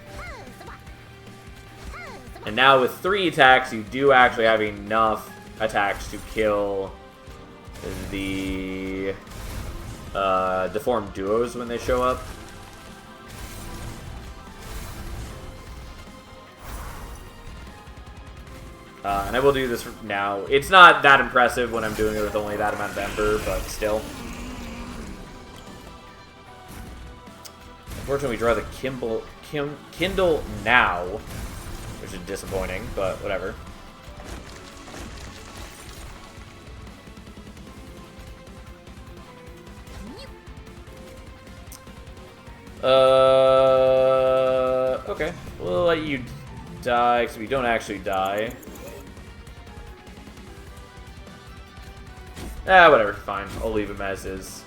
And now with 3 attacks, you do actually have enough attacks to kill the deformed duos when they show up. And I will do this now. It's not that impressive when I'm doing it with only that amount of Ember, but still. Unfortunately, we draw the Kindle now, which is disappointing, but whatever. Okay. We'll let you die, because we don't actually die. Whatever, fine. I'll leave him as is.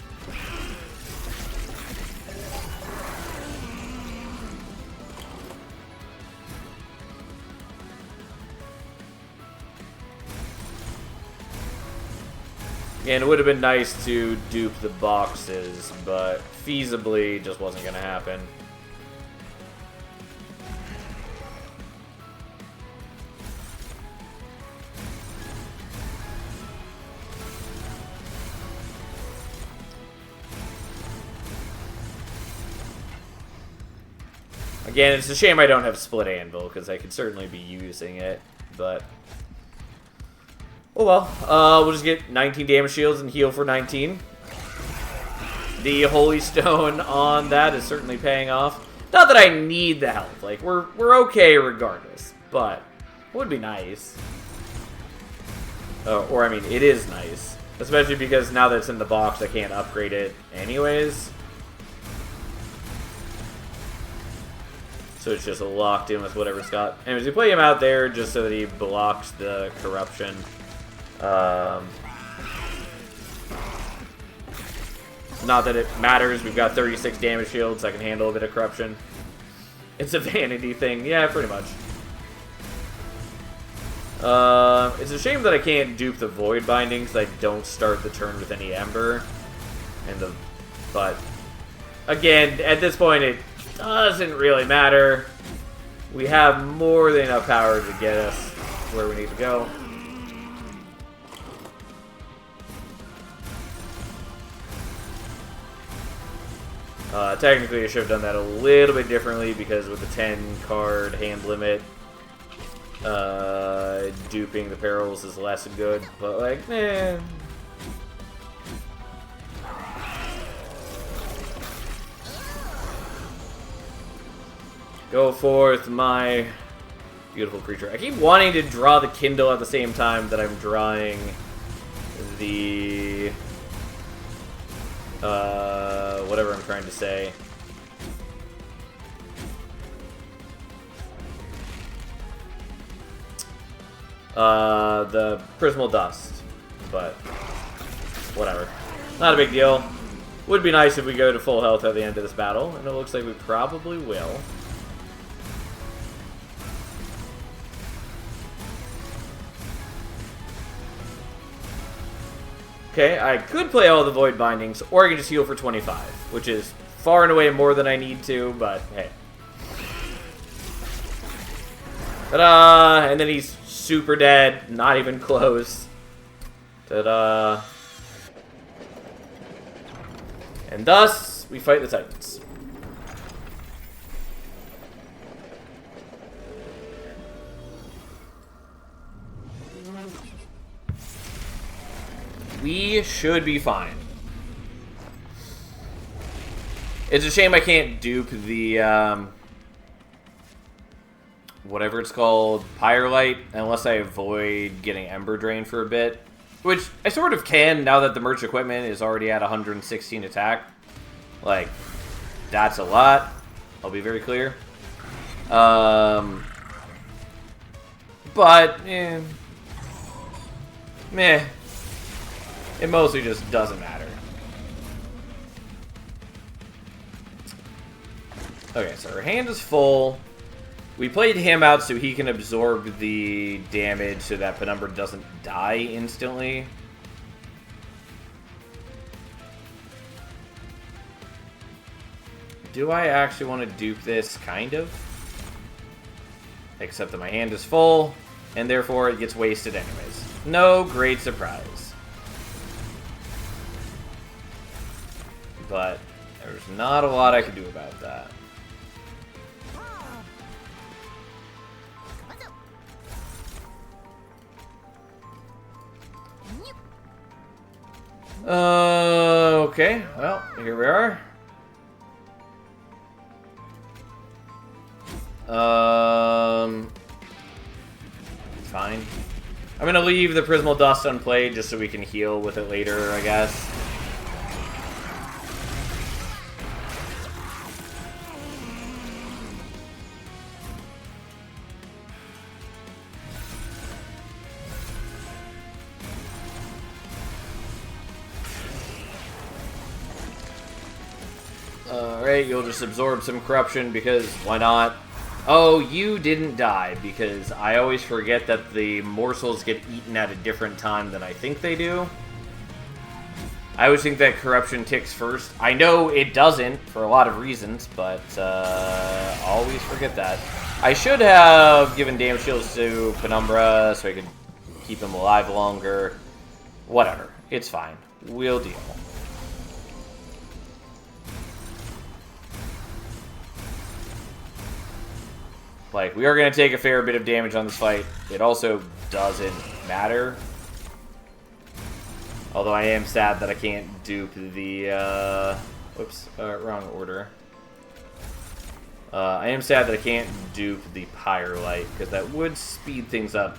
And it would have been nice to dupe the boxes, but feasibly just wasn't going to happen. Again, it's a shame I don't have Split Anvil, because I could certainly be using it, but... oh well. We'll just get 19 damage shields and heal for 19. The Holy Stone on that is certainly paying off. Not that I need the health. Like, we're okay regardless, but it would be nice. Or, I mean, it is nice. Especially because now that it's in the box, I can't upgrade it anyways. So it's just locked in with whatever it's got. Anyways, we play him out there just so that he blocks the corruption. Not that it matters. We've got 36 damage shields. I can handle a bit of corruption. It's a vanity thing. Yeah, pretty much. It's a shame that I can't dupe the Void Binding because I don't start the turn with any Ember. But, again, at this point, it doesn't really matter. We have more than enough power to get us where we need to go. Technically, I should have done that a little bit differently because with the 10-card hand limit, duping the perils is less good. But, like, eh. Go forth, my beautiful creature. I keep wanting to draw the Kindle at the same time that I'm drawing the... whatever I'm trying to say. The Prismal Dust. But, whatever. Not a big deal. Would be nice if we go to full health at the end of this battle, and it looks like we probably will. Okay, I could play all the Void Bindings, or I could just heal for 25, which is far and away more than I need to, but hey. Ta-da! And then he's super dead, not even close. Ta-da! And thus, we fight the Titans. We should be fine. It's a shame I can't dupe the, whatever it's called, Pyrelight, unless I avoid getting Ember Drain for a bit. Which I sort of can now that the merch equipment is already at 116 attack. Like, that's a lot. I'll be very clear. But, meh. It mostly just doesn't matter. Okay, so our hand is full. We played him out so he can absorb the damage so that Penumbra doesn't die instantly. Do I actually want to dupe this? Kind of. Except that my hand is full, and therefore it gets wasted anyways. No great surprise. But there's not a lot I can do about that. Okay, well, here we are. Fine. I'm gonna leave the Prismal Dust unplayed just so we can heal with it later, I guess. Alright, you'll just absorb some corruption because why not? Oh, you didn't die because I always forget that the morsels get eaten at a different time than I think they do. I always think that corruption ticks first. I know it doesn't for a lot of reasons, but always forget that. I should have given damage shields to Penumbra so I could keep him alive longer. Whatever. It's fine. We'll deal. Like, we are going to take a fair bit of damage on this fight. It also doesn't matter. Although I am sad that I can't dupe the, whoops, wrong order. I am sad that I can't dupe the Pyrelite, because that would speed things up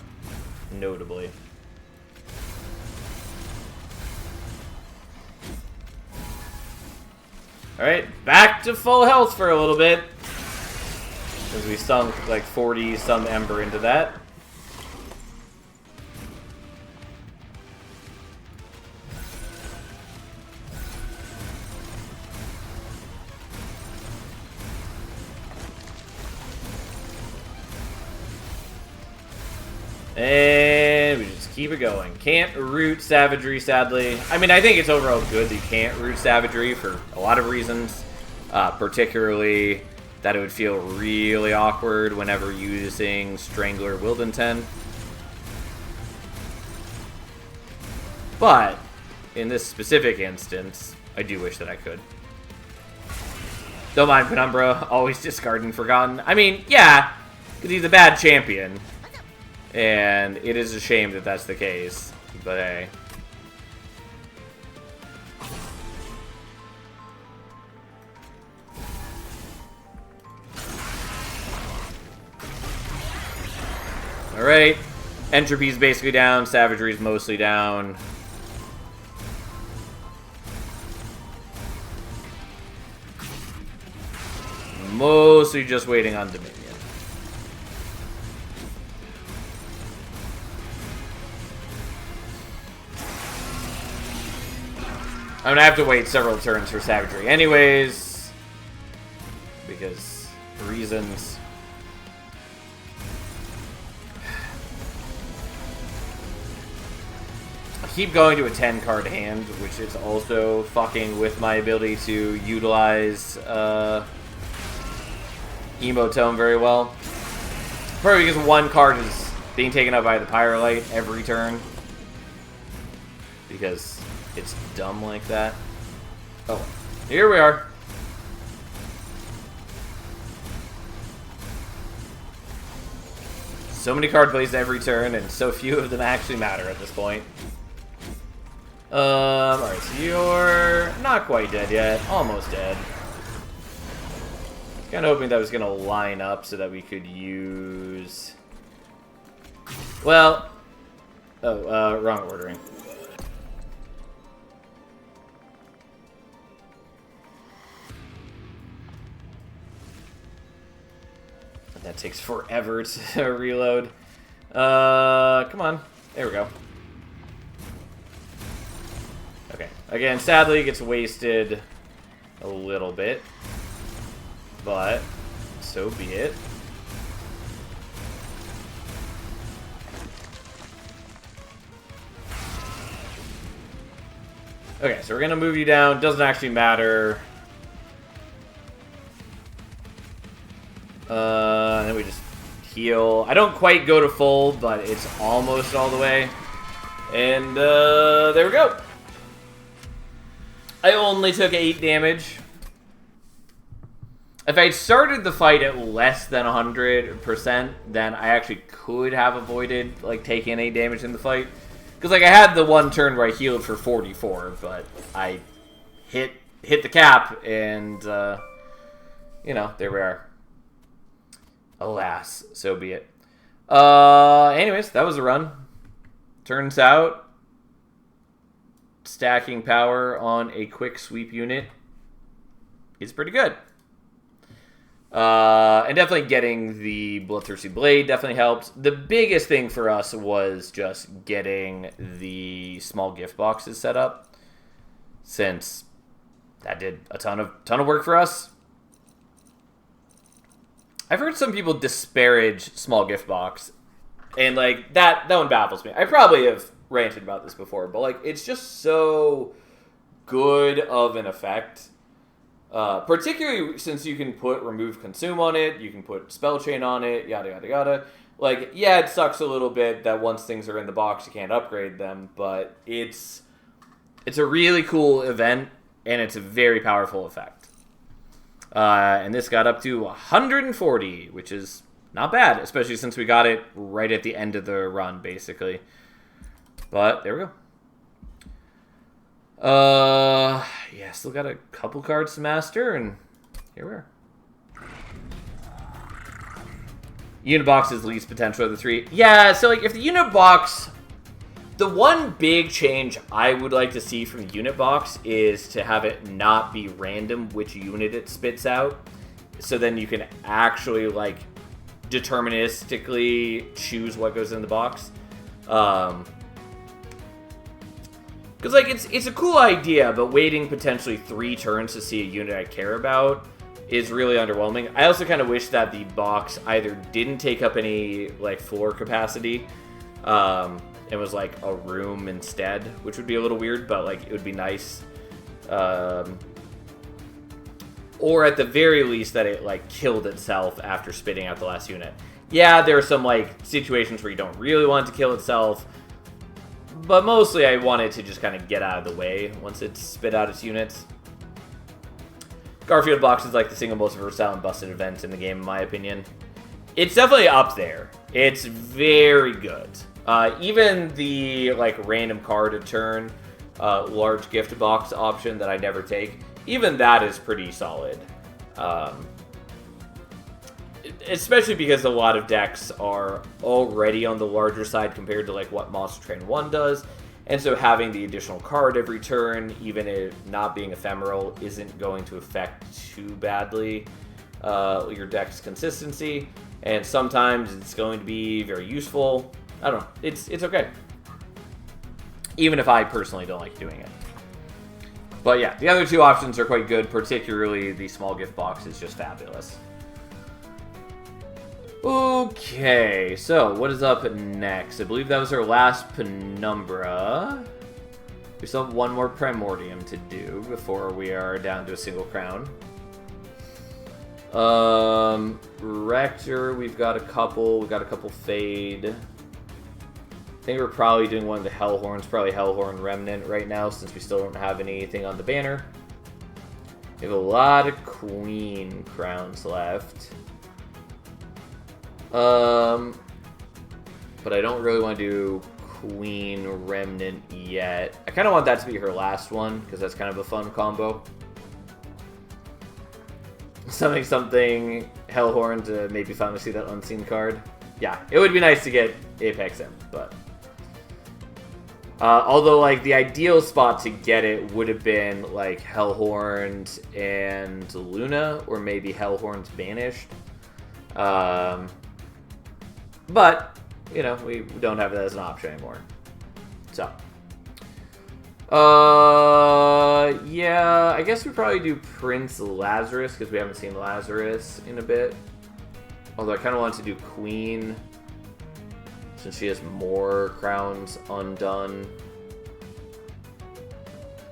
notably. Alright, back to full health for a little bit. Because we sunk like 40 some Ember into that. And we just keep it going. Can't root Savagery, sadly. I mean, I think it's overall good that you can't root Savagery for a lot of reasons. Particularly that it would feel really awkward whenever using Strangler Wildenton. But, in this specific instance, I do wish that I could. Don't mind Penumbra, always discarding Forgotten. I mean, yeah, because he's a bad champion. And it is a shame that that's the case. But hey. Alright. Entropy's basically down. Savagery's mostly down. Mostly just waiting on Dominion. I'm gonna have to wait several turns for Savagery anyways. Because reasons. I keep going to a 10 card hand, which is also fucking with my ability to utilize Emotome very well. Probably because one card is being taken up by the Pyrelite every turn. Because it's dumb like that. Oh, here we are. So many card plays every turn, and so few of them actually matter at this point. Alright, so you're not quite dead yet. Almost dead. Kind of hoping that was going to line up so that we could use... Well... Oh, wrong ordering. That takes forever to reload. Come on. There we go. Okay. Again, sadly, it gets wasted a little bit. But, so be it. Okay, so we're going to move you down. Doesn't actually matter. And then we just heal. I don't quite go to full, but it's almost all the way. And there we go. I only took 8 damage. If I started the fight at less than 100%, then I actually could have avoided like taking 8 damage in the fight. Because like I had the one turn where I healed for 44, but I hit the cap, and you know, there we are. Alas, so be it. Anyways, that was a run. Turns out, stacking power on a quick sweep unit is pretty good. And definitely getting the Bloodthirsty Blade definitely helped. The biggest thing for us was just getting the small gift boxes set up, since that did a ton of work for us. I've heard some people disparage small gift box, and like that one baffles me. I probably have ranted about this before, but like it's just so good of an effect. Particularly since you can put remove consume on it, you can put spell chain on it, yada yada yada. Like, yeah, it sucks a little bit that once things are in the box you can't upgrade them, but it's a really cool event, and it's a very powerful effect. And this got up to 140, which is not bad, especially since we got it right at the end of the run, basically. But there we go. Yeah, still got a couple cards to master, and here we are. Unit box is least potential of the three. Yeah, so like if the unit box, the one big change I would like to see from the unit box is to have it not be random which unit it spits out. So then you can actually like deterministically choose what goes in the box. Because like it's a cool idea, but waiting potentially 3 turns to see a unit I care about is really underwhelming. I also kind of wish that the box either didn't take up any like floor capacity, and was like a room instead, which would be a little weird, but like it would be nice. Or at the very least that it like killed itself after spitting out the last unit. Yeah, there are some like situations where you don't really want it to kill itself, but mostly I want it to just kind of get out of the way once it's spit out its units. Garfield box is like the single most versatile and busted event in the game, in my opinion. It's definitely up there. It's very good. Even the like random card a turn, large gift box option that I never take, even that is pretty solid. Especially because a lot of decks are already on the larger side compared to like what Monster Train 1 does. And so having the additional card every turn, even it not being ephemeral, isn't going to affect too badly your deck's consistency. And sometimes it's going to be very useful. I don't know. It's okay. Even if I personally don't like doing it. But yeah, the other 2 options are quite good, particularly the small gift box is just fabulous. Okay, so what is up next? I believe that was our last Penumbra. We still have one more Primordium to do before we are down to a single crown. Rector, we've got a couple. We've got a couple Fade. I think we're probably doing one of the Hellhorns, probably Hellhorn Remnant right now, since we still don't have anything on the banner. We have a lot of Queen crowns left. But I don't really want to do Queen Remnant yet. I kind of want that to be her last one, because that's kind of a fun combo. Something, Hellhorn to maybe finally see that unseen card. Yeah, it would be nice to get Apex in, but... although, like, the ideal spot to get it would have been, like, Hellhorned and Luna, or maybe Hellhorned Banished. But, you know, we don't have that as an option anymore. So. Yeah, I guess we probably do Prince Lazarus, because we haven't seen Lazarus in a bit. Although I kind of want to do Queen, since she has more crowns undone.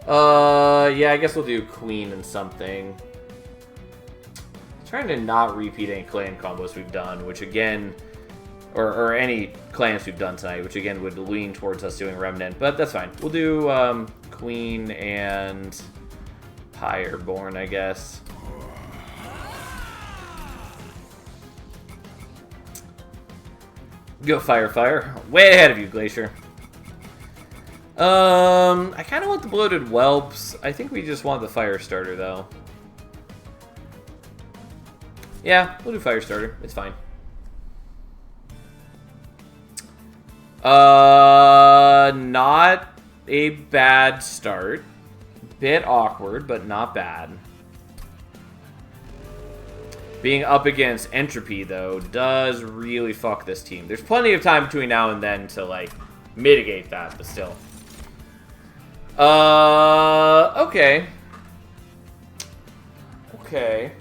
Yeah, I guess we'll do Queen and something. Trying to not repeat any clan combos we've done, which again... Or any clans we've done tonight, which again would lean towards us doing Remnant, but that's fine. We'll do Queen and Pyreborn, I guess. Go Fire. Way ahead of you, Glacier. I kind of want the Bloated Whelps. I think we just want the Fire Starter, though. Yeah, we'll do Fire Starter. It's fine. Not a bad start. Bit awkward, but not bad. Being up against Entropy, though, does really fuck this team. There's plenty of time between now and then to, like, mitigate that, but still. Okay. Okay.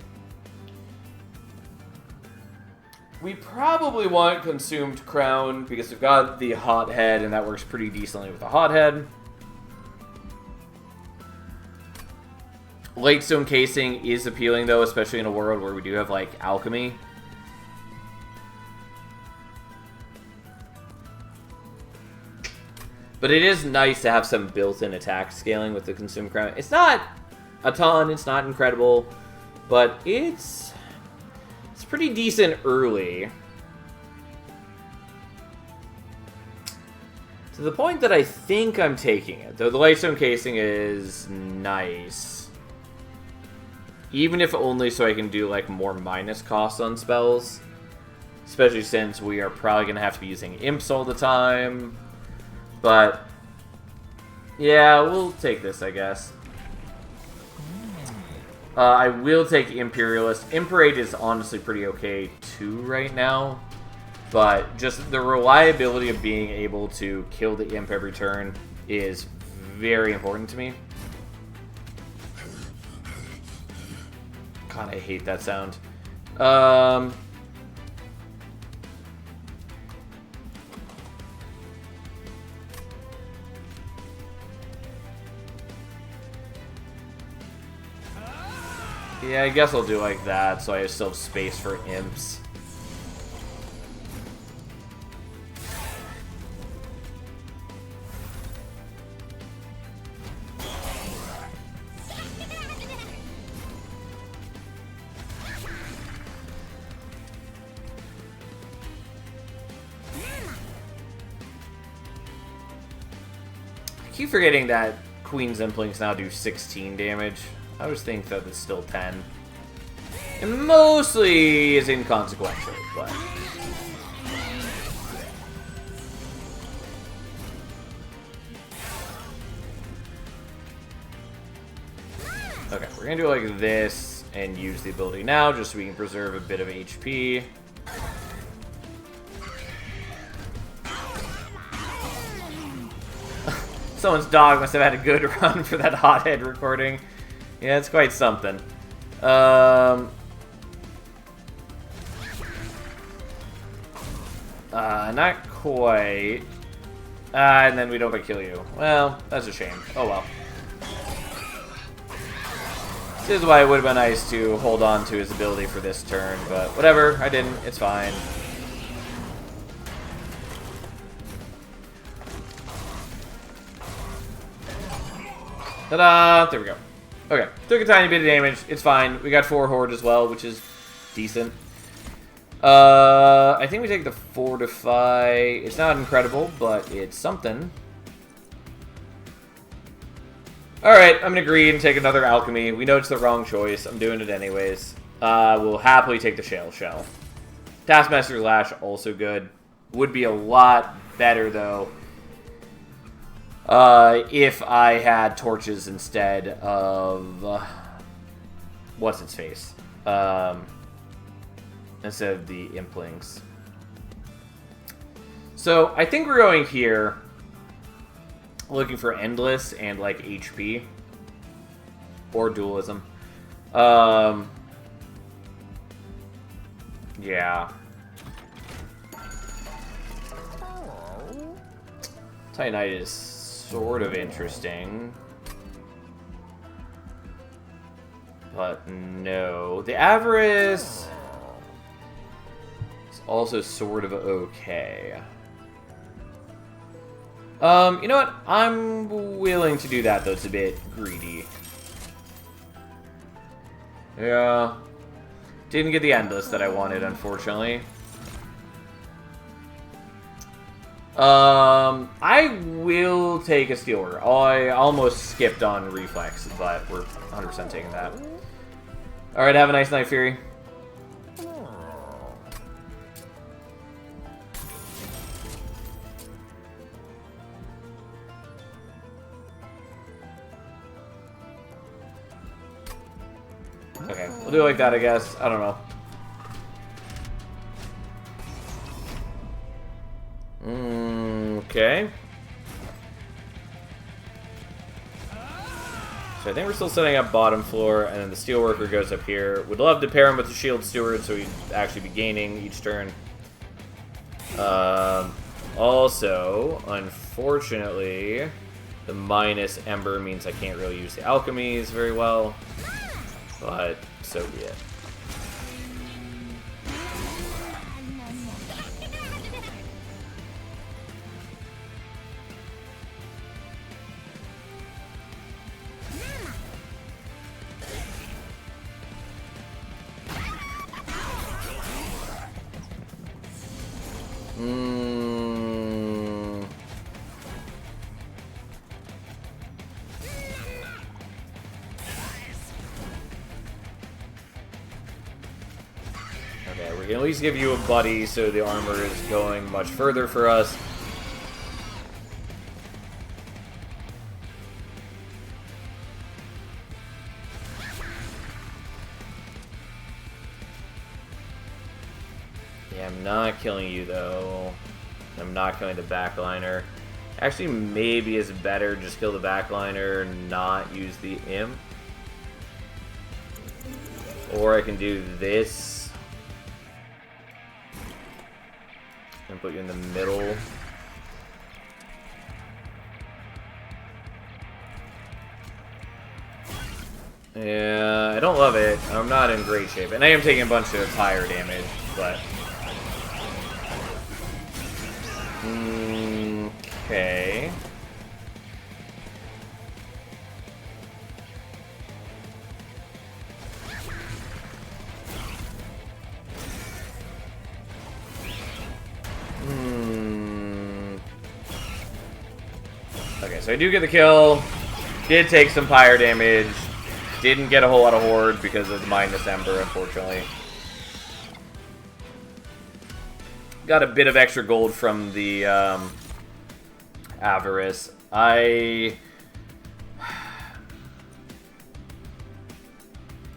We probably want Consumed Crown, because we've got the Hothead, and that works pretty decently with the Hothead. Lightstone casing is appealing, though, especially in a world where we do have, like, alchemy. But it is nice to have some built-in attack scaling with the Consume Crown. It's not a ton, it's not incredible, but it's pretty decent early. To the point that I think I'm taking it, though the Lightstone casing is nice. Even if only so I can do, like, more minus costs on spells. Especially since we are probably going to have to be using imps all the time. But, yeah, we'll take this, I guess. I will take Imperialist. Imperate is honestly pretty okay, too, right now. But just the reliability of being able to kill the imp every turn is very important to me. God, I hate that sound. Yeah, I guess I'll do like that, so I still have space for imps. I keep forgetting that Queen's Implings now do 16 damage. I always think that it's still 10. It mostly is inconsequential, but... Okay, we're gonna do it like this and use the ability now just so we can preserve a bit of HP. Someone's dog must have had a good run for that hothead recording. Yeah, it's quite something. Not quite. And then we don't kill you. Well, that's a shame. Oh well. This is why it would have been nice to hold on to his ability for this turn, but whatever, I didn't. It's fine. Ta-da! There we go. Okay, took a tiny bit of damage. It's fine. We got 4 Horde as well, which is decent. I think we take the Fortify. It's not incredible, but it's something. Alright, I'm gonna agree and take another Alchemy. We know it's the wrong choice. I'm doing it anyways. We'll happily take the Shell. Taskmaster's Lash, also good. Would be a lot better, though, if I had torches instead of... what's its face? Instead of the Implings. So, I think we're going here, looking for Endless and, like, HP. Or Dualism. Yeah. Titanite is sort of interesting. But no. The Avarice is also sort of okay. You know what? I'm willing to do that, though it's a bit greedy. Yeah. Didn't get the Endless that I wanted, unfortunately. I will take a Steelworker. I almost skipped on Reflex, but we're 100% taking that. Alright, have a nice night, Fury. Okay, we'll do it like that, I guess. I don't know. Okay. So I think we're still setting up bottom floor, and then the Steelworker goes up here. Would love to pair him with the Shield Steward, so he'd actually be gaining each turn. Also, unfortunately, The minus Ember means I can't really use the alchemies very well, but so be it. Okay, we can at least give you a buddy so the armor is going much further for us. Yeah, I'm not killing you though. I'm not killing the backliner. Actually, maybe it's better just kill the backliner and not use the imp. Or I can do this and put you in the middle. Yeah, I don't love it. I'm not in great shape. And I am taking a bunch of fire damage, but... Okay. Okay, so I do get the kill. Did take some fire damage. Didn't get a whole lot of horde because of the minus Ember, unfortunately. Got a bit of extra gold from the Avarice. I'm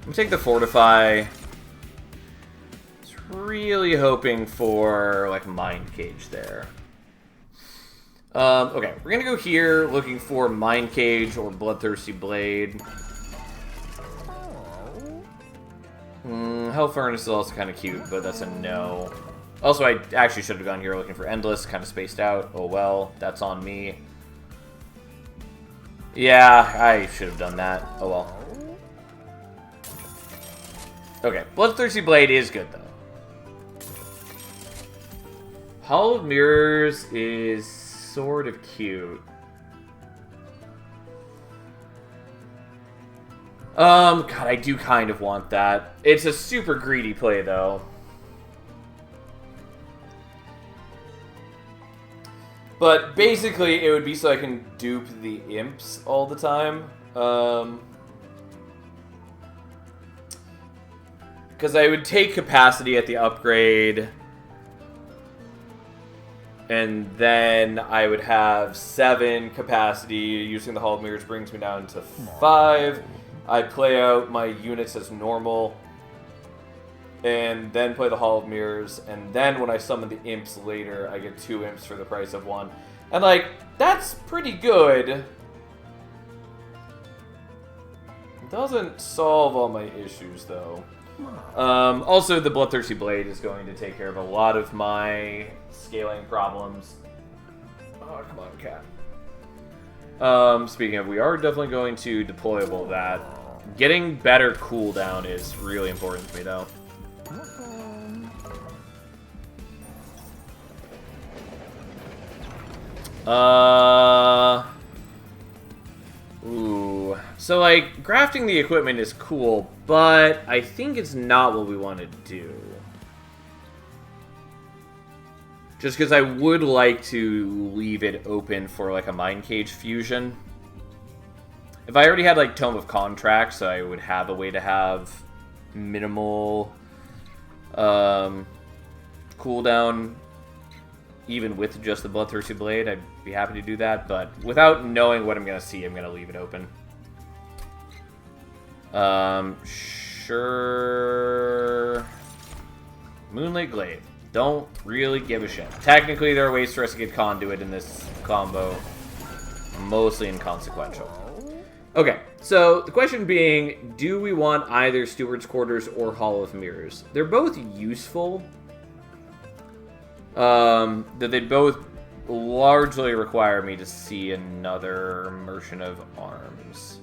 gonna take the Fortify. Just really hoping for like Mind Cage there. Okay, we're gonna go here looking for Mind Cage or Bloodthirsty Blade. Hell Furnace is also kind of cute, but that's a no. Also, I actually should have gone here looking for Endless, kind of spaced out. Oh well, that's on me. Yeah, I should have done that. Oh well. Okay, Bloodthirsty Blade is good, though. Hall of Mirrors is sort of cute. God, I do kind of want that. It's a super greedy play, though. But basically, it would be so I can dupe the imps all the time. Because I would take capacity at the upgrade. And then I would have 7 capacity. Using the Hall of Mirrors brings me down to 5. I play out my units as normal. And then play the Hall of Mirrors. And then when I summon the imps later, I get 2 imps for the price of 1. And like, that's pretty good. It doesn't solve all my issues though. Also, the Bloodthirsty Blade is going to take care of a lot of my scaling problems. Oh, come on, cat. Speaking of, we are definitely going to deployable that. Getting better cooldown is really important to me, though. Ooh. So, like, crafting the equipment is cool, but I think it's not what we want to do. Just because I would like to leave it open for, like, a Mind Cage fusion. If I already had, like, Tome of Contracts, I would have a way to have minimal cooldown, even with just the Bloodthirsty Blade. I'd be happy to do that, but without knowing what I'm going to see, I'm going to leave it open. Sure. Moonlit Glaive. Don't really give a shit. Technically, there are ways for us to get Conduit in this combo. Mostly inconsequential. Okay, so the question being, do we want either Steward's Quarters or Hall of Mirrors? They're both useful. That they both largely require me to see another Merchant of Arms,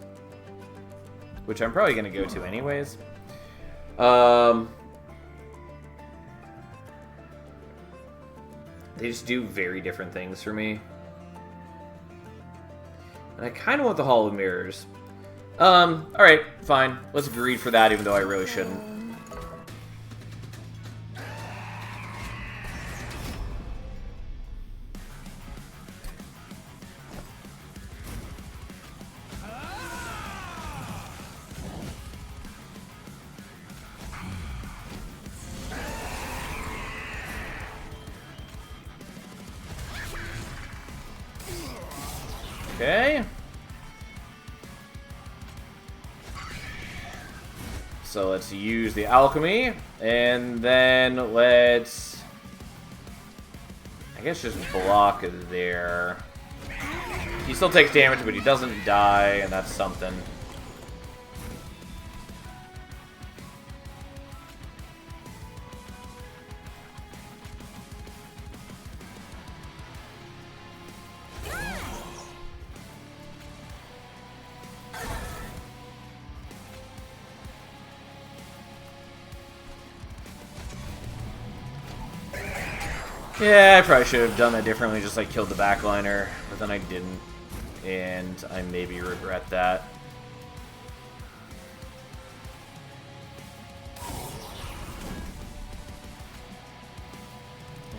which I'm probably going to go to anyways. They just do very different things for me. And I kind of want the Hall of Mirrors. Alright, fine. Let's greed for that, even though I really shouldn't. Okay. So let's use the alchemy, and then let's, I guess, just block there. He still takes damage, but he doesn't die, and that's something. Yeah, I probably should have done that differently, just like killed the backliner, but then I didn't, and I maybe regret that.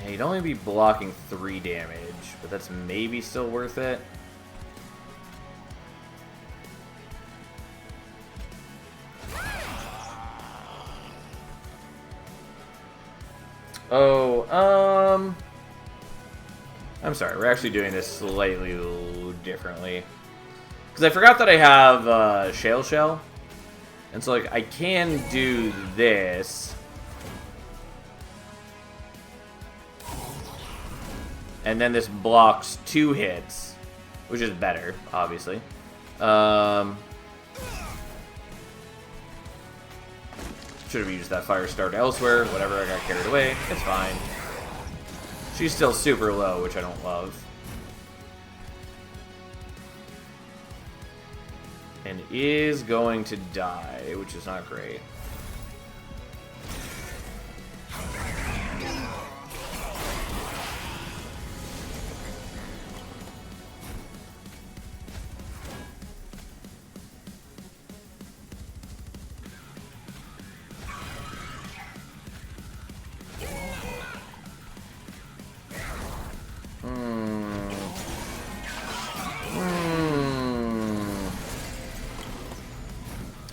Yeah, he'd only be blocking 3 damage, but that's maybe still worth it. Oh, I'm sorry, we're actually doing this slightly differently. Because I forgot that I have Shale Shell. And so, like, I can do this. And then this blocks 2 hits, which is better, obviously. Should have used that fire start elsewhere. Whatever, I got carried away. It's fine. She's still super low, which I don't love. And is going to die, which is not great.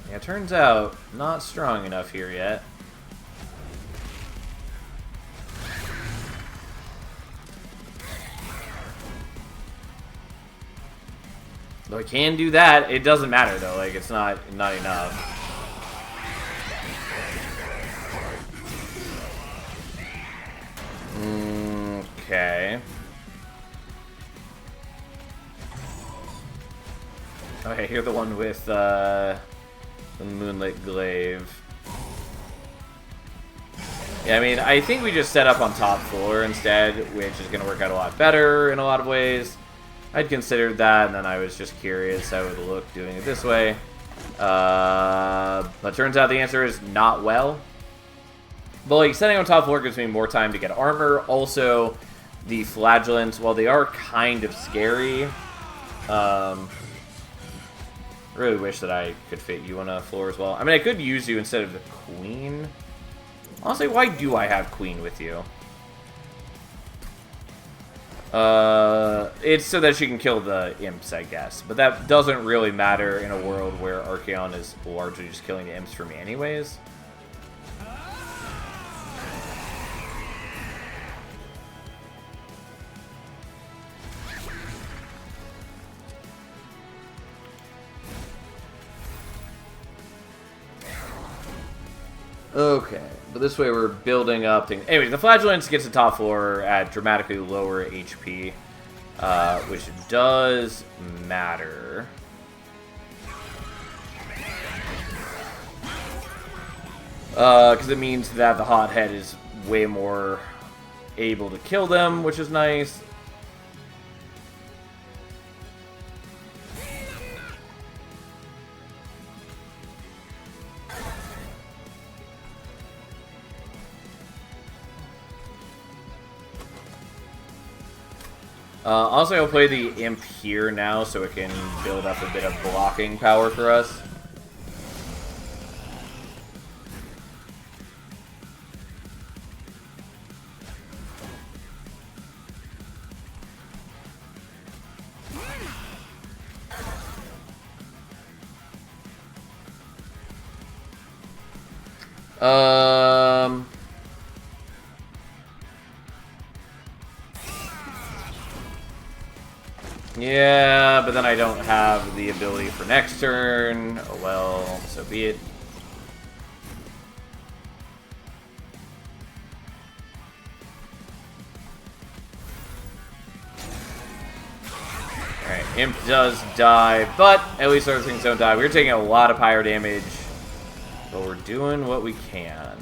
Yeah, turns out, not strong enough here yet. Though I can do that, it doesn't matter though, like it's not enough. Okay. Okay, you're the one with the Moonlit Glaive. Yeah, I mean, I think we just set up on top floor instead, which is going to work out a lot better in a lot of ways. I'd considered that, and then I was just curious how it would look doing it this way. But turns out the answer is not well. But like, setting on top floor gives me more time to get armor. Also, the flagellants, while they are kind of scary, really wish that I could fit you on a floor as well. I mean, I could use you instead of the queen. Honestly, why do I have queen with you? It's so that she can kill the imps, I guess. But that doesn't really matter in a world where Archaon is largely just killing the imps for me anyways. Okay, but this way we're building up things. Anyway, the Flagellants gets to top floor at dramatically lower HP, which does matter. Because it means that the Hothead is way more able to kill them, which is nice. Also, I'll play the Imp here now so it can build up a bit of blocking power for us. Yeah, but then I don't have the ability for next turn. Oh well, so be it. Alright, Imp does die, but at least other things don't die. We're taking a lot of pyro damage, but we're doing what we can.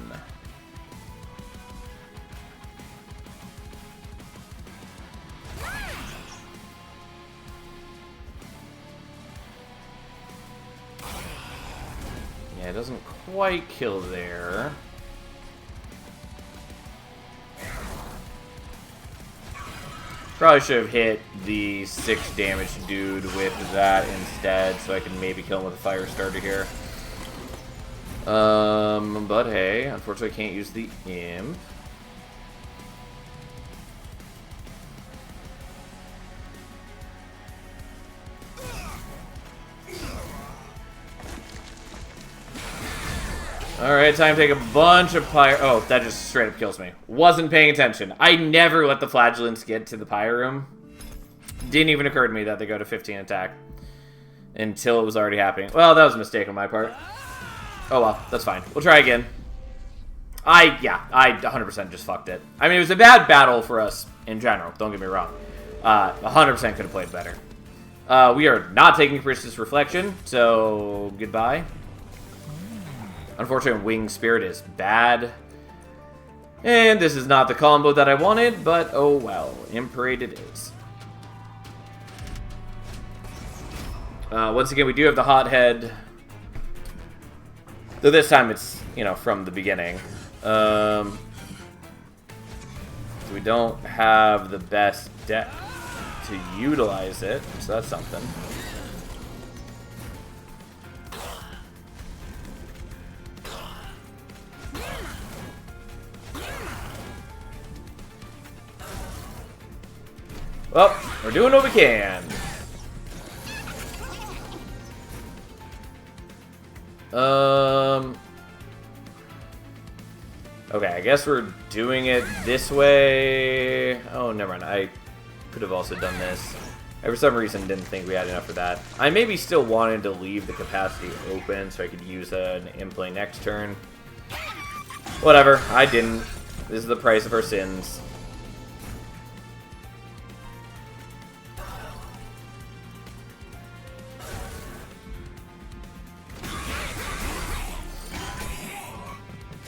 Yeah, it doesn't quite kill there. Probably should have hit the 6 damage dude with that instead, so I can maybe kill him with a fire starter here. But hey, unfortunately I can't use the Imp. Alright, time to take a bunch of pyro. Oh, that just straight up kills me. Wasn't paying attention. I never let the flagellants get to the pyro room. Didn't even occur to me that they go to 15 attack until it was already happening. Well, that was a mistake on my part. Oh well, that's fine. We'll try again. I 100% just fucked it. I mean, it was a bad battle for us in general. Don't get me wrong. 100% could have played better. We are not taking Capricious Reflection, so goodbye. Unfortunately, Winged Spirit is bad. And this is not the combo that I wanted, but oh well. Imp Parade it is. Once again, we do have the Hothead. Though this time it's, you know, from the beginning. We don't have the best deck to utilize it, so that's something. Well, we're doing what we can. Okay, I guess we're doing it this way. Oh, never mind. I could have also done this. I, for some reason, didn't think we had enough for that. I maybe still wanted to leave the capacity open so I could use an Implay next turn. Whatever, I didn't. This is the price of our sins.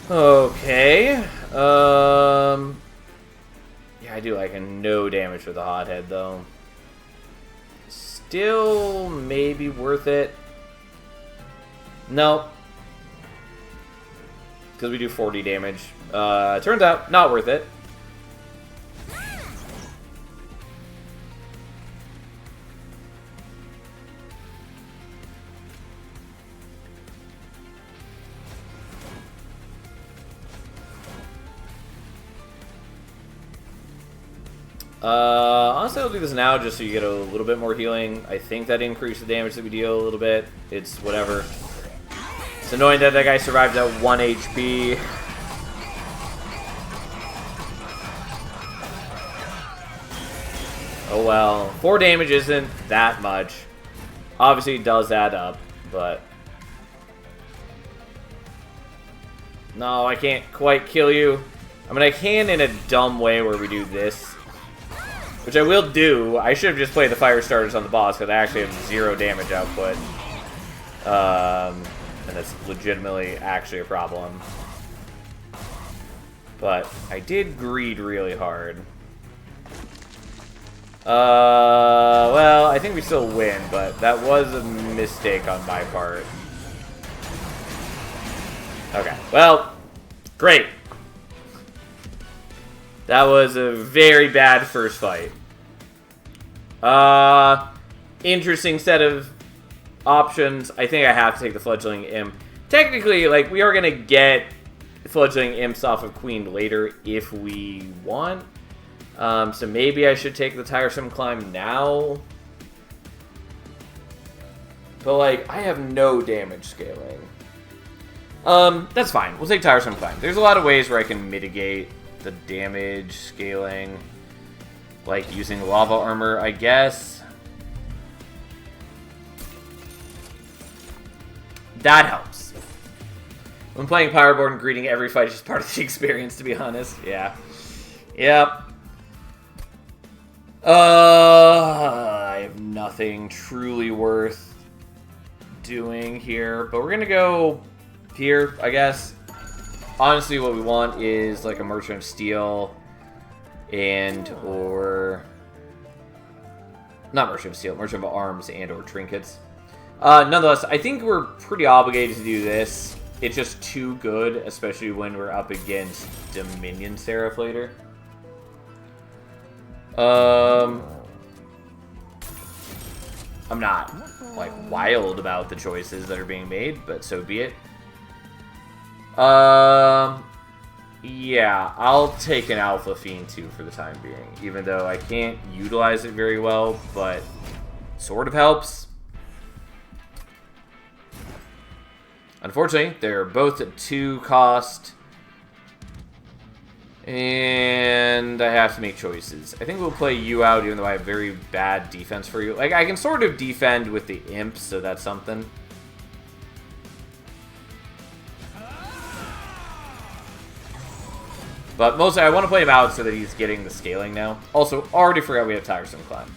Okay. Yeah, I do like a no damage with the Hothead, though. Still maybe worth it. No. Because we do 40 damage. Turns out, not worth it. Honestly, I'll do this now just so you get a little bit more healing. I think that increased the damage that we deal a little bit. It's whatever. It's annoying that that guy survived at 1 HP. Oh well. 4 damage isn't that much. Obviously, it does add up, but... No, I can't quite kill you. I mean, I can in a dumb way where we do this. Which I will do. I should have just played the fire starters on the boss because I actually have 0 damage output. And that's legitimately actually a problem. But I did greed really hard. Well, I think we still win, but that was a mistake on my part. Okay, well, great. That was a very bad first fight. Interesting set of options. I think I have to take the Fledgling Imp. Technically, like, we are going to get Fledgling Imps off of Queen later if we want. So maybe I should take the Tiresome Climb now. But, like, I have no damage scaling. That's fine. We'll take Tiresome Climb. There's a lot of ways where I can mitigate the damage scaling. Like using Lava Armor, I guess. That helps. When playing Powerborn, greeting every fight is just part of the experience, to be honest. Yeah. Yep. I have nothing truly worth doing here, but we're gonna go here, I guess. Honestly, what we want is like a Merchant of Steel and or not Merchant of Steel, Merchant of Arms and or Trinkets. Nonetheless, I think we're pretty obligated to do this. It's just too good, especially when we're up against Dominion Seraph later. I'm not, like, wild about the choices that are being made, but so be it. Yeah, I'll take an Alpha Fiend 2 for the time being, even though I can't utilize it very well, but sort of helps. Unfortunately, they're both at 2 cost, and I have to make choices. I think we'll play you out, even though I have very bad defense for you. Like, I can sort of defend with the Imp, so that's something. But mostly, I want to play him out so that he's getting the scaling now. Also, already forgot we have Tiresome Climb.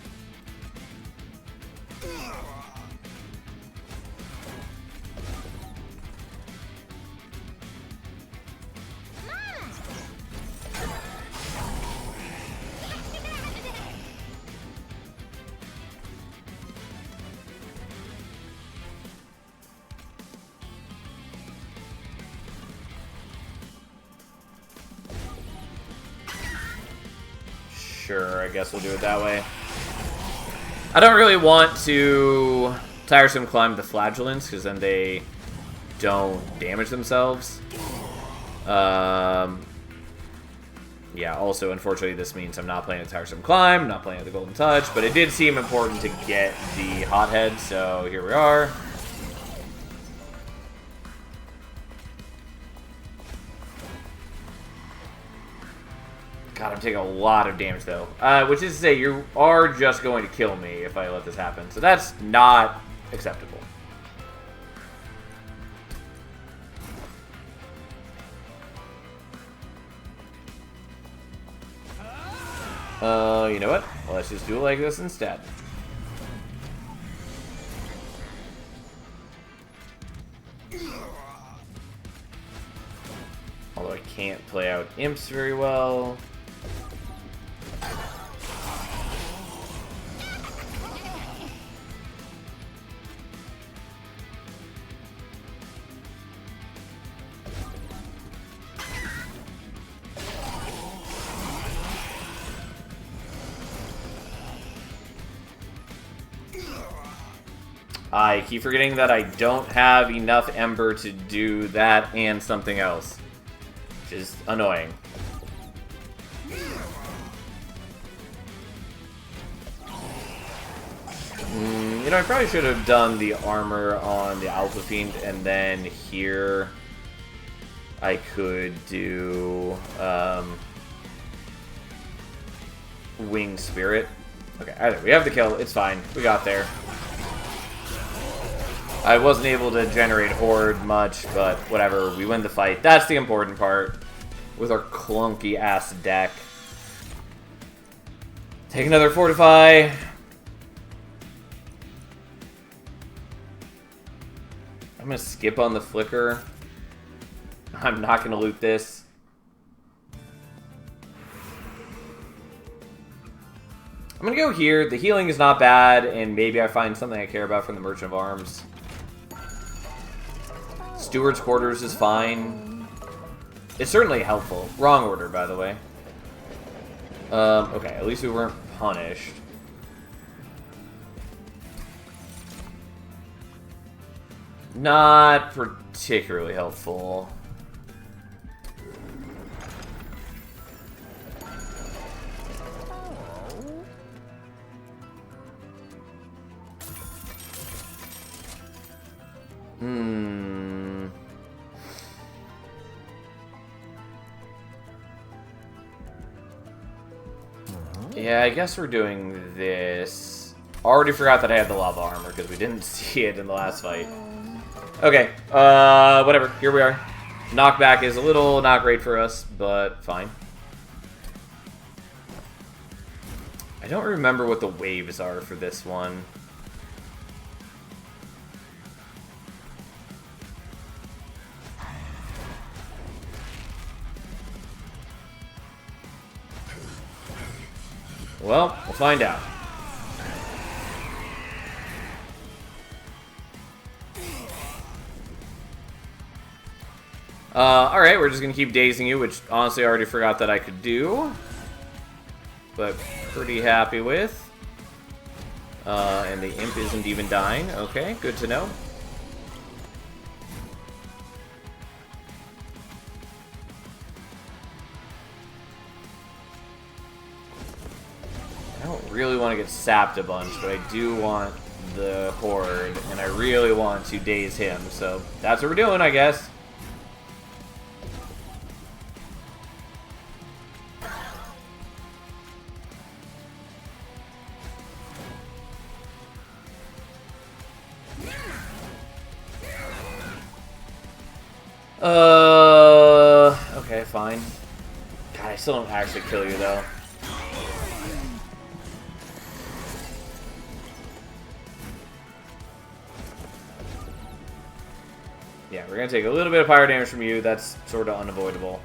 Sure, I guess we'll do it that way. I don't really want to Tiresome Climb the Flagellants, because then they don't damage themselves. Yeah, also, unfortunately, this means I'm not playing a Tiresome Climb, not playing the Golden Touch, but it did seem important to get the Hothead, so here we are. God, I'm taking a lot of damage, though. Which is to say, you are just going to kill me if I let this happen. So that's not acceptable. You know what? Well, let's just do it like this instead. Although I can't play out Imps very well. I keep forgetting that I don't have enough Ember to do that and something else, which is annoying. You know, I probably should have done the armor on the Alpha Fiend, and then here I could do Winged Spirit. Okay, either we have the kill, it's fine. We got there. I wasn't able to generate Horde much, but whatever. We win the fight. That's the important part. With our clunky-ass deck. Take another Fortify. I'm going to skip on the Flicker. I'm not going to loot this. I'm going to go here. The healing is not bad, and maybe I find something I care about from the Merchant of Arms. Steward's Quarters is fine. It's certainly helpful. Wrong order, by the way. Okay, at least we weren't punished. Not particularly helpful. Yeah, I guess we're doing this. Already forgot that I had the lava armor because we didn't see it in the last fight. Okay, whatever. Here we are. Knockback is a little not great for us, but fine. I don't remember what the waves are for this one. Well, we'll find out. Alright, we're just gonna keep dazing you, which honestly I already forgot that I could do. But pretty happy with. And the imp isn't even dying. Okay, good to know. I don't really want to get sapped a bunch, but I do want the horde, and I really want to daze him, so that's what we're doing, I guess. Okay, fine. God, I still don't actually kill you, though. Yeah, we're gonna take a little bit of fire damage from you. That's sort of unavoidable.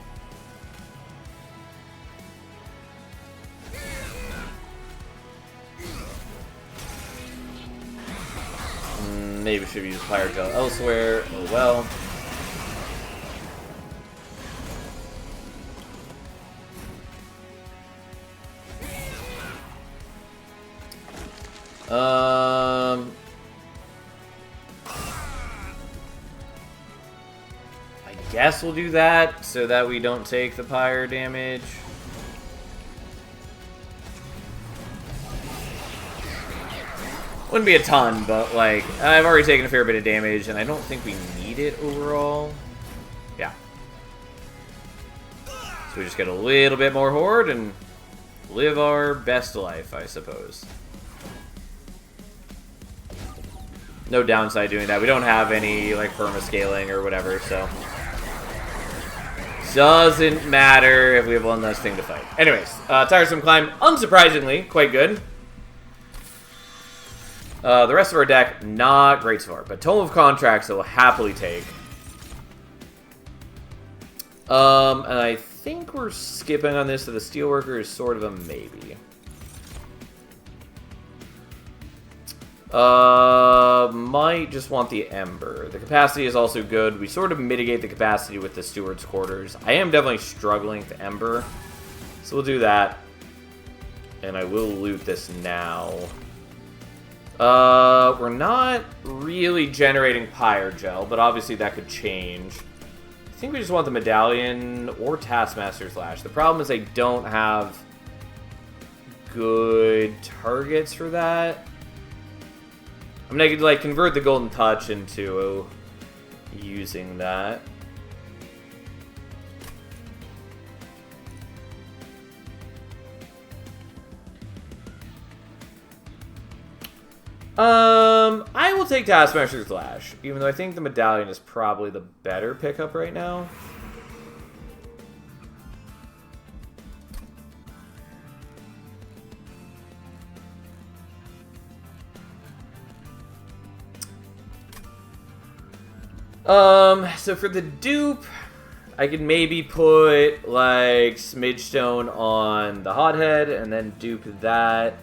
Maybe should have used fire gel elsewhere. Oh well. I guess we'll do that so that we don't take the pyre damage. Wouldn't be a ton, but like I've already taken a fair bit of damage, and I don't think we need it overall. Yeah. So we just get a little bit more horde and live our best life, I suppose. No downside doing that. We don't have any like perma-scaling or whatever, so doesn't matter if we have one less thing to fight. Anyways, Tiresome Climb, unsurprisingly, quite good. The rest of our deck, not great so far, but Tome of Contracts I will happily take. And I think we're skipping on this, so the Steelworker is sort of a maybe. Might just want the Ember. The capacity is also good. We sort of mitigate the capacity with the Steward's Quarters. I am definitely struggling with Ember, so we'll do that. And I will loot this now. We're not really generating Pyre Gel, but obviously that could change. I think we just want the Medallion or Taskmaster's Lash. The problem is I don't have good targets for that. I'm gonna like convert the Golden Touch into using that. I will take Taskmaster's Lash, even though I think the Medallion is probably the better pickup right now. So for the dupe, I could maybe put, like, Smidgestone on the Hothead, and then dupe that.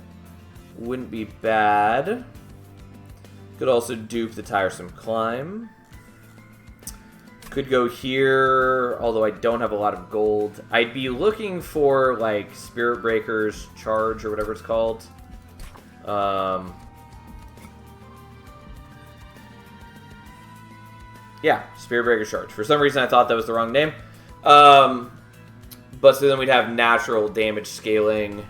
Wouldn't be bad. Could also dupe the Tiresome Climb. Could go here, although I don't have a lot of gold. I'd be looking for, like, Spirit Breaker's Charge, or whatever it's called. Yeah, Spirit Breaker Charge. For some reason, I thought that was the wrong name. But so then we'd have natural damage scaling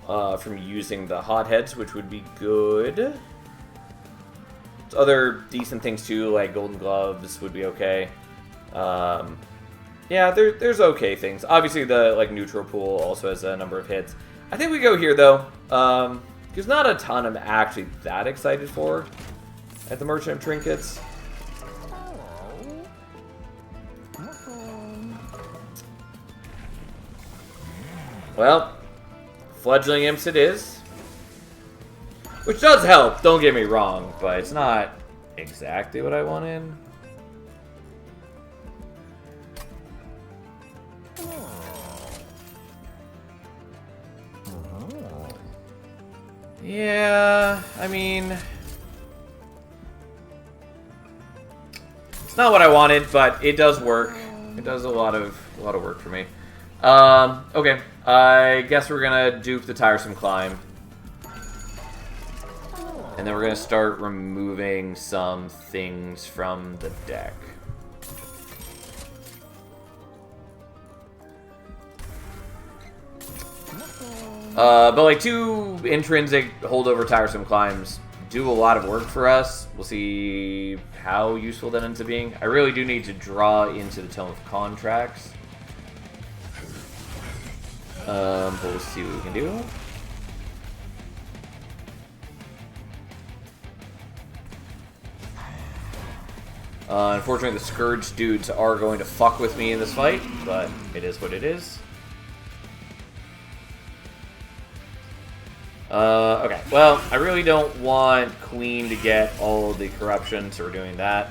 from using the hotheads, which would be good. Other decent things too, like golden gloves, would be okay. Yeah, there's okay things. Obviously, the neutral pool also has a number of hits. I think we go here though. There's not a ton I'm actually that excited for at the Merchant of Trinkets. Well, Fledgling Imps it is. Which does help, don't get me wrong, but it's not exactly what I wanted. Yeah, I mean, it's not what I wanted, but it does work. It does a lot of work for me. Okay, I guess we're gonna dupe the Tiresome Climb. And then we're gonna start removing some things from the deck. But like 2 intrinsic holdover Tiresome Climbs do a lot of work for us. We'll see how useful that ends up being. I really do need to draw into the Tome of Contracts. But we'll see what we can do. Unfortunately, the Scourge dudes are going to fuck with me in this fight, but it is what it is. Okay, well, I really don't want Queen to get all of the corruption, so we're doing that.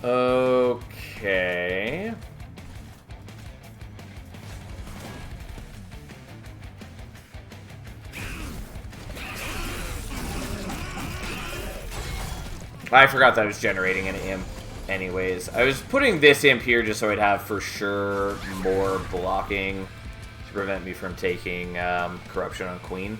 Okay. I forgot that I was generating an imp anyways. I was putting this imp here just so I'd have for sure more blocking to prevent me from taking corruption on Queen.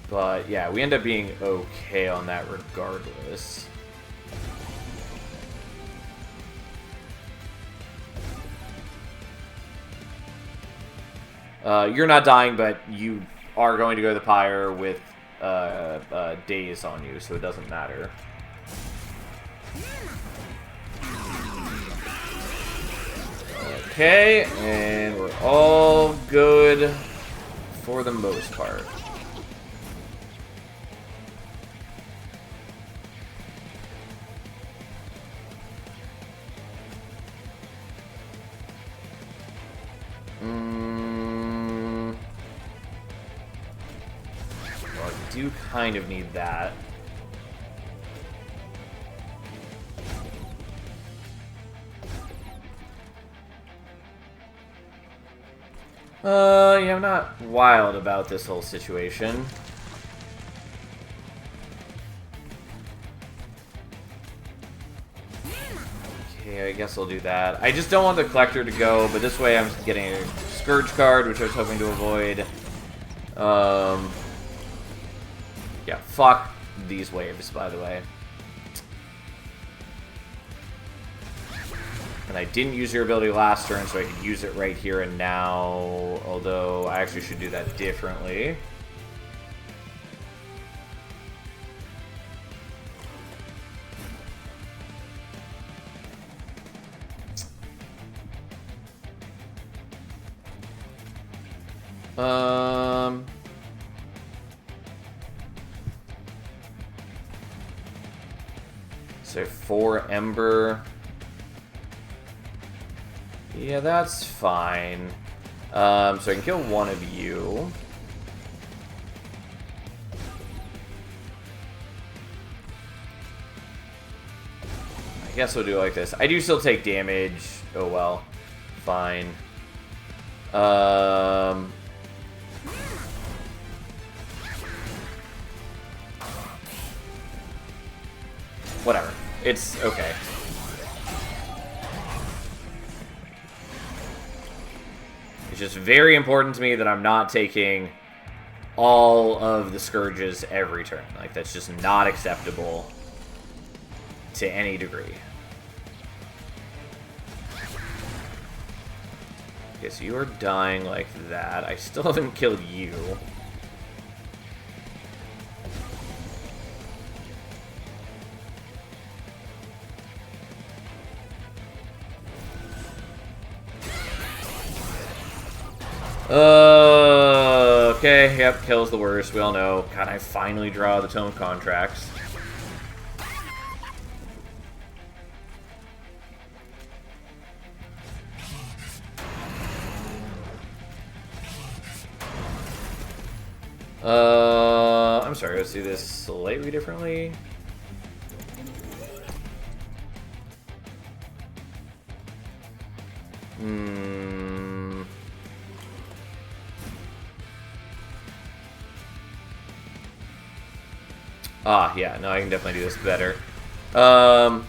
But yeah, we end up being okay on that regardless. You're not dying, but you are going to go to the pyre with daze on you, so it doesn't matter. Okay, and we're all good for the most part. Do kind of need that. Yeah, I'm not wild about this whole situation. Okay, I guess I'll do that. I just don't want the Collector to go, but this way I'm getting a Scourge card, which I was hoping to avoid. Yeah, fuck these waves, by the way. And I didn't use your ability last turn, so I could use it right here and now. Although, I actually should do that differently. So 4 Ember. Yeah, that's fine. So I can kill one of you. I guess we'll do it like this. I do still take damage. Oh well. Fine. Whatever. It's okay. It's just very important to me that I'm not taking all of the Scourges every turn. Like, that's just not acceptable to any degree. Okay, so you are dying like that. I still haven't killed you. Okay, yep, kill's the worst, we all know. God, I finally draw the Tome of Contracts. I'm sorry, let's do this slightly differently. Ah, yeah, no, I can definitely do this better. Oh,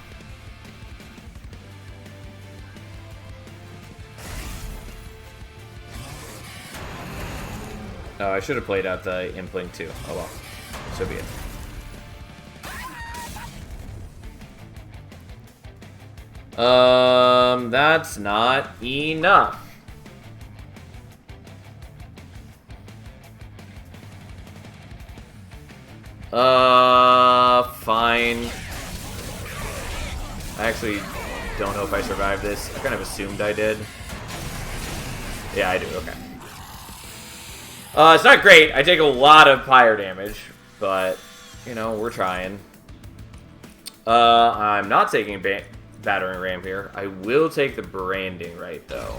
I should have played out the Impling too. Oh well, so be it. That's not enough. Fine. I actually don't know if I survived this. I kind of assumed I did. Yeah, I do, okay. It's not great. I take a lot of fire damage, but, you know, we're trying. I'm not taking Battering Ram here. I will take the Branding Right, though.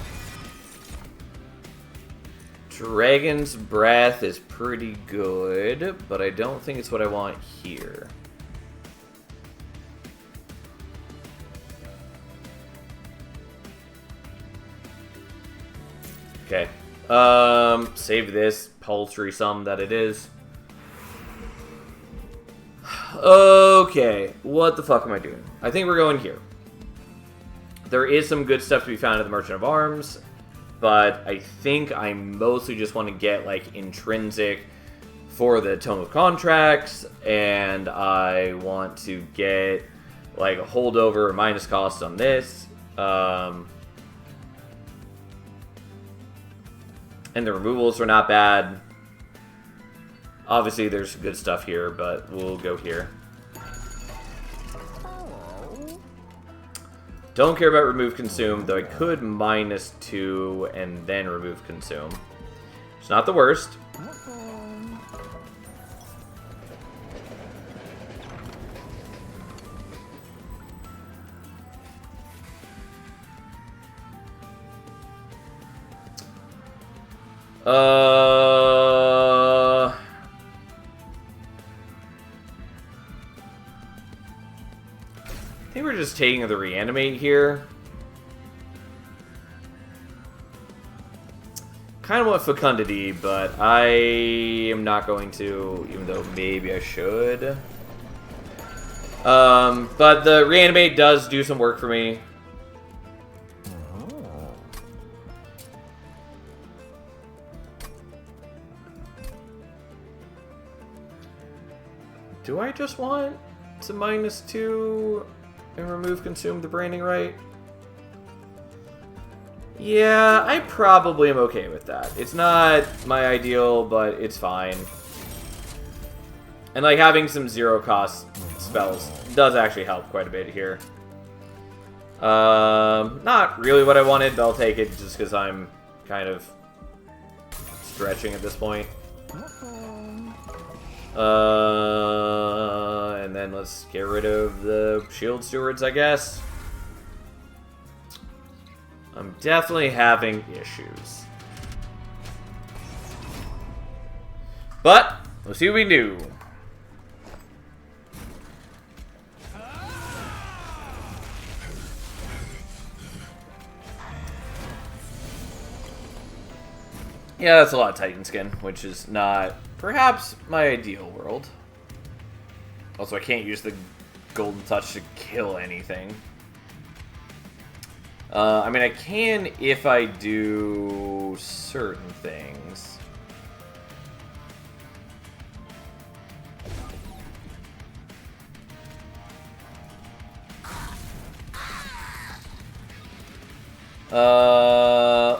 Dragon's Breath is pretty good, but I don't think it's what I want here. Okay. Save this paltry sum that it is. Okay, what the fuck am I doing? I think we're going here. There is some good stuff to be found at the Merchant of Arms, but I think I mostly just want to get, like, intrinsic for the Tome of Contracts, and I want to get, like, a holdover or minus cost on this. And the removals are not bad. Obviously, there's good stuff here, but we'll go here. Don't care about Remove Consume, though I could -2 and then Remove Consume. It's not the worst. I think we're just taking the Reanimate here. Kind of want Fecundity, but I am not going to, even though maybe I should. But the Reanimate does do some work for me. Do I just want to -2 and remove Consume the Branding Right? Yeah, I probably am okay with that. It's not my ideal, but it's fine. And like having some zero cost spells does actually help quite a bit here. Not really what I wanted, but I'll take it just because I'm kind of stretching at this point. And then let's get rid of the Shield Stewards, I guess. I'm definitely having issues. But, let's see what we can do. Yeah, that's a lot of Titan Skin, which is not perhaps my ideal world. Also, I can't use the Golden Touch to kill anything. I mean, I can if I do certain things.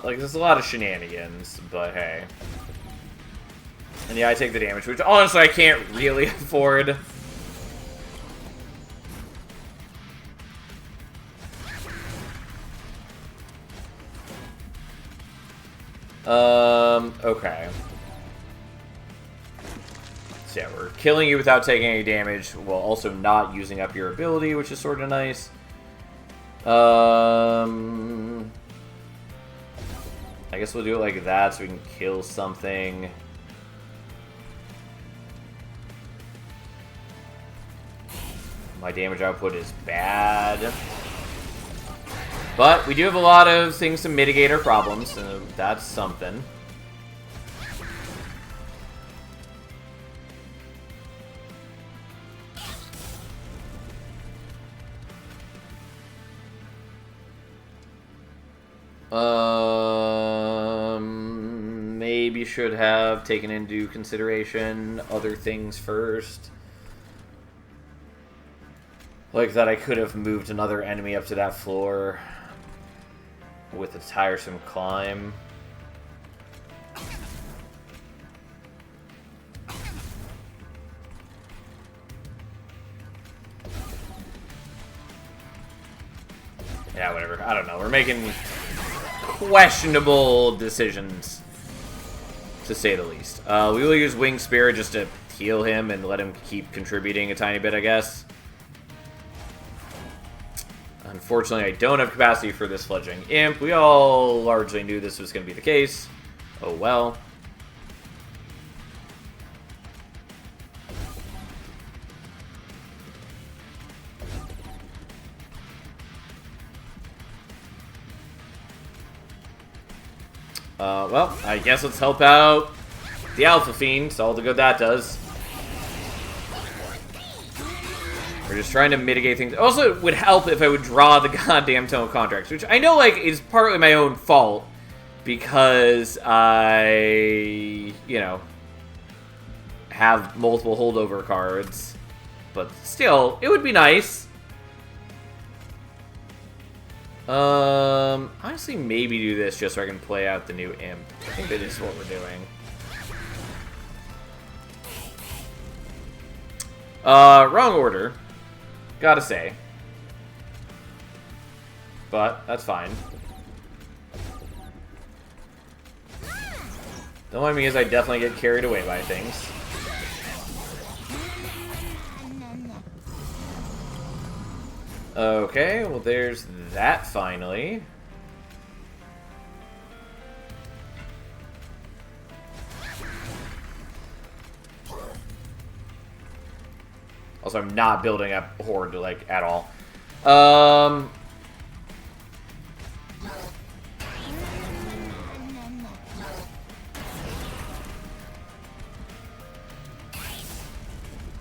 Like, there's a lot of shenanigans, but hey. And yeah, I take the damage, which honestly I can't really afford. Okay. So yeah, we're killing you without taking any damage, while also not using up your ability, which is sort of nice. I guess we'll do it like that so we can kill something. My damage output is bad. But we do have a lot of things to mitigate our problems, so that's something. Maybe should have taken into consideration other things first. Like that I could have moved another enemy up to that floor with a tiresome climb. Yeah, whatever. I don't know. We're making questionable decisions, to say the least. We will use Wing Spirit just to heal him and let him keep contributing a tiny bit, I guess. Unfortunately, I don't have capacity for this Fledgling Imp. We all largely knew this was going to be the case. Oh well. Well, I guess let's help out the Alpha Fiend, all the good that does. We're just trying to mitigate things. Also, it would help if I would draw the goddamn Tome of Contracts, which I know, like, is partly my own fault, because I, you know, have multiple holdover cards. But still, it would be nice. Honestly, maybe do this just so I can play out the new Imp. I think that is what we're doing. Wrong order. Gotta say. But, that's fine. Don't mind me as I definitely get carried away by things. Okay, well there's that finally. Also, I'm not building up Horde, like, at all.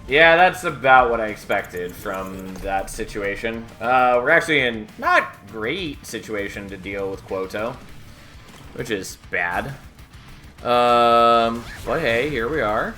Yeah, that's about what I expected from that situation. We're actually in not great situation to deal with Quoto, which is bad. But hey, here we are.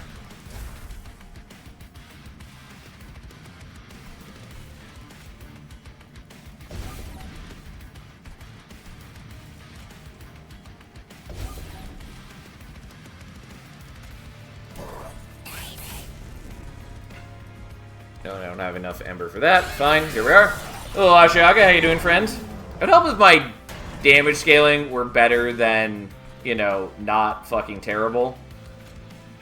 No, I don't have enough Ember for that. Fine, here we are. Hello, Ashiaga, how you doing, friend? It'd help if my damage scaling were better than, you know, not fucking terrible.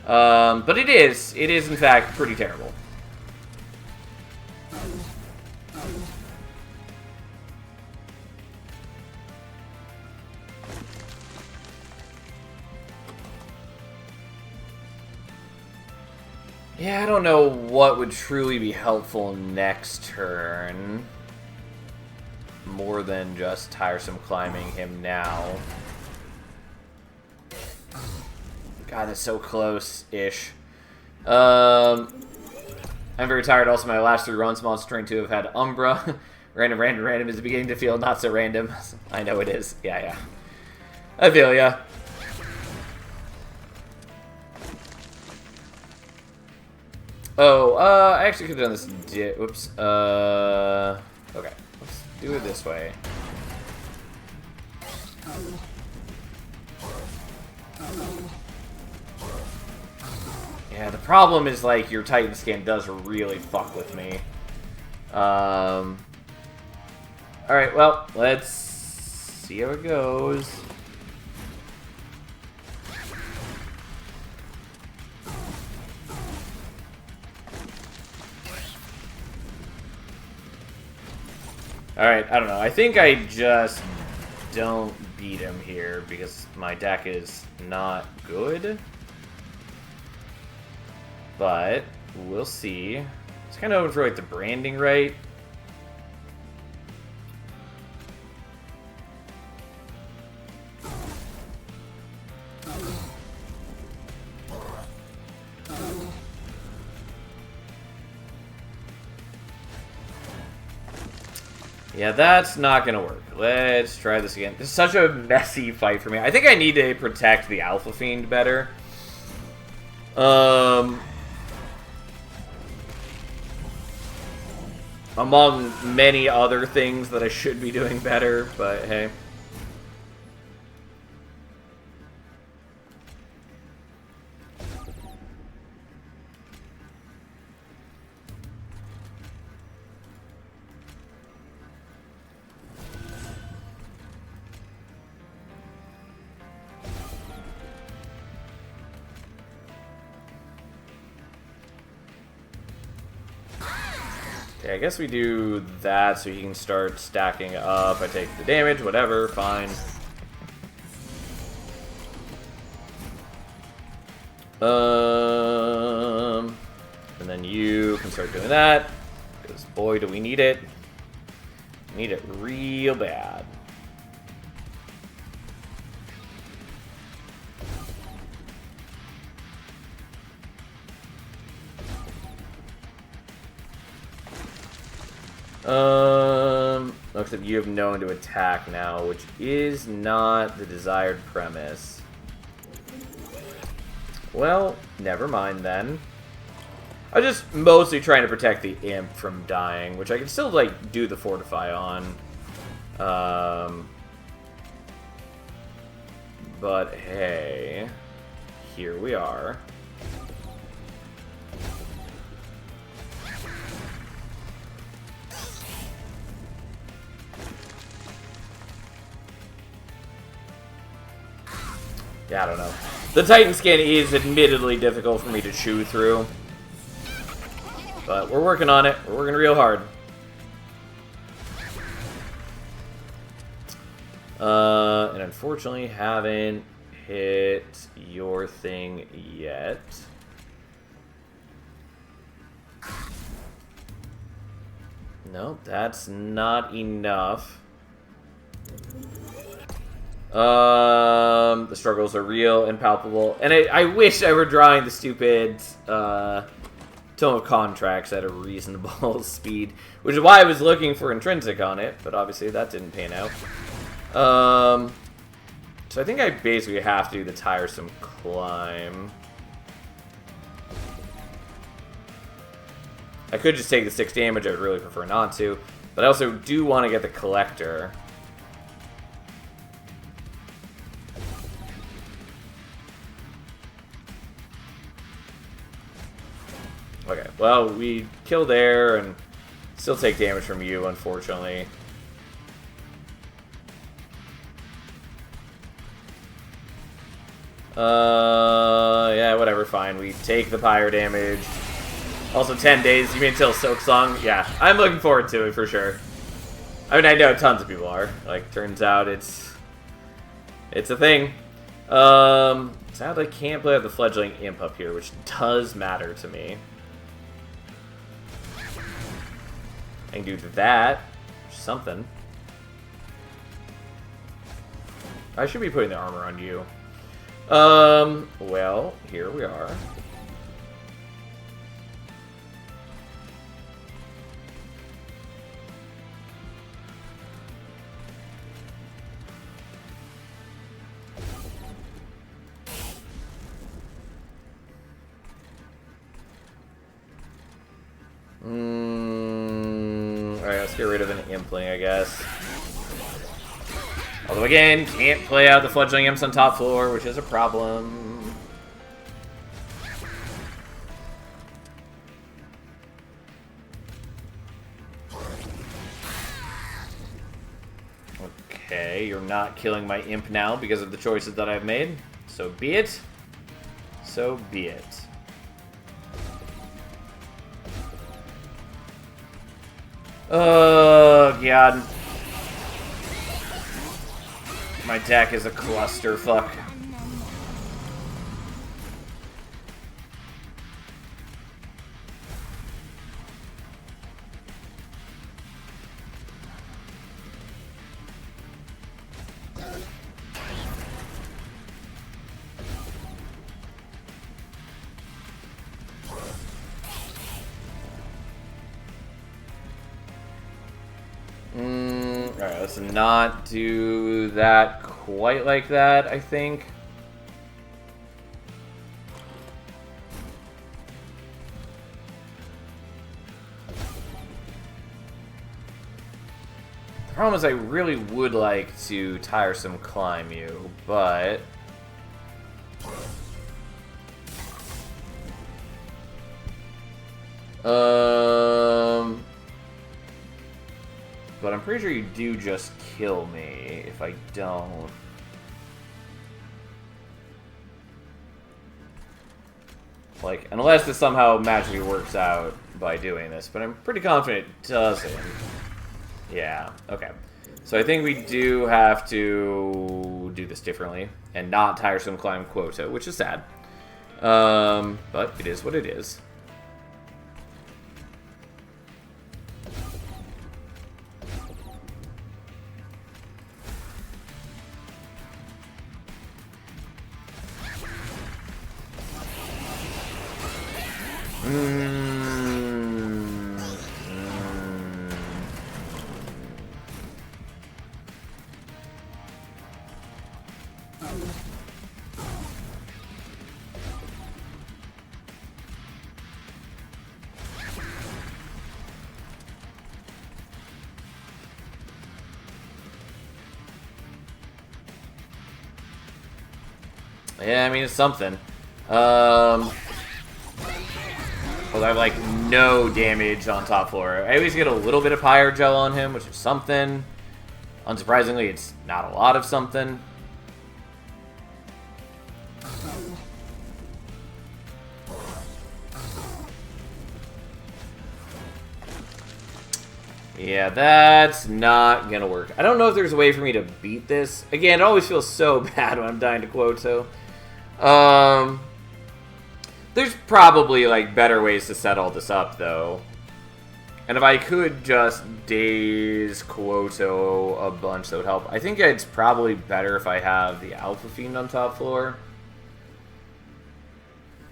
But it is. It is, in fact, pretty terrible. Yeah, I don't know what would truly be helpful next turn. More than just tiresome climbing him now. God, that's so close-ish. I'm very tired. Also, my last 3 runs, Monster Train 2, have had Umbra. Random is beginning to feel not so random. I know it is. Yeah. I feel ya. Oh, I actually could have done this. Whoops. Okay. Let's do it this way. Yeah, the problem is, like, your Titan skin does really fuck with me. Alright, well, let's see how it goes. Alright, I don't know. I think I just don't beat him here because my deck is not good. But we'll see. It's kind of hoping for like the branding right. Yeah, that's not gonna work. Let's try this again. This is such a messy fight for me. I think I need to protect the Alpha Fiend better. Among many other things that I should be doing better, but hey. Okay, I guess we do that so he can start stacking up. I take the damage, whatever, fine. And then you can start doing that. Because boy, do we need it. Need it real bad. Except you have no one to attack now, which is not the desired premise. Well, never mind then. I'm just mostly trying to protect the imp from dying, which I can still, like, do the fortify on. But hey, here we are. Yeah, I don't know. The Titan skin is admittedly difficult for me to chew through. But we're working on it. We're working real hard. And unfortunately haven't hit your thing yet. Nope, that's not enough. The struggles are real and palpable. And I wish I were drawing the stupid Tome of Contracts at a reasonable speed, which is why I was looking for Intrinsic on it, but obviously that didn't pan out. So I think I basically have to do the tiresome climb. I could just take the 6 damage, I would really prefer not to, but I also do want to get the Collector. Okay, well, we kill there and still take damage from you, unfortunately. Yeah, whatever, fine. We take the pyre damage. Also, 10 days, you mean until Silk Song? Yeah, I'm looking forward to it for sure. I mean, I know tons of people are. Like, turns out it's a thing. Sadly, I can't play with the Fledgling Imp up here, which does matter to me. I can do that. Something. I should be putting the armor on you. Well, here we are. Let's get rid of an Impling, I guess. Although again, can't play out the Fledgling Imps on top floor, which is a problem. Okay, you're not killing my Imp now because of the choices that I've made. So be it. So be it. Oh, God. My deck is a clusterfuck. Alright, let's not do that quite like that, I think. The problem is I really would like to Tiresome Climb you, but... But I'm pretty sure you do just kill me if I don't. Like, unless this somehow magically works out by doing this, but I'm pretty confident it doesn't. Yeah, okay. So I think we do have to do this differently and not Tiresome Climb Quota, which is sad. But it is what it is. Yeah, I mean, it's something. Well, I have, like, no damage on top floor. I always get a little bit of Pyre Gel on him, which is something. Unsurprisingly, it's not a lot of something. Yeah, that's not gonna work. I don't know if there's a way for me to beat this. Again, it always feels so bad when I'm dying to Quoto. There's probably, like, better ways to set all this up, though. And if I could just Daze Quoto a bunch, that would help. I think it's probably better if I have the Alpha Fiend on top floor.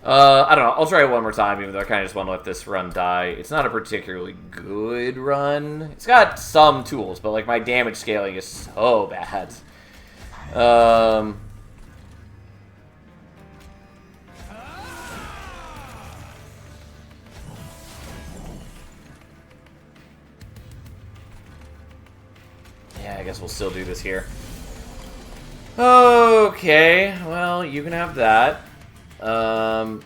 I don't know. I'll try it one more time, even though I kind of just want to let this run die. It's not a particularly good run. It's got some tools, but, like, my damage scaling is so bad. Yeah, I guess we'll still do this here. Okay, well, you can have that. I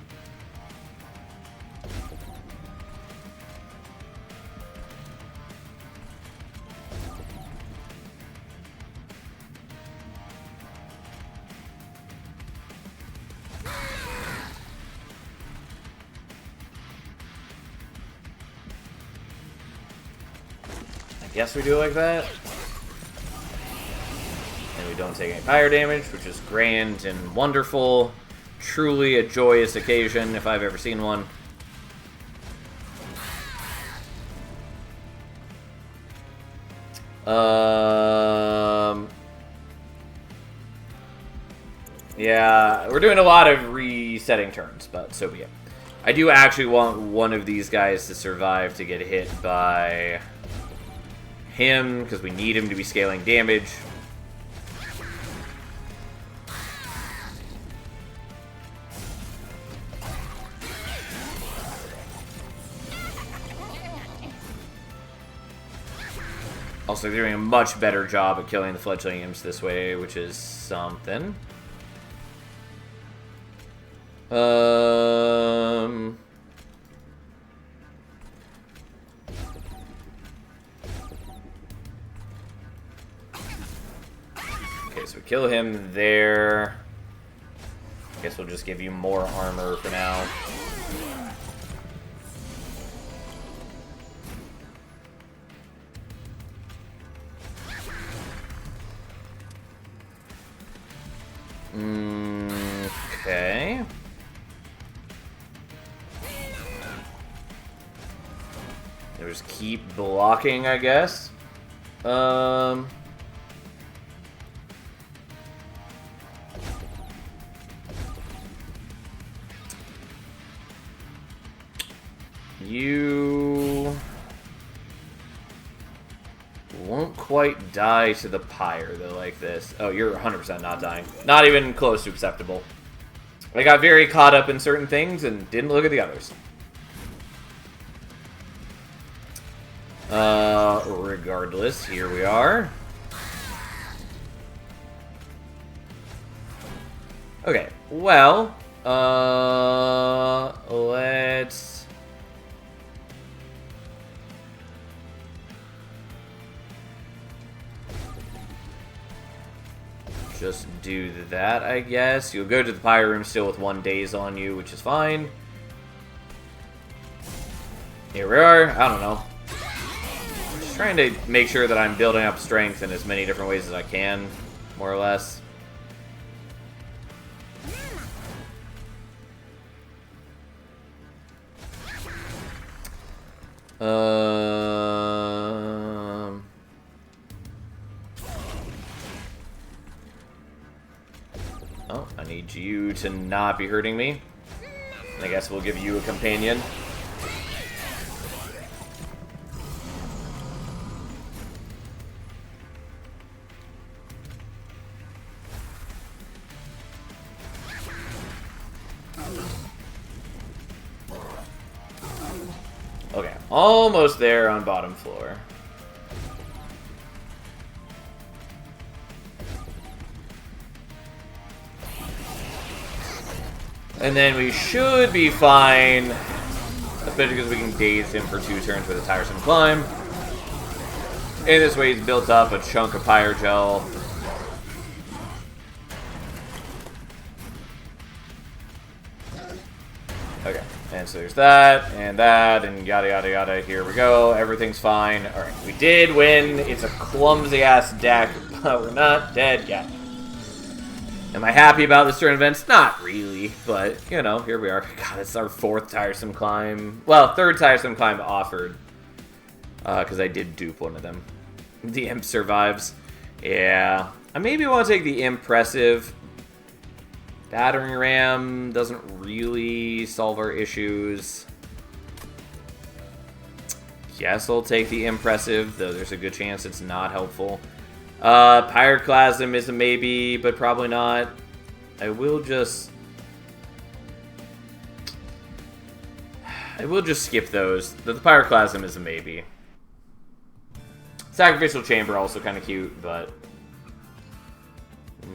guess we do it like that. And we don't take any fire damage, which is grand and wonderful. Truly a joyous occasion, if I've ever seen one. Yeah, we're doing a lot of resetting turns, but so be it. I do actually want one of these guys to survive to get hit by him, because we need him to be scaling damage. Also, they're doing a much better job at killing the fledgling imps this way, which is something. Okay, so we kill him there. Guess we'll just give you more armor for now. Okay. Just keep blocking, I guess. You won't quite die to the pyre, though, like this. Oh, you're 100% not dying. Not even close to acceptable. I got very caught up in certain things and didn't look at the others. Regardless, here we are. Okay, well, let's... just do that, I guess. You'll go to the pyre room still with 1 daze on you, which is fine. Here we are. I don't know. Just trying to make sure that I'm building up strength in as many different ways as I can, more or less. Oh, I need you to not be hurting me. I guess we'll give you a companion. Okay, almost there on bottom floor. And then we should be fine, especially because we can daze him for 2 turns with a tiresome climb. And this way he's built up a chunk of pyre gel. Okay, and so there's that, and yada yada yada. Here we go, everything's fine. Alright, we did win. It's a clumsy-ass deck, but we're not dead yet. Am I happy about this turn events? Not really, but, you know, here we are. God, it's our 4th tiresome climb. Well, 3rd tiresome climb offered. Because I did dupe one of them. The imp survives. Yeah. I maybe want to take the impressive. Battering ram doesn't really solve our issues. Guess I'll take the impressive, though there's a good chance it's not helpful. Pyroclasm is a maybe, but probably not. I will just skip those. The Pyroclasm is a maybe. Sacrificial Chamber also kind of cute, but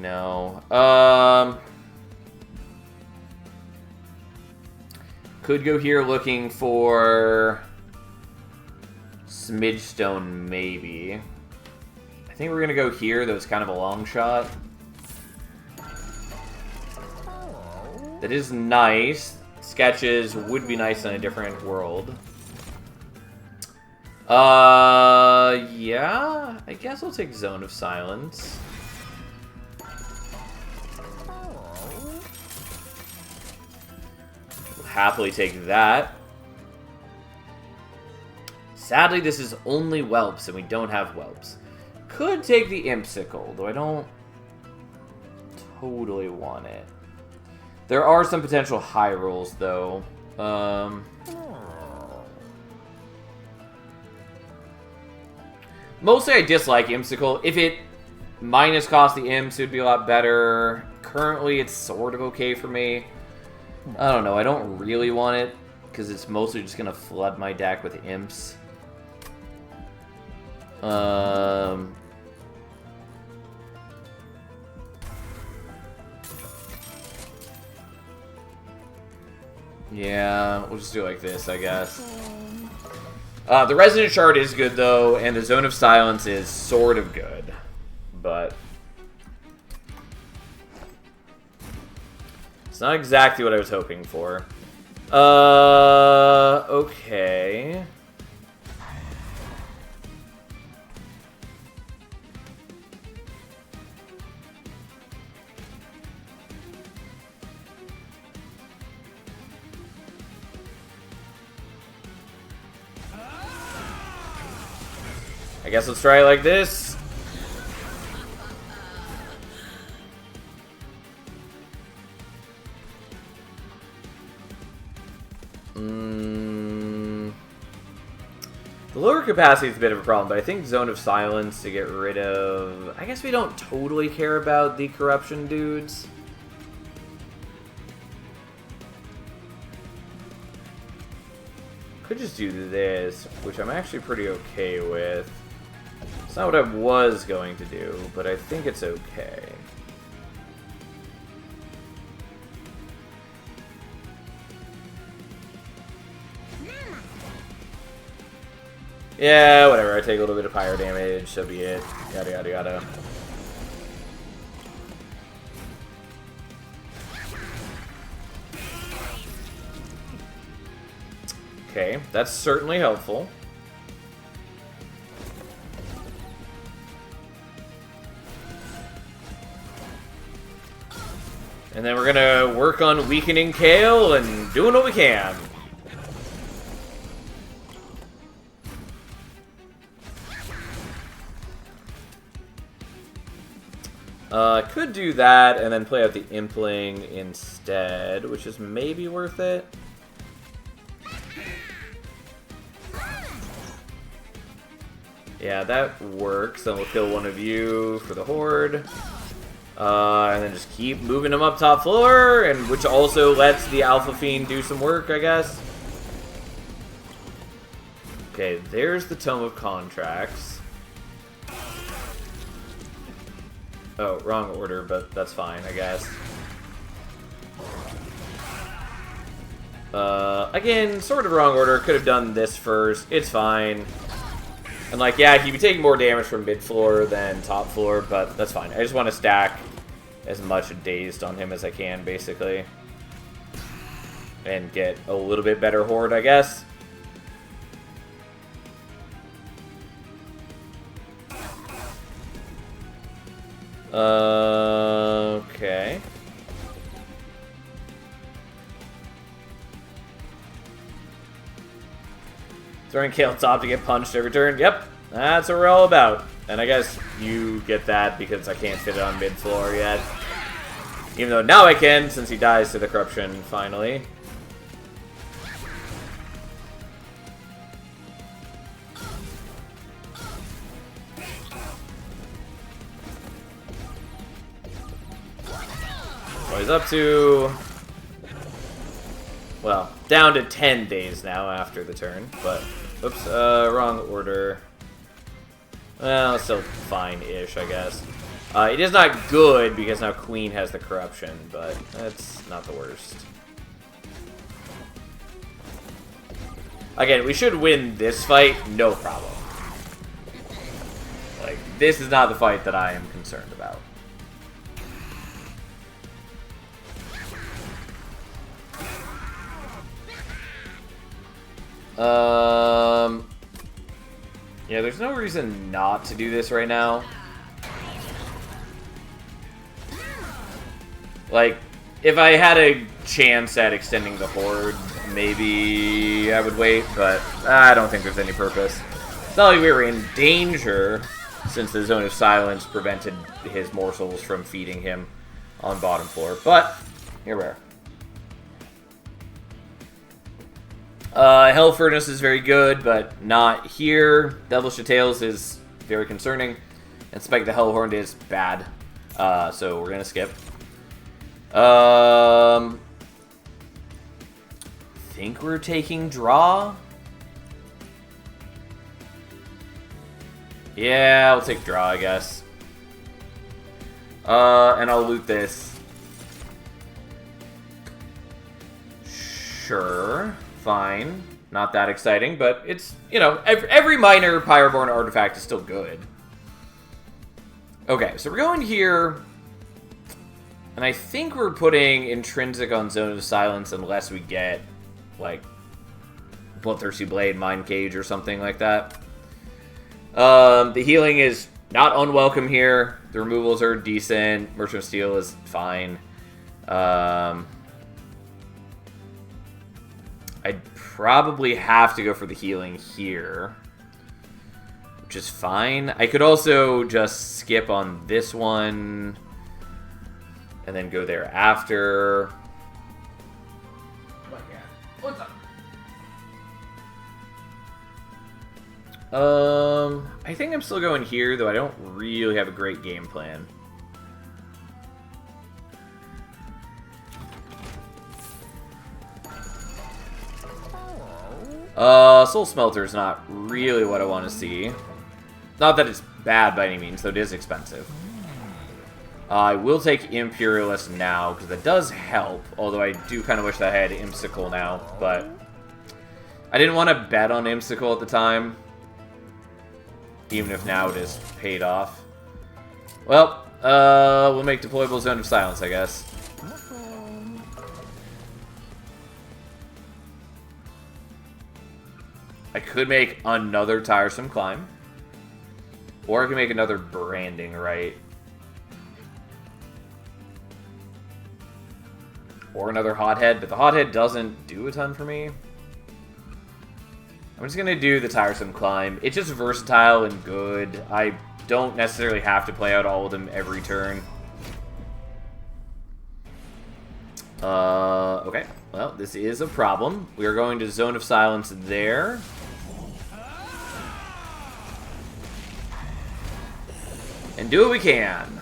no. Could go here looking for Smidgestone, maybe. I think we're going to go here, though it's kind of a long shot. That is nice. Sketches would be nice in a different world. Yeah, I guess I'll take Zone of Silence. We'll happily take that. Sadly, this is only whelps, and we don't have whelps. Could take the Impsicle, though I don't totally want it. There are some potential high rolls, though. Mostly I dislike Impsicle. If it minus cost the imps, it would be a lot better. Currently, it's sort of okay for me. I don't know. I don't really want it, because it's mostly just going to flood my deck with imps. Yeah, we'll just do it like this, I guess. The Resonant Shard is good, though, and the Zone of Silence is sort of good. But it's not exactly what I was hoping for. Okay. I guess let's try it like this. The lower capacity is a bit of a problem, but I think Zone of Silence to get rid of... I guess we don't totally care about the corruption dudes. Could just do this, which I'm actually pretty okay with. It's not what I was going to do, but I think it's okay. Yeah, whatever. I take a little bit of fire damage, so be it. Yada, yada, yada. Okay, that's certainly helpful. And then we're gonna work on weakening Kale and doing what we can. Could do that and then play out the Impling instead, which is maybe worth it. Yeah, that works. Then we'll kill one of you for the Horde. And then just keep moving them up top floor, and which also lets the Alpha Fiend do some work, I guess. Okay, there's the Tome of Contracts. Oh, wrong order, but that's fine, I guess. Again, sort of wrong order. Could have done this first. It's fine. And like, yeah, he'd be taking more damage from mid floor than top floor, but that's fine. I just want to stack as much dazed on him as I can, basically. And get a little bit better Horde, I guess. Okay. Throwing Kale top to get punched every turn. Yep, that's what we're all about. And I guess you get that because I can't fit it on mid floor yet. Even though now I can, since he dies to the corruption finally. What he's up to... Well, down to 10 days now after the turn, but... Oops, wrong order. Well, still fine-ish, I guess. It is not good because now Queen has the corruption, but that's not the worst. Again, we should win this fight, no problem. Like, this is not the fight that I am concerned about. Yeah, there's no reason not to do this right now. Like, if I had a chance at extending the Horde, maybe I would wait, but I don't think there's any purpose. It's not like we were in danger, since the Zone of Silence prevented his morsels from feeding him on bottom floor, but here we are. Hell Furnace is very good, but not here. Devilish Tails is very concerning, and Spike the Hellhorn is bad, so we're gonna skip. Think we're taking draw. Yeah, I'll take draw, I guess. And I'll loot this. Sure. Fine. Not that exciting, but it's, you know, every minor Pyroborn artifact is still good. Okay, so we're going here, and I think we're putting Intrinsic on Zone of Silence unless we get, like, Bloodthirsty Blade, Mind Cage, or something like that. The healing is not unwelcome here. The removals are decent. Merchant of Steel is fine. I'd probably have to go for the healing here, which is fine. I could also just skip on this one and then go there after. What's up? I think I'm still going here, though I don't really have a great game plan. Soul Smelter is not really what I want to see. Not that it's bad by any means, though it is expensive. I will take Imperialist now, because that does help, although I do kind of wish that I had Imsicle now, but I didn't want to bet on Imsicle at the time, even if now it is paid off. Well, we'll make Deployable Zone of Silence, I guess. I could make another Tiresome Climb. Or I can make another Branding Right. Or another Hothead, but the Hothead doesn't do a ton for me. I'm just going to do the Tiresome Climb. It's just versatile and good. I don't necessarily have to play out all of them every turn. Okay. Well, this is a problem. We are going to Zone of Silence there. And do what we can.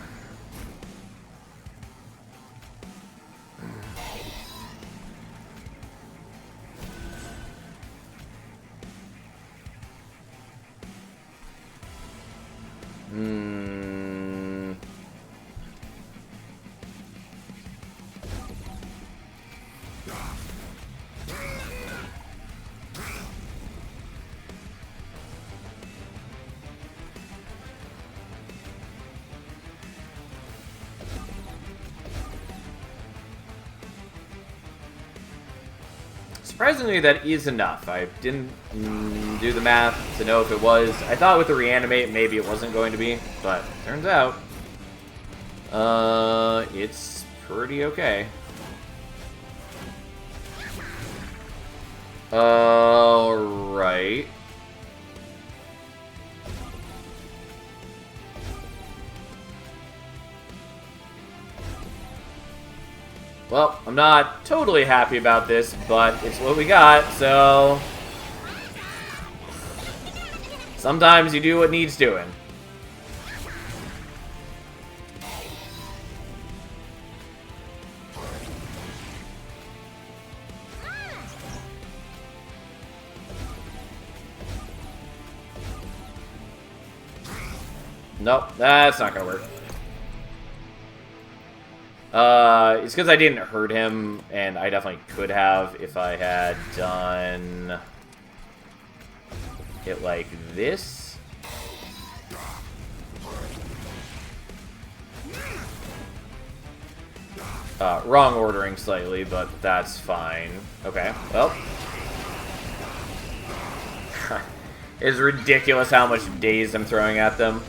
Surprisingly, that is enough. I didn't do the math to know if it was. I thought with the reanimate, maybe it wasn't going to be, but turns out, it's pretty okay. Alright. Well, I'm not totally happy about this, but it's what we got, so sometimes you do what needs doing. Nope, that's not gonna work. It's because I didn't hurt him, and I definitely could have if I had done it like this. Wrong ordering slightly, but that's fine. Okay, well. It's ridiculous how much daze I'm throwing at them.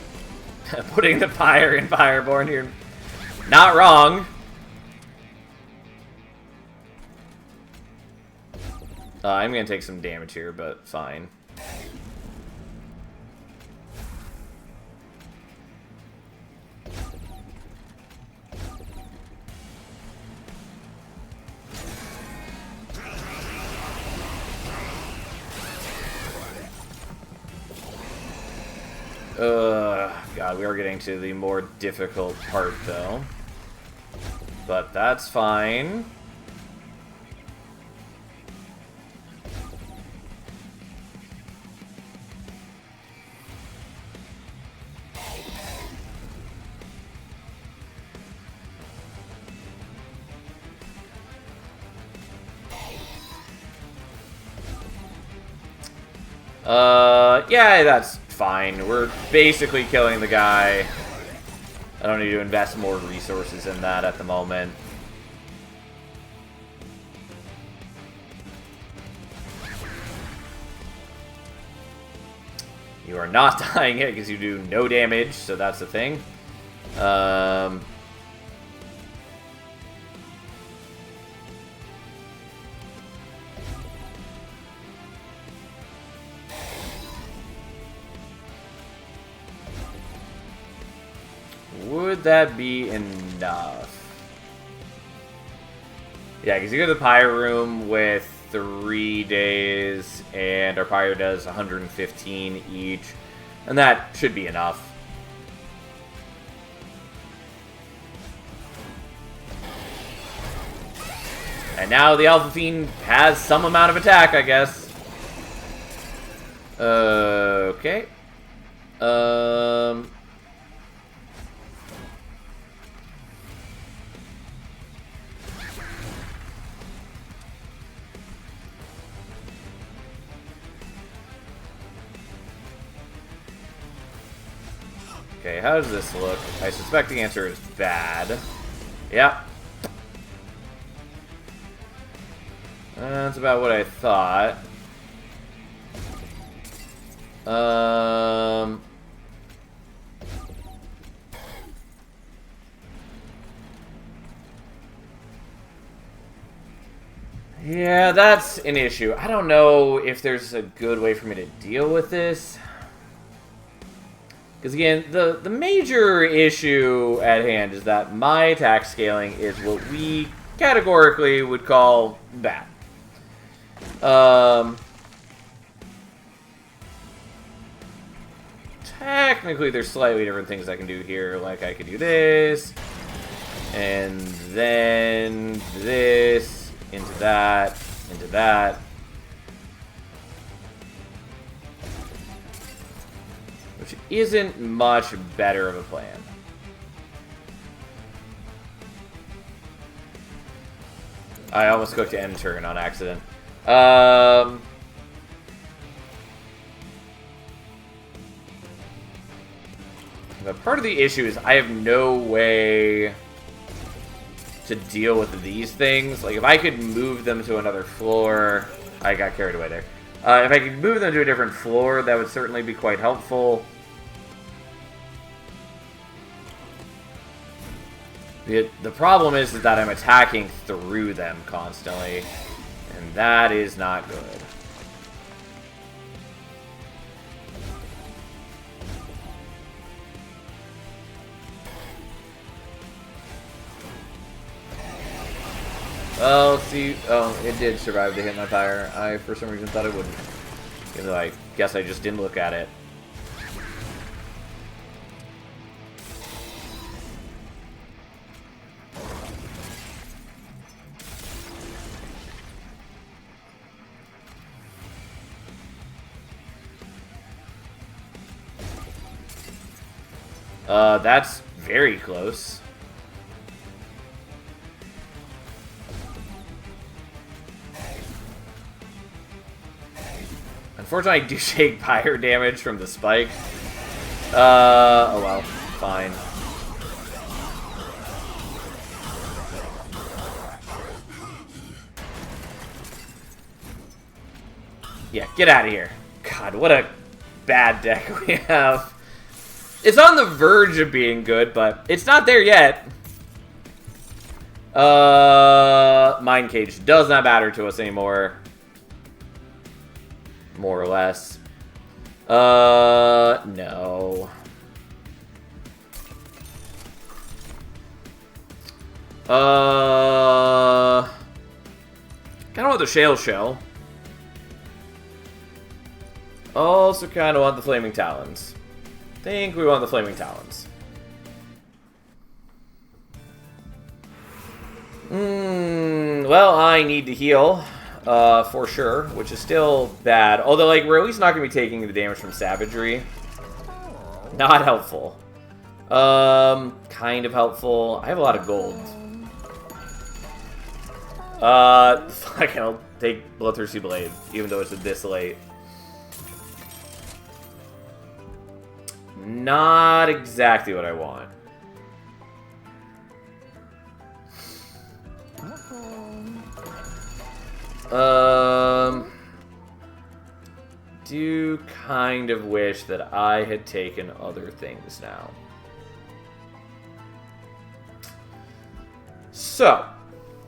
Putting the Pyre in Fireborn here. Not wrong. I'm going to take some damage here, but fine. God, we are getting to the more difficult part, though. But that's fine. Yeah, that's fine. We're basically killing the guy. I don't need to invest more resources in that at the moment. You are not dying it because you do no damage, so that's the thing. Would that be enough? Yeah, because you go to the Pyre room with 3 days, and our Pyre does 115 each, and that should be enough. And now the Alpha Fiend has some amount of attack, I guess. Okay. Okay, how does this look? I suspect the answer is bad. Yeah. That's about what I thought. Yeah, that's an issue. I don't know if there's a good way for me to deal with this. Because again, the major issue at hand is that my attack scaling is what we categorically would call bad. Technically, there's slightly different things I can do here. Like, I could do this, and then this, into that, into that. Which isn't much better of a plan. I almost clicked end turn on accident. But part of the issue is I have no way to deal with these things. Like, if I could move them to another floor... I got carried away there. If I could move them to a different floor, that would certainly be quite helpful. The problem is that I'm attacking through them constantly, and that is not good. Well, see, oh, it did survive to hit my fire. I, for some reason, thought it wouldn't. Even though I guess I just didn't look at it. That's very close. Unfortunately, I do take fire damage from the spike. Oh well, fine. Yeah, get out of here. God, what a bad deck we have. It's on the verge of being good, but it's not there yet. Mind Cage does not matter to us anymore. More or less. No. Kinda want the Shale Shell. Also kinda want the Flaming Talons. Think we want the Flaming Talons. Well, I need to heal, for sure, which is still bad. Although, like, we're at least not going to be taking the damage from Savagery. Not helpful. Kind of helpful. I have a lot of gold. Fuck, I'll take Bloodthirsty Blade, even though it's this late. Not exactly what I want. Do kind of wish that I had taken other things now. So,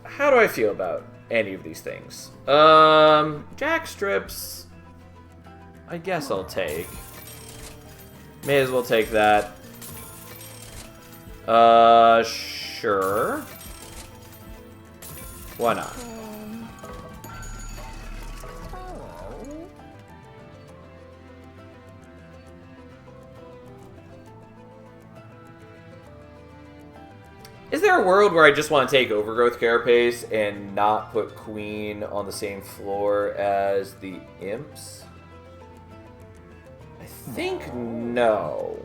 how do I feel about any of these things? Jack strips, I guess I'll take. May as well take that. Sure. Why not? Is there a world where I just want to take Overgrowth Carapace and not put Queen on the same floor as the Imps? I think no.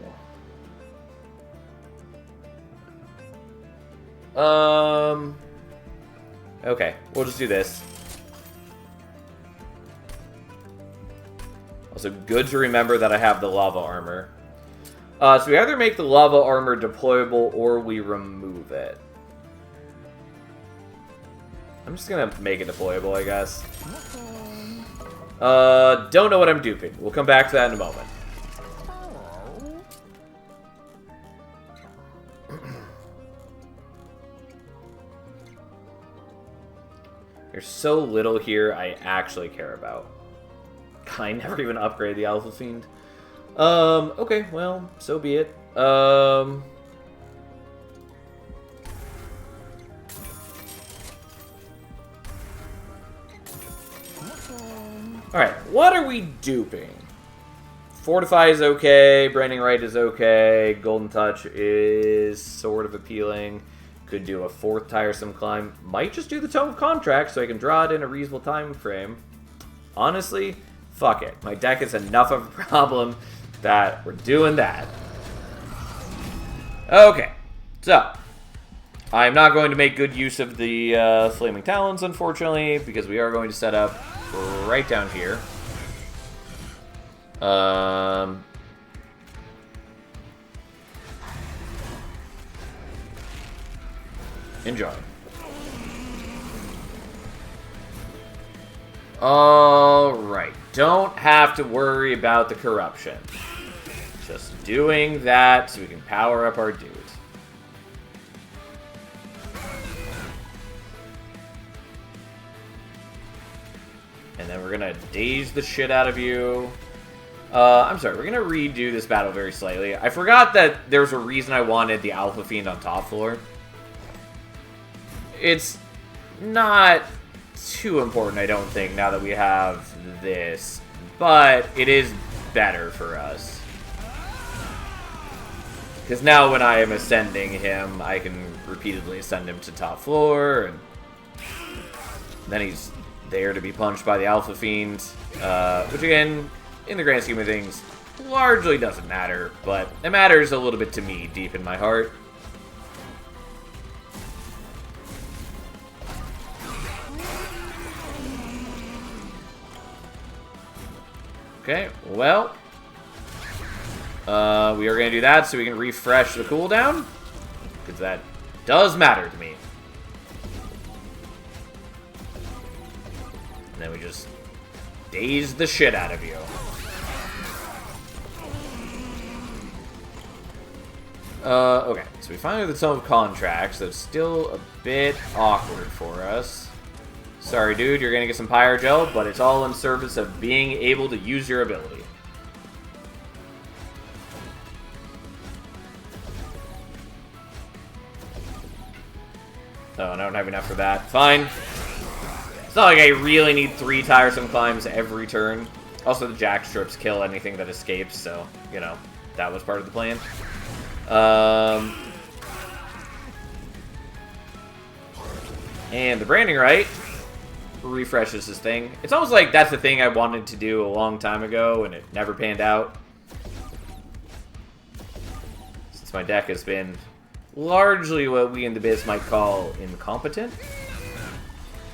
Okay, we'll just do this. Also, good to remember that I have the Lava Armor. So we either make the Lava Armor deployable or we remove it. I'm just gonna make it deployable, I guess. Don't know what I'm duping. We'll come back to that in a moment. There's so little here I actually care about. I never even upgrade the Alpha Fiend. Okay, well, so be it. Alright, what are we duping? Fortify is okay, Branding Right is okay, Golden Touch is sort of appealing. Could do a 4th Tiresome Climb. Might just do the Tome of Contract so I can draw it in a reasonable time frame. Honestly, fuck it. My deck is enough of a problem that we're doing that. Okay, so I'm not going to make good use of the Flaming Talons, unfortunately, because we are going to set up right down here. Enjoy. Alright, don't have to worry about the corruption. Just doing that so we can power up our dudes. And then we're gonna daze the shit out of you. I'm sorry, we're gonna redo this battle very slightly. I forgot that there was a reason I wanted the Alpha Fiend on top floor. It's not too important, I don't think, now that we have this. But it is better for us. Because now when I am ascending him, I can repeatedly ascend him to top floor. And then he's there to be punched by the Alpha Fiend. Which again, in the grand scheme of things, largely doesn't matter. But it matters a little bit to me, deep in my heart. Okay, well, we are going to do that so we can refresh the cooldown, because that does matter to me. And then we just daze the shit out of you. Okay, so we finally have the Tome of Contract, so it's still a bit awkward for us. Sorry, dude, you're gonna get some Pyre Gel, but it's all in service of being able to use your ability. Oh, I don't have enough for that. Fine. It's not like I really need 3 Tiresome Climbs every turn. Also, the Jack Strips kill anything that escapes, so, you know, that was part of the plan. And the Branding Right refreshes this thing. It's almost like that's the thing I wanted to do a long time ago, and it never panned out. Since my deck has been largely what we in the biz might call incompetent.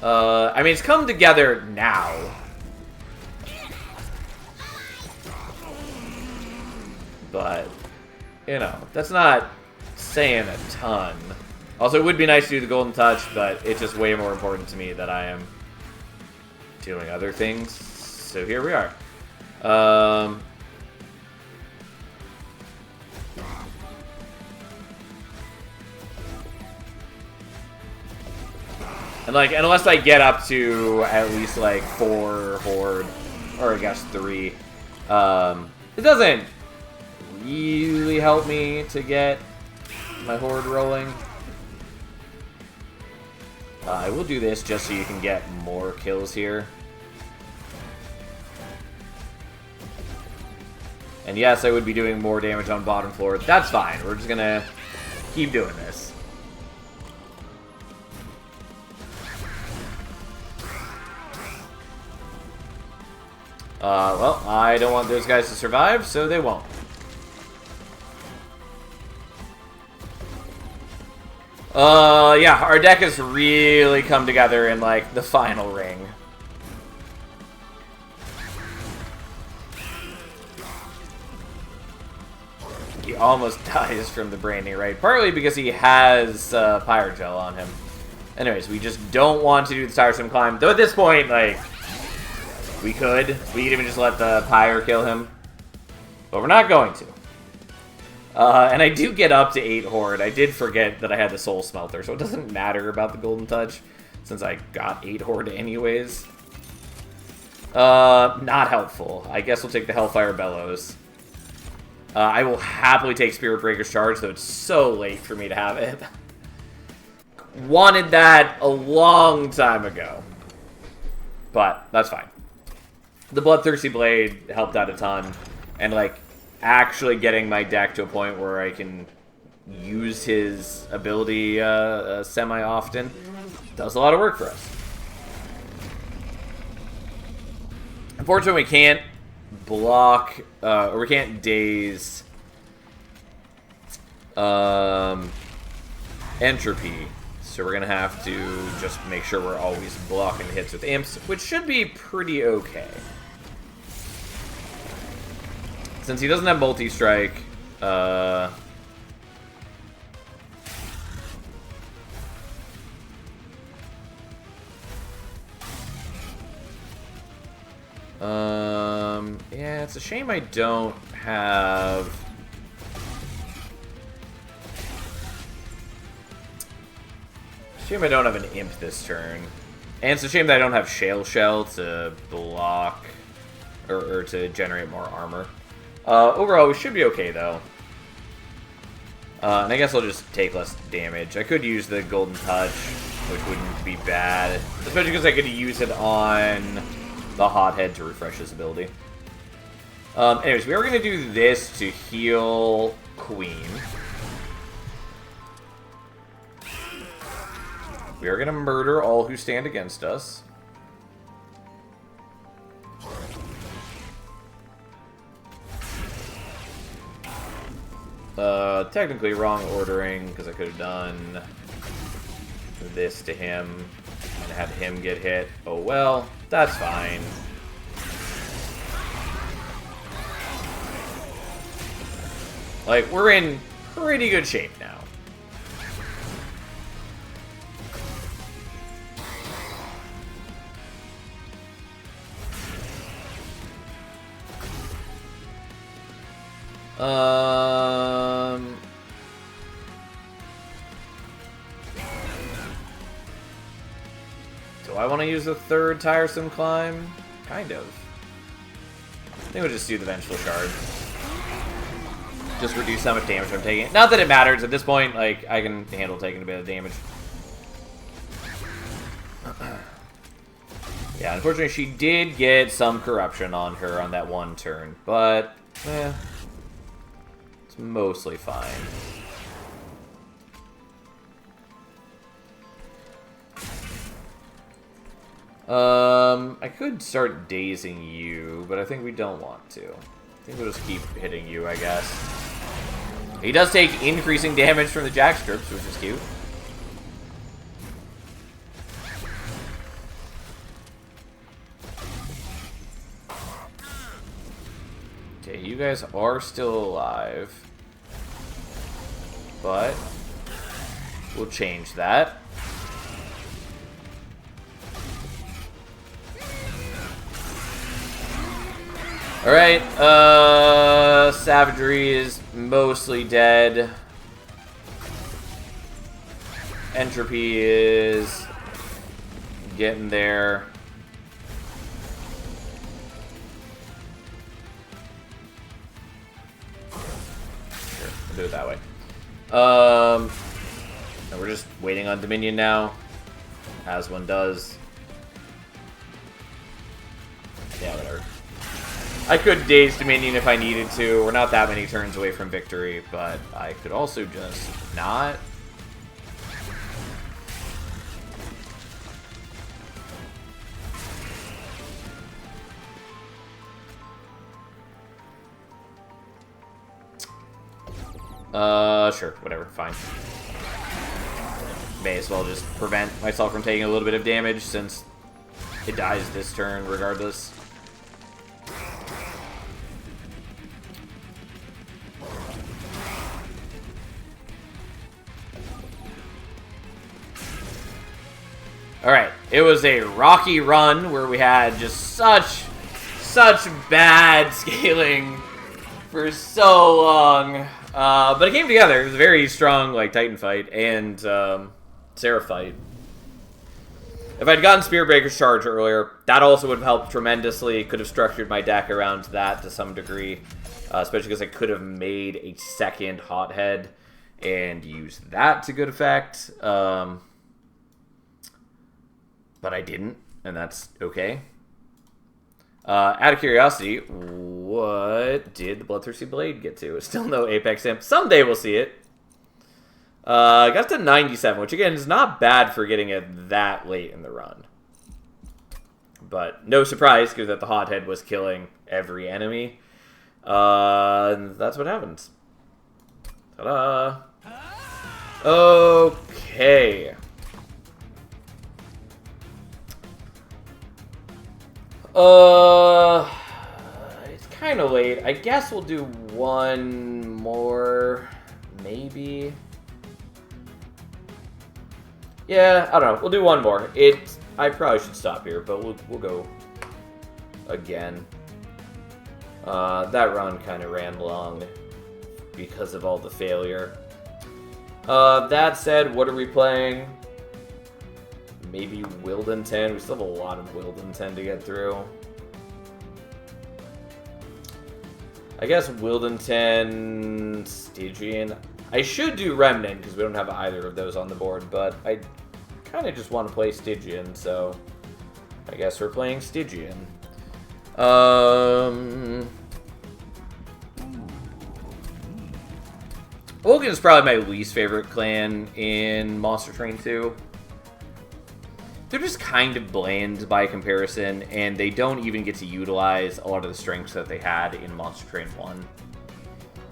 I mean, it's come together now. But you know, that's not saying a ton. Also, it would be nice to do the golden touch, but it's just way more important to me that I am doing other things. So here we are. And like, unless I get up to at least like 4 horde, or I guess 3, it doesn't really help me to get my horde rolling. I will do this just so you can get more kills here. And yes, I would be doing more damage on bottom floor. That's fine. We're just gonna keep doing this. Well, I don't want those guys to survive, so they won't. Yeah, our deck has really come together in, like, the final ring. He almost dies from the branding, right? Partly because he has Pyrogel on him. Anyways, we just don't want to do the tiresome climb. Though at this point, like, we could even just let the Pyre kill him. But we're not going to. And I do get up to 8 horde. I did forget that I had the Soul Smelter, so it doesn't matter about the Golden Touch, since I got 8 horde anyways. Not helpful. I guess we'll take the Hellfire Bellows. I will happily take Spirit Breaker's Charge, though it's so late for me to have it. Wanted that a long time ago. But, that's fine. The Bloodthirsty Blade helped out a ton. And, like, actually getting my deck to a point where I can use his ability semi-often does a lot of work for us. Unfortunately, we can't block, or we can't daze Entropy. So we're going to have to just make sure we're always blocking hits with imps, which should be pretty okay. Since he doesn't have multi-strike, yeah, it's a shame I don't have... Shame I don't have an imp this turn. And it's a shame that I don't have Shale Shell to block, or to generate more armor. Overall, we should be okay, though. And I guess I'll just take less damage. I could use the Golden Touch, which wouldn't be bad. Especially because I could use it on the Hothead to refresh his ability. Anyways, we are going to do this to heal Queen. We are going to murder all who stand against us. Technically wrong ordering, because I could have done this to him and had him get hit. Oh well, that's fine. Like, we're in pretty good shape now. Do I want to use the third tiresome climb? Kind of. I think we'll just do the Vengeful Shard. Just reduce how much damage I'm taking. Not that it matters at this point. Like, I can handle taking a bit of damage. Yeah, unfortunately, she did get some corruption on her on that one turn, but it's mostly fine. I could start dazing you, but I think we don't want to. I think we'll just keep hitting you, I guess. He does take increasing damage from the jack strips, which is cute. Okay, you guys are still alive. but we'll change that. Alright, Savagery is mostly dead. Entropy is getting there. Sure, we'll do it that way. And we're just waiting on Dominion now, as one does. Yeah, whatever. I could Daze Dominion if I needed to. We're not that many turns away from victory, but I could also just not. Sure, whatever, fine. May as well just prevent myself from taking a little bit of damage since it dies this turn regardless. Alright, it was a rocky run where we had just such bad scaling for so long. But it came together. It was a very strong, like, Titan fight and Seraph fight. If I'd gotten Spearbreaker's Charge earlier, that also would have helped tremendously. Could have structured my deck around that to some degree. Especially because I could have made a second Hothead and used that to good effect. But I didn't, and that's okay. Out of curiosity, what did the Bloodthirsty Blade get to? Still no Apex Imp. Someday we'll see it. Got to 97, which again is not bad for getting it that late in the run. But no surprise, given that the Hothead was killing every enemy. And that's what happens. Ta-da! Okay. It's kind of late. I guess we'll do one more, maybe. Yeah, I don't know. We'll do one more. I probably should stop here, but we'll go again. That run kind of ran long because of all the failure. That said, what are we playing? Maybe Wilden 10. We still have a lot of Wilden 10 to get through. I guess Wilden 10, Stygian. I should do Remnant because we don't have either of those on the board, but I kind of just want to play Stygian, so I guess we're playing Stygian. Vulcan is probably my least favorite clan in Monster Train 2. They're just kind of bland by comparison, and they don't even get to utilize a lot of the strengths that they had in Monster Train 1.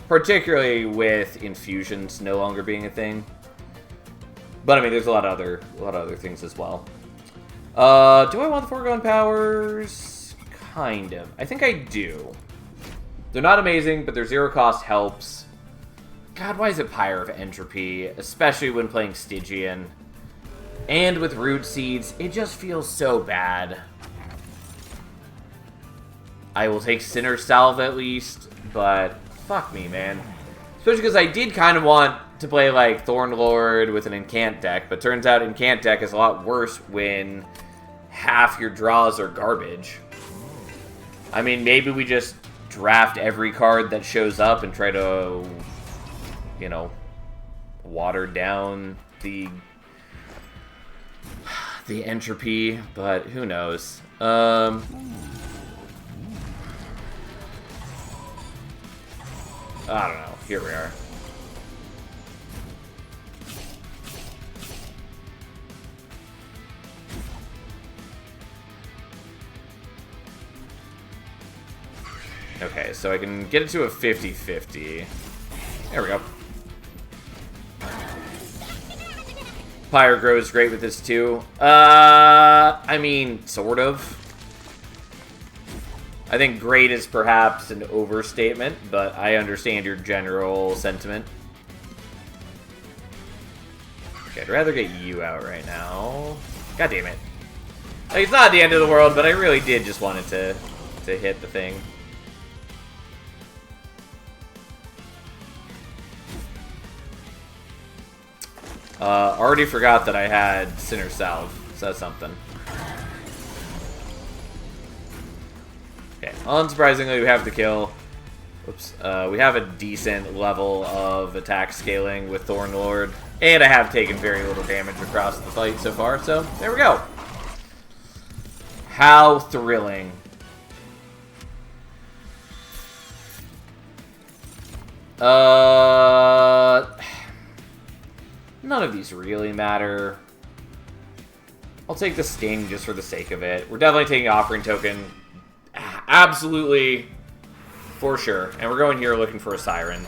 Particularly with infusions no longer being a thing. But I mean, there's a lot of other things as well. Do I want the foregone powers? Kind of. I think I do. They're not amazing, but their zero cost helps. God, why is it Pyre of Entropy? Especially when playing Stygian. And with Root Seeds, it just feels so bad. I will take Sinner Salve at least, but fuck me, man. Especially because I did kind of want to play like Thornlord with an Incant deck, but turns out Incant deck is a lot worse when half your draws are garbage. I mean, maybe we just draft every card that shows up and try to, you know, water down the entropy, but who knows. I don't know. Here we are. Okay, so I can get it to a 50-50. There we go. Pyre grows great with this too. I mean, sort of. I think great is perhaps an overstatement, but I understand your general sentiment. Okay, I'd rather get you out right now. God damn it. Like, it's not the end of the world, but I really did just want it to hit the thing. Already forgot that I had Sinner Salve, so that's something. Okay, unsurprisingly, we have the kill. Oops. We have a decent level of attack scaling with Thorn Lord, and I have taken very little damage across the fight so far, so there we go. How thrilling. None of these really matter. I'll take the Sting just for the sake of it. We're definitely taking Offering Token. Absolutely. For sure. And we're going here looking for a Siren.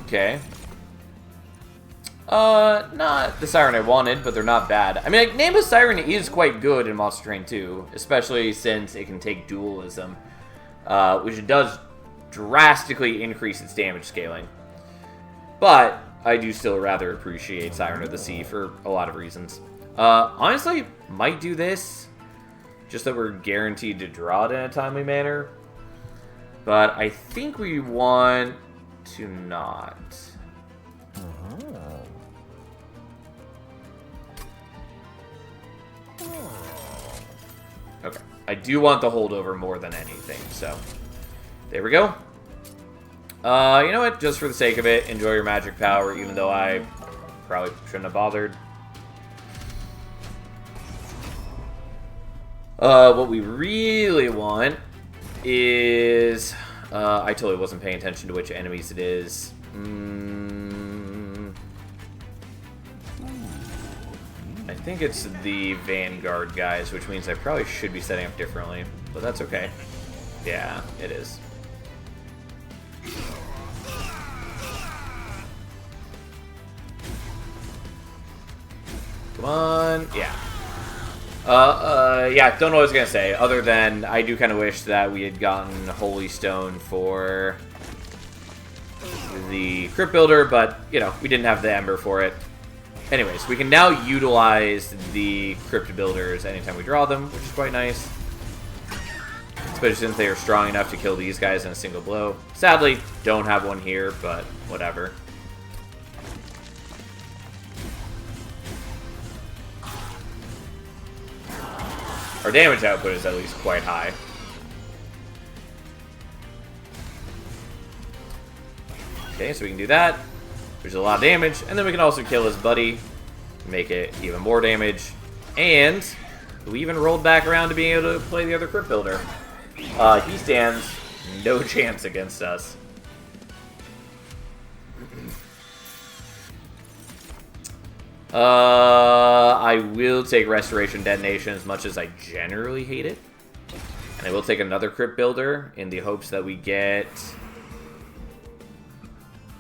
Okay. Not the Siren I wanted, but they're not bad. I mean, like, Name of Siren is quite good in Monster Train 2, especially since it can take Dualism, which does drastically increase its damage scaling. But I do still rather appreciate Siren of the Sea for a lot of reasons. Honestly, might do this, just that we're guaranteed to draw it in a timely manner. But I think we want to not. Okay, I do want the holdover more than anything, so there we go. You know what? Just for the sake of it, enjoy your magic power, even though I probably shouldn't have bothered. What we really want is... I totally wasn't paying attention to which enemies it is. I think it's the Vanguard guys, which means I probably should be setting up differently, but that's okay. Yeah, it is. Come on. Yeah. Yeah, don't know what I was going to say, other than I do kind of wish that we had gotten Holy Stone for the Crypt Builder, but, you know, we didn't have the Ember for it. Anyways, we can now utilize the Crypt Builders anytime we draw them, which is quite nice. Especially since they are strong enough to kill these guys in a single blow. Sadly, don't have one here, but whatever. Our damage output is at least quite high. Okay, so we can do that, which is a lot of damage, and then we can also kill his buddy, make it even more damage, and we even rolled back around to being able to play the other Crypt Builder. He stands no chance against us. I will take Restoration Detonation as much as I generally hate it. And I will take another Crypt Builder in the hopes that we get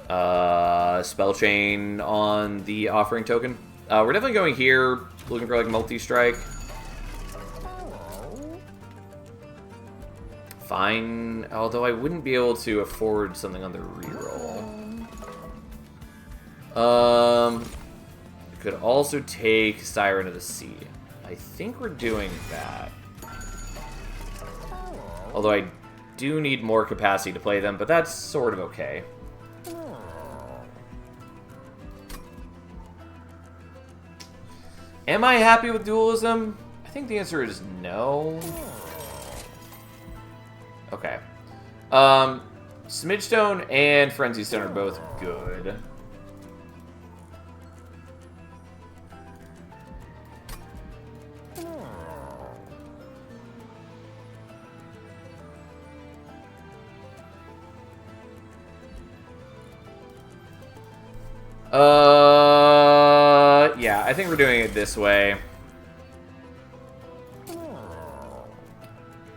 Spell Chain on the Offering Token. We're definitely going here, looking for like multi-strike. Fine, although I wouldn't be able to afford something on the reroll. Could also take Siren of the Sea. I think we're doing that. Although I do need more capacity to play them, but that's sort of okay. Am I happy with Dualism? I think the answer is no. Okay. Smidgestone and Frenzy Stone are both good. Yeah, I think we're doing it this way.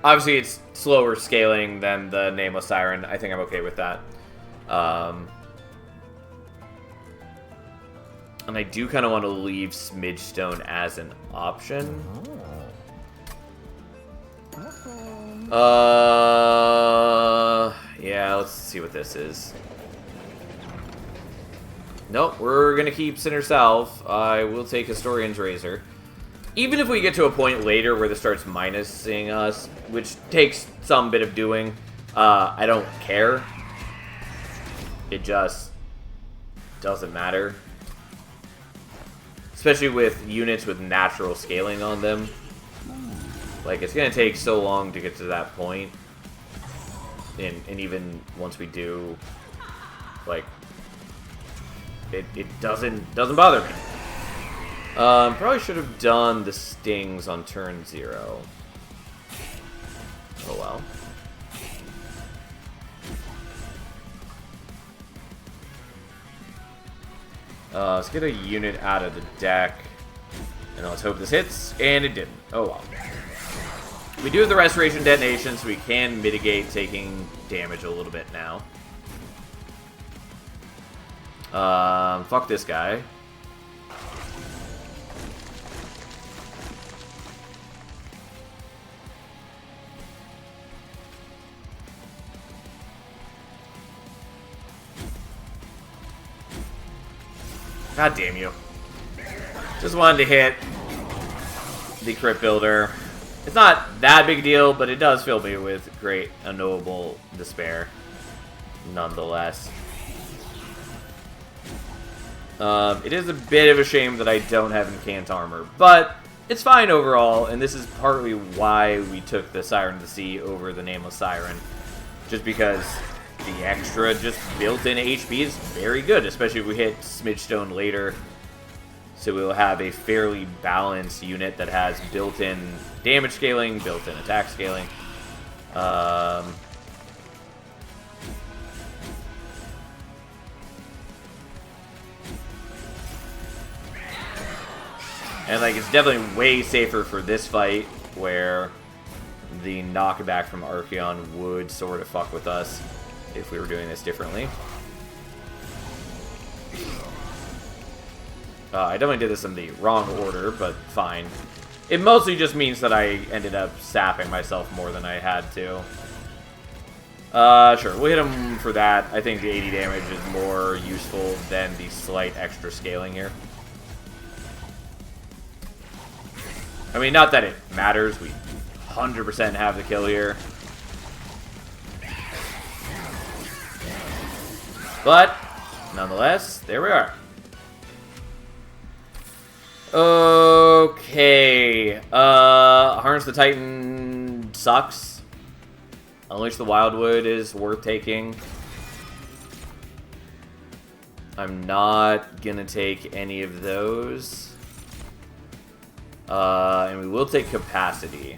Obviously, it's slower scaling than the Nameless Siren. I think I'm okay with that. And I do kind of want to leave Smidgestone as an option. Yeah, let's see what this is. Nope, we're going to keep Sinner Salve. I will take Historian's Razor. Even if we get to a point later where this starts minusing us, which takes some bit of doing, I don't care. It just doesn't matter. Especially with units with natural scaling on them. Like, it's going to take so long to get to that point. And even once we do, like, it doesn't bother me. Probably should have done the stings on turn 0. Oh well. Let's get a unit out of the deck. And let's hope this hits. And it didn't. Oh well. We do have the Restoration Detonation, so we can mitigate taking damage a little bit now. Fuck this guy. God damn you. Just wanted to hit the Crypt Builder. It's not that big a deal, but it does fill me with great, unknowable despair. Nonetheless. It is a bit of a shame that I don't have Incant Armor, but it's fine overall, and this is partly why we took the Siren of the Sea over the Nameless Siren. Just because the extra just built-in HP is very good, especially if we hit Smidgestone later. So we'll have a fairly balanced unit that has built-in damage scaling, built-in attack scaling. And like, it's definitely way safer for this fight, where the knockback from Archeon would sort of fuck with us if we were doing this differently. I definitely did this in the wrong order, but fine. It mostly just means that I ended up sapping myself more than I had to. Sure, we'll hit him for that. I think the 80 damage is more useful than the slight extra scaling here. I mean, not that it matters. We 100% have the kill here. But, nonetheless, there we are. Okay. Harness the Titan sucks. Unleash the Wildwood is worth taking. I'm not gonna take any of those. And we will take Capacity.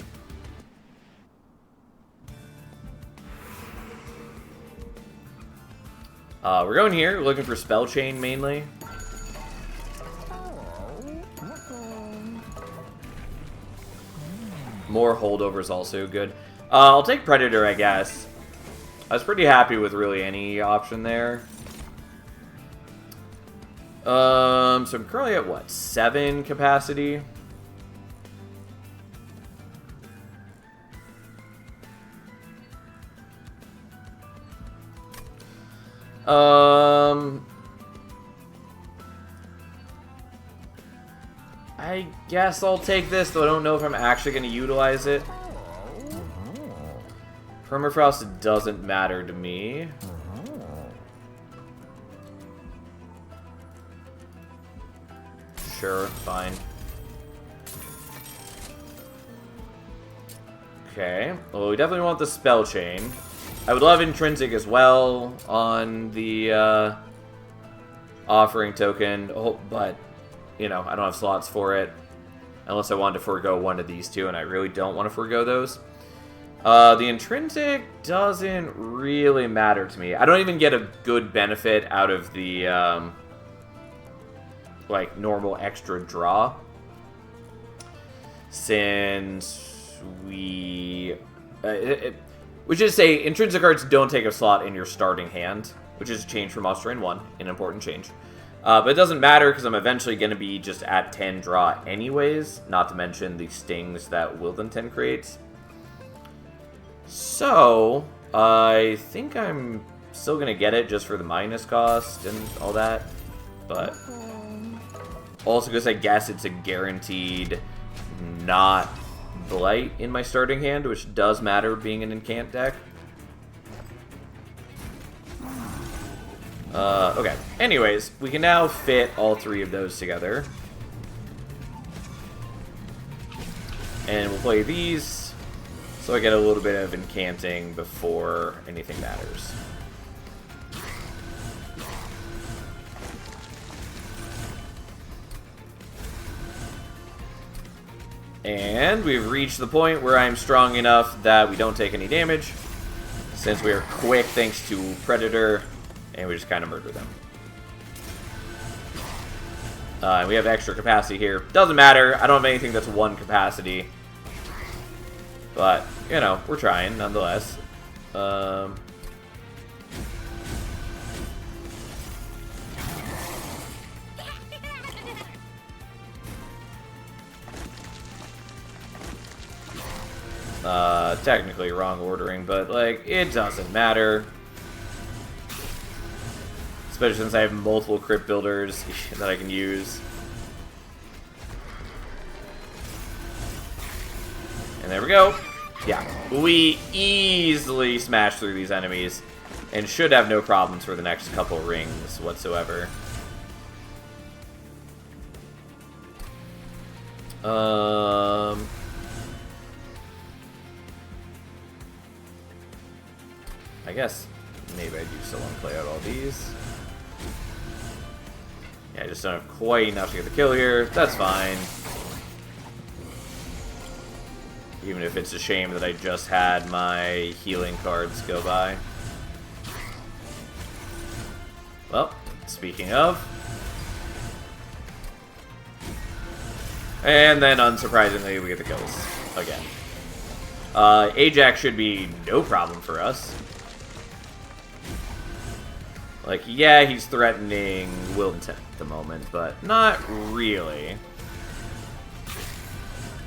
We're going here, looking for Spell Chain mainly. More holdovers also good. I'll take Predator, I guess. I was pretty happy with really any option there. So I'm currently at what, 7 capacity? I guess I'll take this, though I don't know if I'm actually going to utilize it. Permafrost doesn't matter to me. Sure, fine. Okay, well, we definitely want the Spell Chain. I would love Intrinsic as well on the offering token, but, you know, I don't have slots for it. Unless I wanted to forego one of these two, and I really don't want to forego those. The Intrinsic doesn't really matter to me. I don't even get a good benefit out of the, like, normal extra draw. Since we... which is to say, Intrinsic cards don't take a slot in your starting hand, which is a change from Monster Train 1, an important change. But it doesn't matter, because I'm eventually going to be just at 10 draw anyways, not to mention the stings that Wilden 10 creates. So, I think I'm still going to get it just for the minus cost and all that. but also because I guess it's a guaranteed not Blight in my starting hand, which does matter being an incant deck. Okay. Anyways, we can now fit all three of those together. And we'll play these, so I get a little bit of incanting before anything matters. And we've reached the point where I'm strong enough that we don't take any damage, since we are quick thanks to Predator, and we just kind of murder them. We have extra capacity here. Doesn't matter. I don't have anything that's 1 capacity. But, you know, we're trying nonetheless. Technically wrong ordering, but, like, it doesn't matter. Especially since I have multiple crypt builders that I can use. And there we go. Yeah, we easily smash through these enemies and should have no problems for the next couple rings whatsoever. I guess maybe I do still want to play out all these. Yeah, I just don't have quite enough to get the kill here. That's fine. Even if it's a shame that I just had my healing cards go by. Well, speaking of. And then, unsurprisingly, we get the kills again. Ajax should be no problem for us. Like, yeah, he's threatening Wilton at the moment, but not really.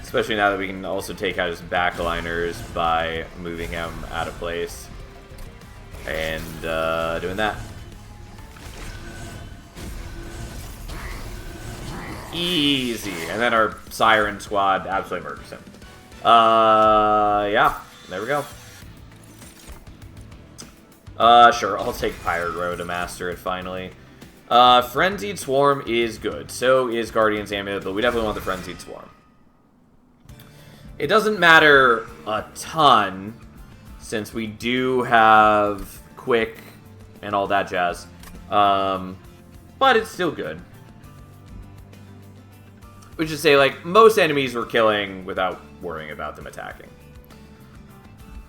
Especially now that we can also take out his backliners by moving him out of place. And doing that. Easy. And then our Siren squad absolutely murders him. Yeah. There we go. Sure, I'll take Pirate Row to master it finally. Frenzied Swarm is good. So is Guardian's Amulet, but we definitely want the Frenzied Swarm. It doesn't matter a ton, since we do have Quick and all that jazz. But it's still good. Which is to say, like, most enemies we're killing without worrying about them attacking.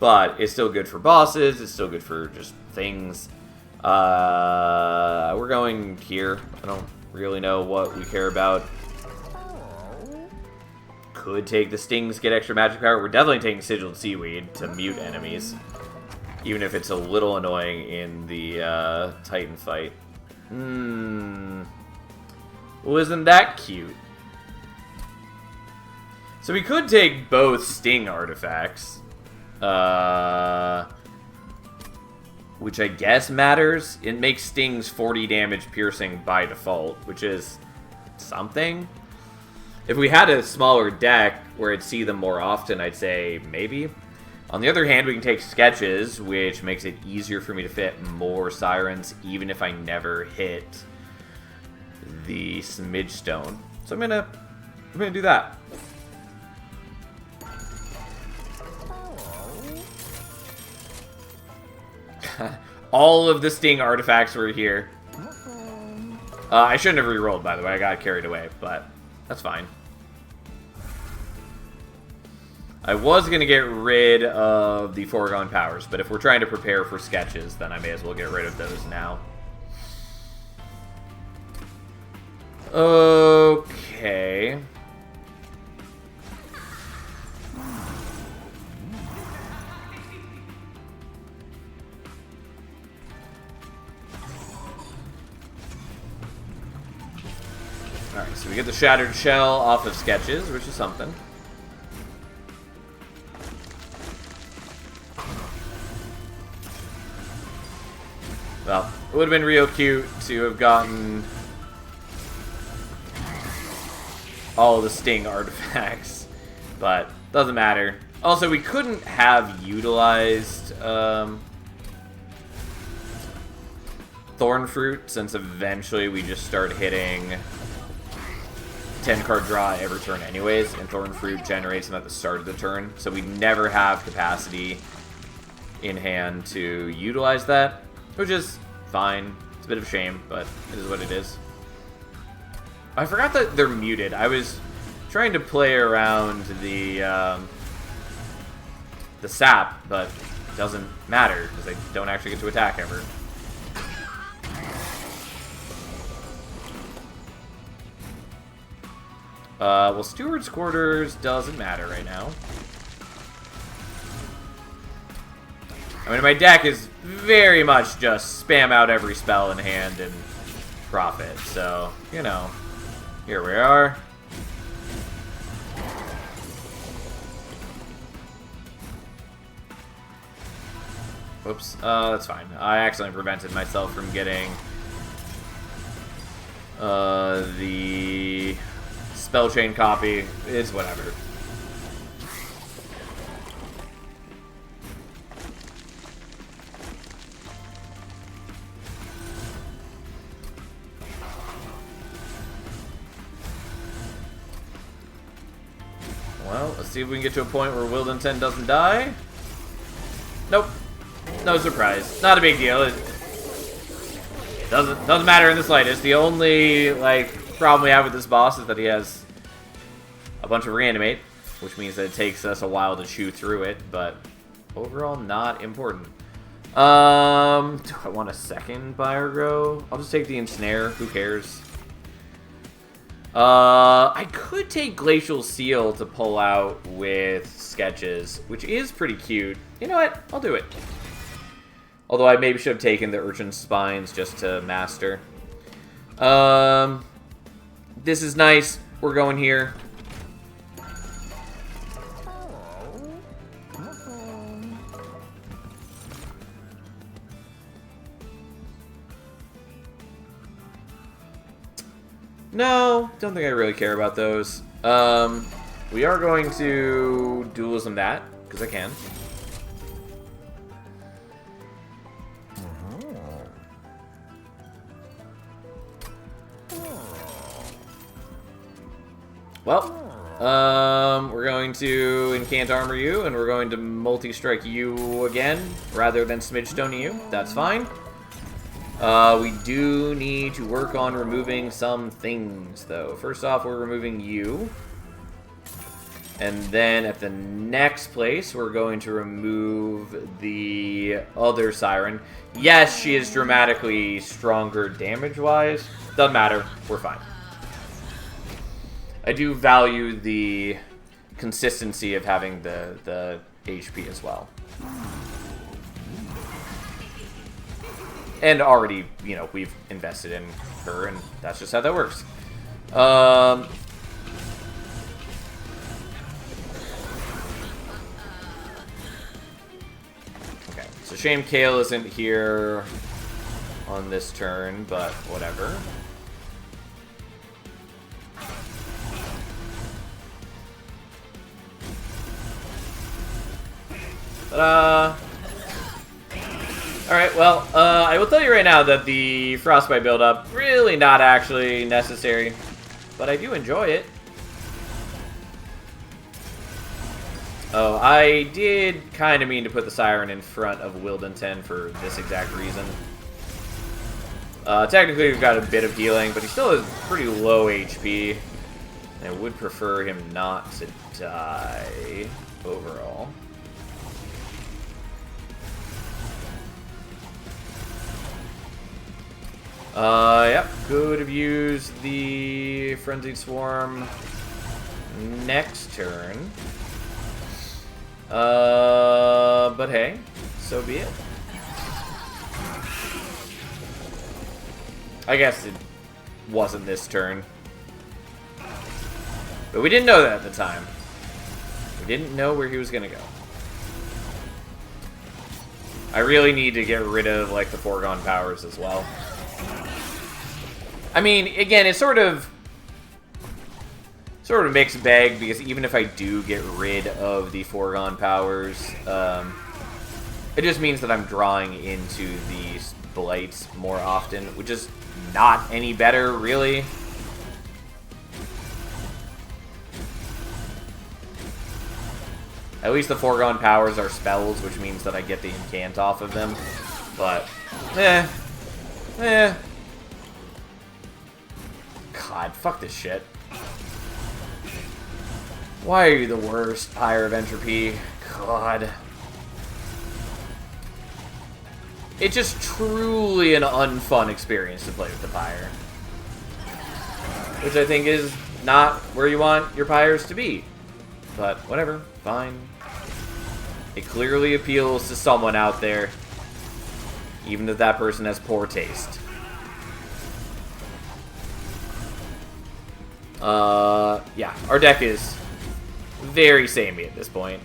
But it's still good for bosses, it's still good for just things. We're going here. I don't really know what we care about. Could take the stings, get extra magic power. We're definitely taking Sigiled Seaweed to mute enemies. Even if it's a little annoying in the Titan fight. Well, isn't that cute? So we could take both Sting artifacts. Which I guess matters. It makes Stings 40 damage piercing by default, which is something. If we had a smaller deck where I'd see them more often, I'd say maybe. On the other hand, we can take Sketches, which makes it easier for me to fit more Sirens, even if I never hit the Smidge Stone. So I'm gonna do that. All of the Sting artifacts were here. I shouldn't have re-rolled, by the way. I got carried away, but that's fine. I was going to get rid of the Foregone Powers, but if we're trying to prepare for Sketches, then I may as well get rid of those now. Okay. Alright, so we get the Shattered Shell off of Sketches, which is something. Well, it would have been real cute to have gotten all the Sting artifacts, but doesn't matter. Also, we couldn't have utilized Thorn Fruit, since eventually we just start hitting 10-card draw every turn anyways, and Thorn Fruit generates them at the start of the turn, so we never have capacity in hand to utilize that, which is fine. It's a bit of a shame, but it is what it is. I forgot that they're muted. I was trying to play around the sap, but it doesn't matter, because they don't actually get to attack ever. Well, Steward's Quarters doesn't matter right now. I mean, my deck is very much just spam out every spell in hand and profit. So, you know, here we are. Whoops, that's fine. I accidentally prevented myself from getting the spell chain copy. It's whatever. Well, let's see if we can get to a point where Wildenton doesn't die. Nope. No surprise. Not a big deal. It doesn't matter in the slightest. The only, like, problem we have with this boss is that he has a bunch of reanimate, which means that it takes us a while to chew through it, but overall not important. Do I want a second Biogrow? I'll just take the Ensnare. Who cares? I could take Glacial Seal to pull out with Sketches, which is pretty cute. You know what? I'll do it. Although I maybe should have taken the Urchin Spines just to master. This is nice. We're going here. No, don't think I really care about those. We are going to Dualism that, because I can. Well, we're going to Incant Armor you, and we're going to Multi-Strike you again, rather than Smidgestone you. That's fine. We do need to work on removing some things, though. First off, we're removing you. And then at the next place, we're going to remove the other Siren. Yes, she is dramatically stronger damage-wise. Doesn't matter. We're fine. I do value the consistency of having the HP as well. And already, you know, we've invested in her, and that's just how that works. Okay, so shame Kale isn't here on this turn, but whatever. Ta-da! Alright, well, I will tell you right now that the Frostbite build-up, really not actually necessary, but I do enjoy it. Oh, I did kind of mean to put the Siren in front of Wildenton for this exact reason. Technically, we've got a bit of healing, but he still has pretty low HP. I would prefer him not to die overall. Yep, could have used the Frenzied Swarm next turn. But hey, so be it. I guess it wasn't this turn. But we didn't know that at the time. We didn't know where he was gonna go. I really need to get rid of, like, the foregone powers as well. I mean, again, it's sort of sort of a mixed bag, because even if I do get rid of the foregone powers, it just means that I'm drawing into these blights more often, which is not any better, really. At least the foregone powers are spells, which means that I get the incant off of them. But, God, fuck this shit. Why are you the worst, Pyre of Entropy? God. It's just truly an unfun experience to play with the Pyre. Which I think is not where you want your Pyres to be. But, whatever. Fine. It clearly appeals to someone out there. Even if that person has poor taste. Yeah. Our deck is very samey at this point.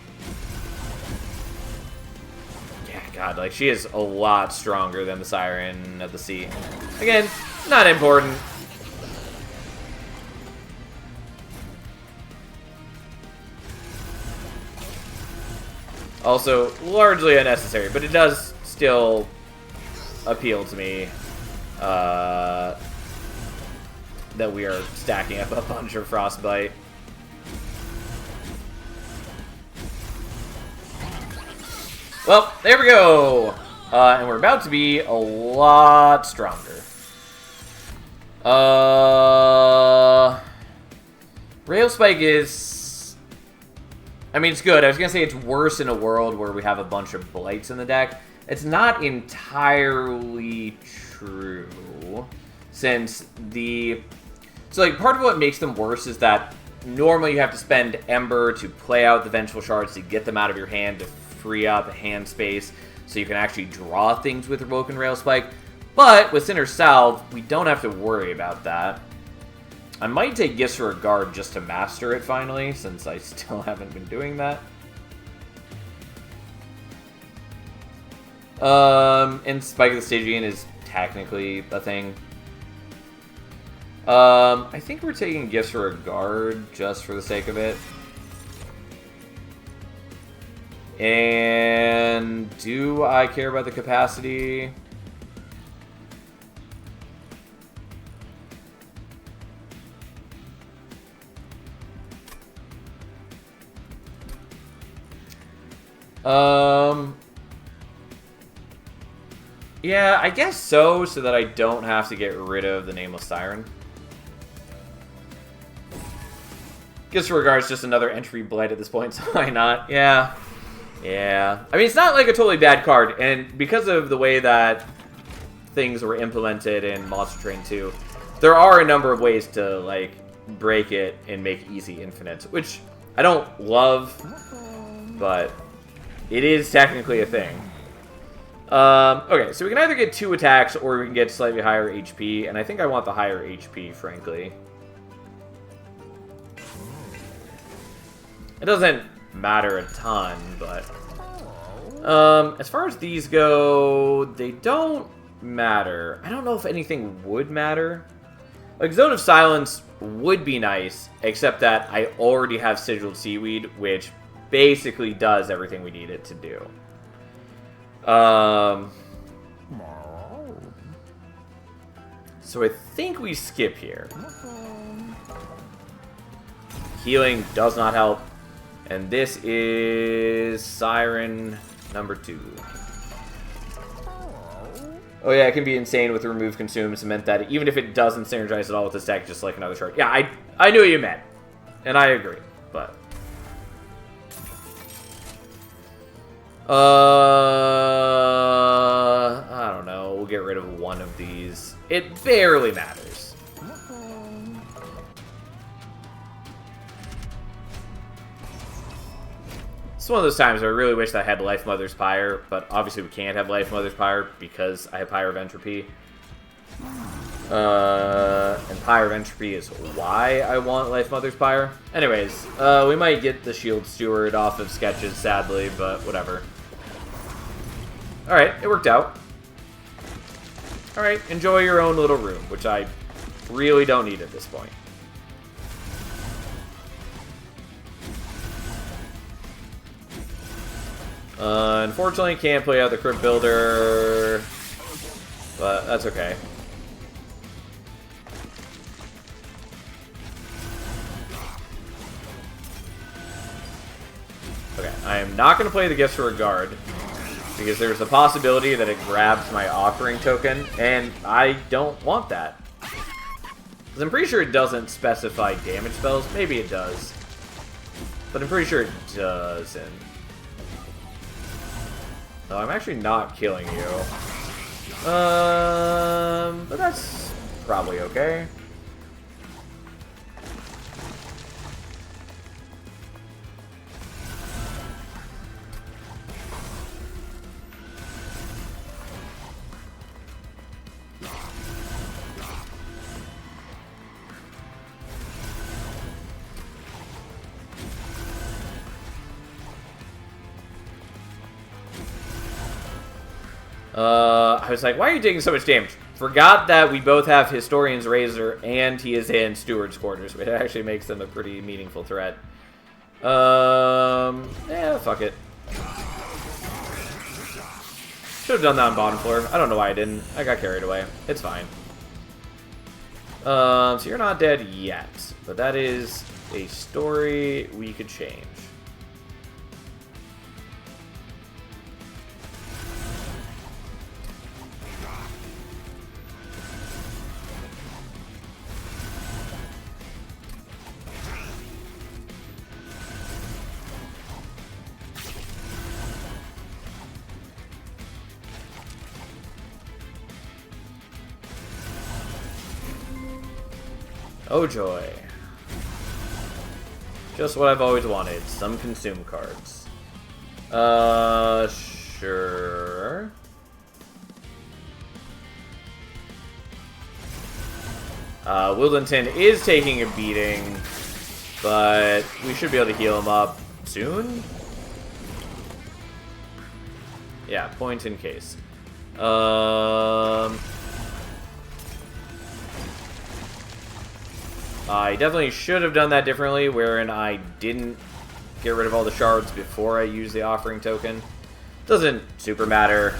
Yeah, God, like, she is a lot stronger than the Siren of the Sea. Again, not important. Also, largely unnecessary, but it does still appeal to me that we are stacking up a bunch of Frostbite. Well, there we go! And we're about to be a lot stronger. Rail Spike is... I mean, it's good. I was going to say it's worse in a world where we have a bunch of blights in the deck. It's not entirely true, since the... So, like, part of what makes them worse is that normally you have to spend Ember to play out the Vengeful Shards to get them out of your hand to free up hand space so you can actually draw things with Revoke and Rail Spike. But with Sinner's Salve, we don't have to worry about that. I might take Gifts for a Guard just to master it finally, since I still haven't been doing that. And Spike of the Stygian is technically a thing. I think we're taking Gifts for a Guard just for the sake of it. And do I care about the capacity? Yeah, I guess so that I don't have to get rid of the Nameless Siren. Gifts for Regard's just another entry blight at this point, so why not? Yeah. Yeah. I mean, it's not like a totally bad card, and because of the way that things were implemented in Monster Train 2, there are a number of ways to, like, break it and make easy infinites, which I don't love, but it is technically a thing. Okay, so we can either get 2 attacks or we can get slightly higher HP, and I think I want the higher HP, frankly. It doesn't matter a ton, but... as far as these go, they don't matter. I don't know if anything would matter. Like, Zone of Silence would be nice, except that I already have Sigiled Seaweed, which basically does everything we need it to do. So I think we skip here. Healing does not help. And this is Siren number 2. Oh yeah, it can be insane with Remove Consumes. It meant that even if it doesn't synergize at all with this deck, just like another shard. Yeah, I knew what you meant. And I agree, but... I don't know. We'll get rid of one of these. It barely matters. It's one of those times where I really wish that I had Life Mother's Pyre, but obviously we can't have Life Mother's Pyre because I have Pyre of Entropy. And Pyre of Entropy is why I want Life Mother's Pyre. Anyways, we might get the Shield Steward off of sketches, sadly, but whatever. Alright, it worked out. Alright, enjoy your own little room, which I really don't need at this point. Unfortunately, can't play out the Crypt Builder, but that's okay. Okay, I am not going to play the Gifts for Regard, because there's a possibility that it grabs my Offering Token, and I don't want that. Because I'm pretty sure it doesn't specify damage spells. Maybe it does. But I'm pretty sure it doesn't. No, I'm actually not killing you. But that's probably okay. I was like, why are you taking so much damage? Forgot that we both have Historian's Razor and he is in Steward's Quarters, which actually makes them a pretty meaningful threat. Yeah, fuck it. Should have done that on bottom floor. I don't know why I didn't. I got carried away. It's fine. So you're not dead yet, but that is a story we could change. Oh joy. Just what I've always wanted. Some consume cards. Sure. Wildington is taking a beating, but we should be able to heal him up soon? Yeah, point in case. I definitely should have done that differently, wherein I didn't get rid of all the shards before I used the Offering Token. Doesn't super matter.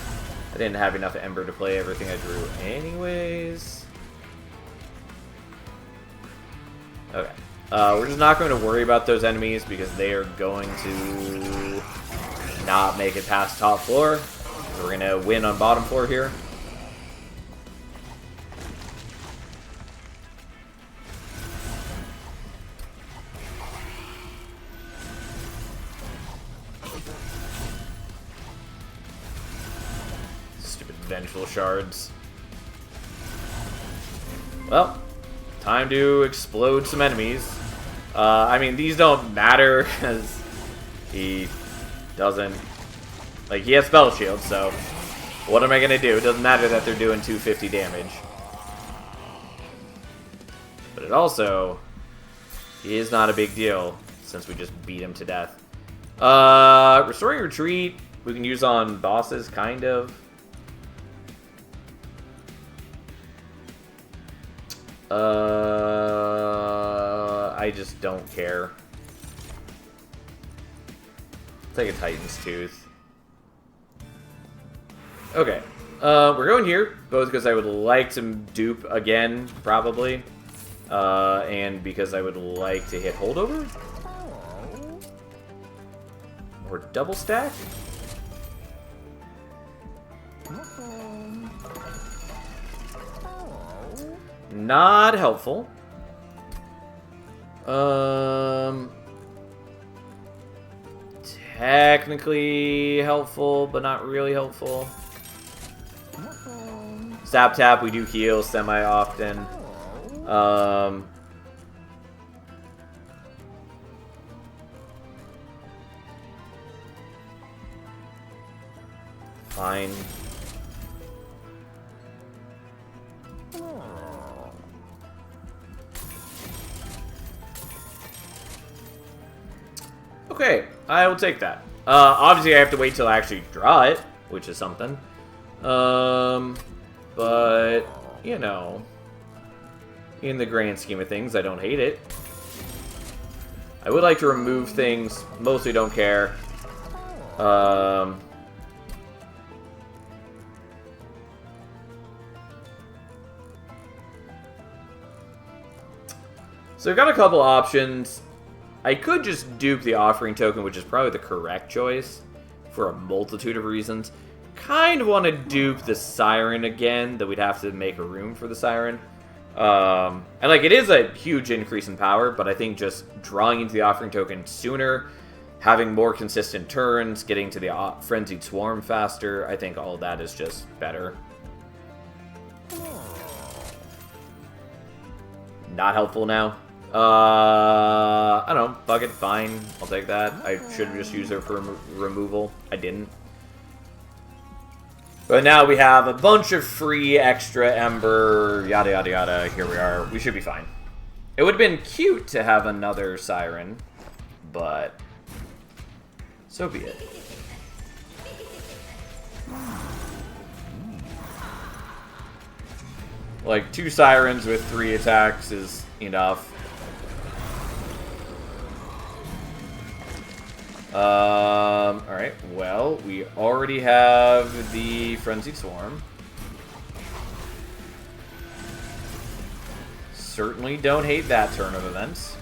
I didn't have enough Ember to play everything I drew anyways. Okay. We're just not going to worry about those enemies because they are going to not make it past top floor. So we're going to win on bottom floor here. Vengeful shards. Well, time to explode some enemies. I mean, these don't matter because he doesn't... Like, he has Spell Shield, so what am I going to do? It doesn't matter that they're doing 250 damage. But it also is not a big deal since we just beat him to death. Restoring Retreat, we can use on bosses, kind of. I just don't care. Take a Titan's Tooth. Okay. We're going here, both because I would like to dupe again, probably. And because I would like to hit holdover. Or double stack. Not helpful. Technically helpful, but not really helpful. Zap tap, we do heal semi-often. Fine. Okay, I will take that. Obviously, I have to wait till I actually draw it, which is something. But, you know, in the grand scheme of things, I don't hate it. I would like to remove things, mostly don't care. So we've got a couple options. I could just dupe the offering token, which is probably the correct choice for a multitude of reasons. Kind of want to dupe the Siren again, though we'd have to make a room for the Siren. And like, it is a huge increase in power, but I think just drawing into the offering token sooner, having more consistent turns, getting to the Frenzied Swarm faster, I think all of that is just better. Not helpful now. I don't know. Fuck it, fine. I'll take that. I should have just used it for removal. I didn't. But now we have a bunch of free extra Ember, yada yada yada. Here we are. We should be fine. It would have been cute to have another Siren, but so be it. Like, 2 Sirens with 3 attacks is enough. Alright, well, we already have the Frenzied Swarm. Certainly don't hate that turn of events.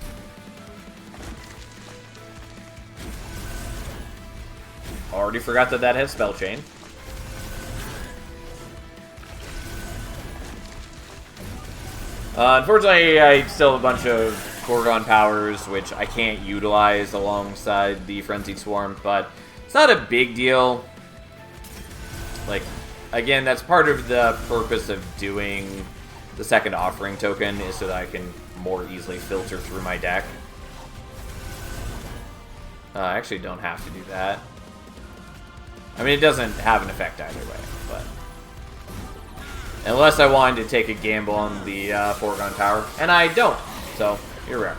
Already forgot that that has Spell Chain. Unfortunately, I still have a bunch of Gorgon powers, which I can't utilize alongside the Frenzied Swarm, but it's not a big deal. Like, again, that's part of the purpose of doing the second offering token, is so that I can more easily filter through my deck. I actually don't have to do that. I mean, it doesn't have an effect either way, but unless I wanted to take a gamble on the foregone power, and I don't, so here we are.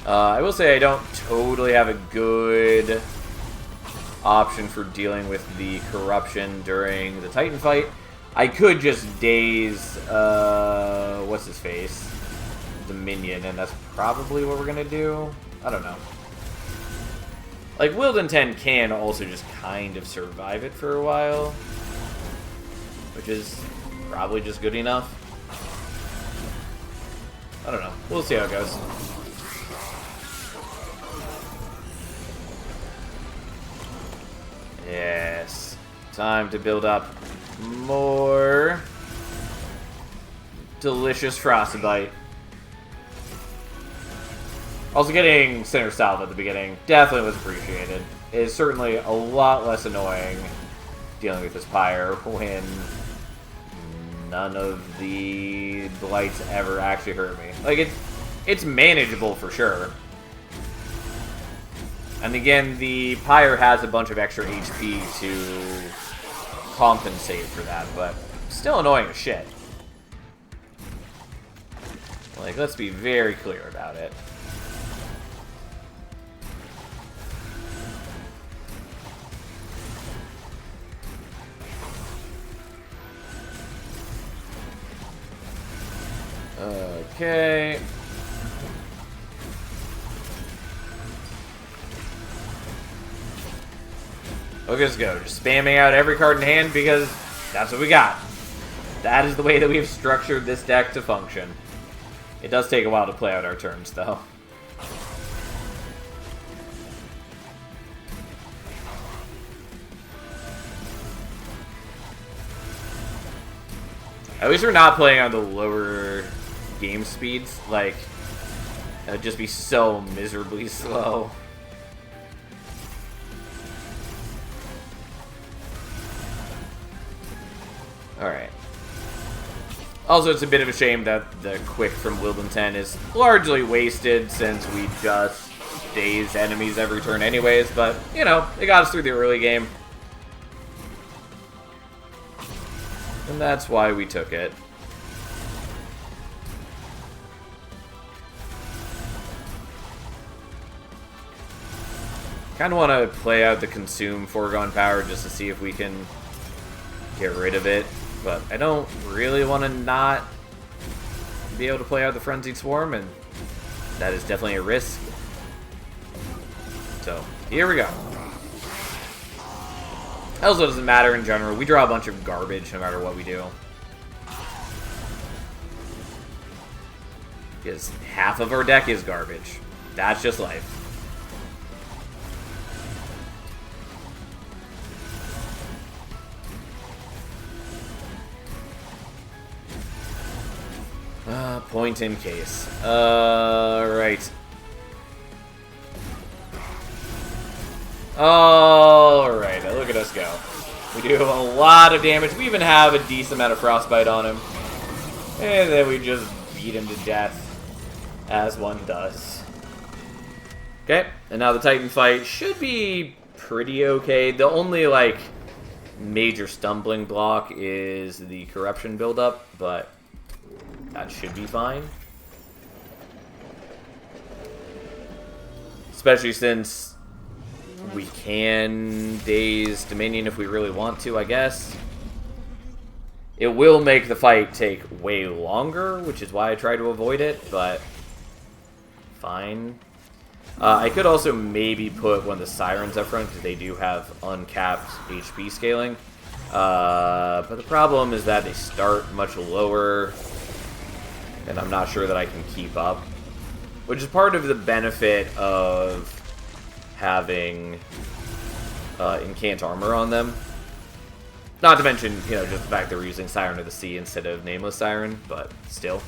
I will say I don't totally have a good option for dealing with the corruption during the Titan fight. I could just daze, what's his face? The minion, and that's probably what we're gonna do. I don't know. Like, Wilden 10 can also just kind of survive it for a while, which is probably just good enough. I don't know. We'll see how it goes. Yes. Time to build up more delicious Frostbite. Also, getting Center Salve at the beginning definitely was appreciated. It is certainly a lot less annoying dealing with this Pyre when none of the blights ever actually hurt me. Like, it's manageable for sure. And again, the Pyre has a bunch of extra HP to compensate for that, but still annoying as shit. Like, let's be very clear about it. Okay. Look at us go. Just spamming out every card in hand because that's what we got. That is the way that we have structured this deck to function. It does take a while to play out our turns, though. At least we're not playing on the lower game speeds. Like, it would just be so miserably slow. Alright. Also, it's a bit of a shame that the quick from Wilden 10 is largely wasted since we just daze enemies every turn anyways, but, you know, it got us through the early game. And that's why we took it. Kind of want to play out the consume foregone power just to see if we can get rid of it, but I don't really want to not be able to play out the Frenzied Swarm, and that is definitely a risk. So, here we go. Also doesn't matter in general. We draw a bunch of garbage no matter what we do. Because half of our deck is garbage. That's just life. Point in case. Right. Alright, look at us go. We do a lot of damage. We even have a decent amount of frostbite on him. And then we just beat him to death. As one does. Okay, and now the Titan fight should be pretty okay. The only, like, major stumbling block is the corruption buildup, but that should be fine. Especially since we can daze Dominion if we really want to, I guess. It will make the fight take way longer, which is why I try to avoid it, but fine. I could also maybe put one of the Sirens up front, because they do have uncapped HP scaling. But the problem is that they start much lower, and I'm not sure that I can keep up. Which is part of the benefit of having Incant Armor on them. Not to mention, you know, just the fact that we're using Siren of the Sea instead of Nameless Siren, but still.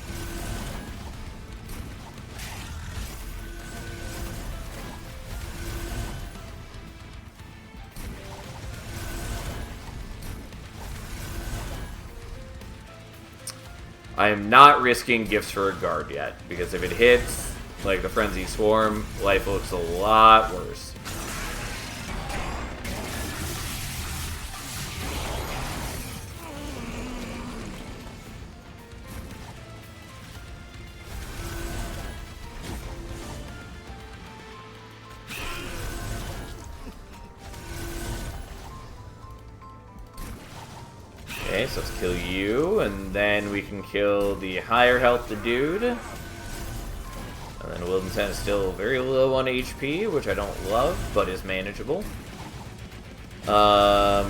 I am not risking Gifts for a Guard yet, because if it hits, like the Frenzied Swarm, life looks a lot worse. Okay, so let's kill you, and then we can kill the higher health dude. And then Wilden 10 is still very low on HP, which I don't love, but is manageable. Though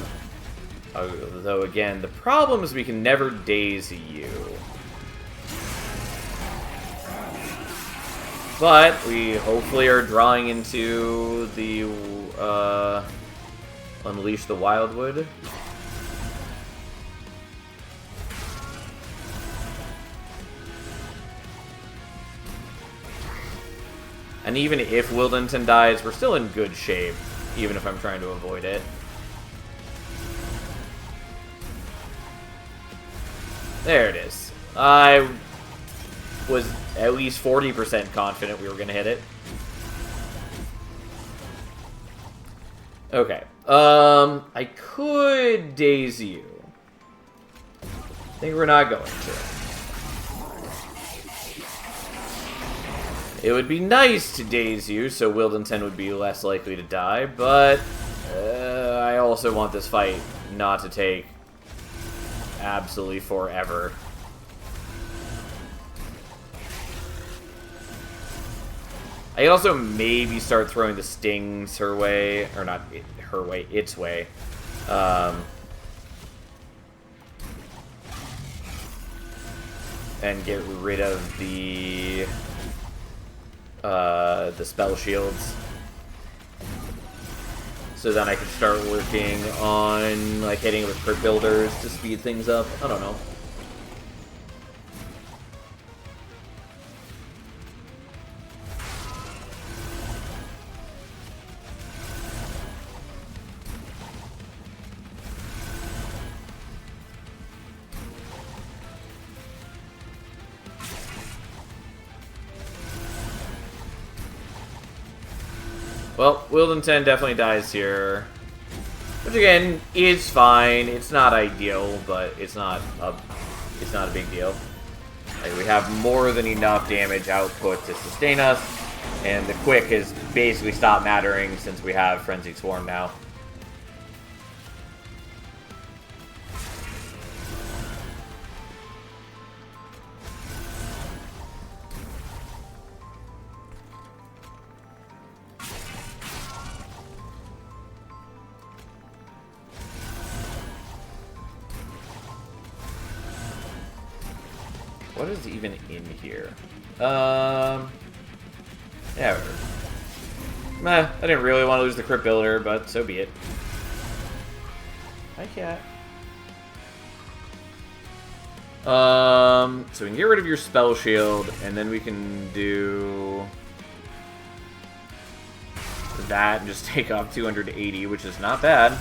again, the problem is we can never daze you. But we hopefully are drawing into the Unleash the Wildwood. And even if Wildenton dies, we're still in good shape, even if I'm trying to avoid it. There it is. I was at least 40% confident we were going to hit it. Okay. I could daze you. I think we're not going to. It would be nice to daze you, so Wildenton would be less likely to die, but I also want this fight not to take absolutely forever. I could also maybe start throwing the stings her way, or not her way, its way. And get rid of the spell shields. So then I can start working on, like, hitting it with crit builders to speed things up. I don't know. Well, Wildenton definitely dies here. Which again is fine. It's not ideal, but it's not a big deal. Like, we have more than enough damage output to sustain us, and the quick has basically stopped mattering since we have Frenzied Swarm now. what is even in here? Yeah, meh, I didn't really want to lose the Crypt Builder, but so be it. Hi, cat. So we can get rid of your Spell Shield, and then we can do that and just take off 280, which is not bad.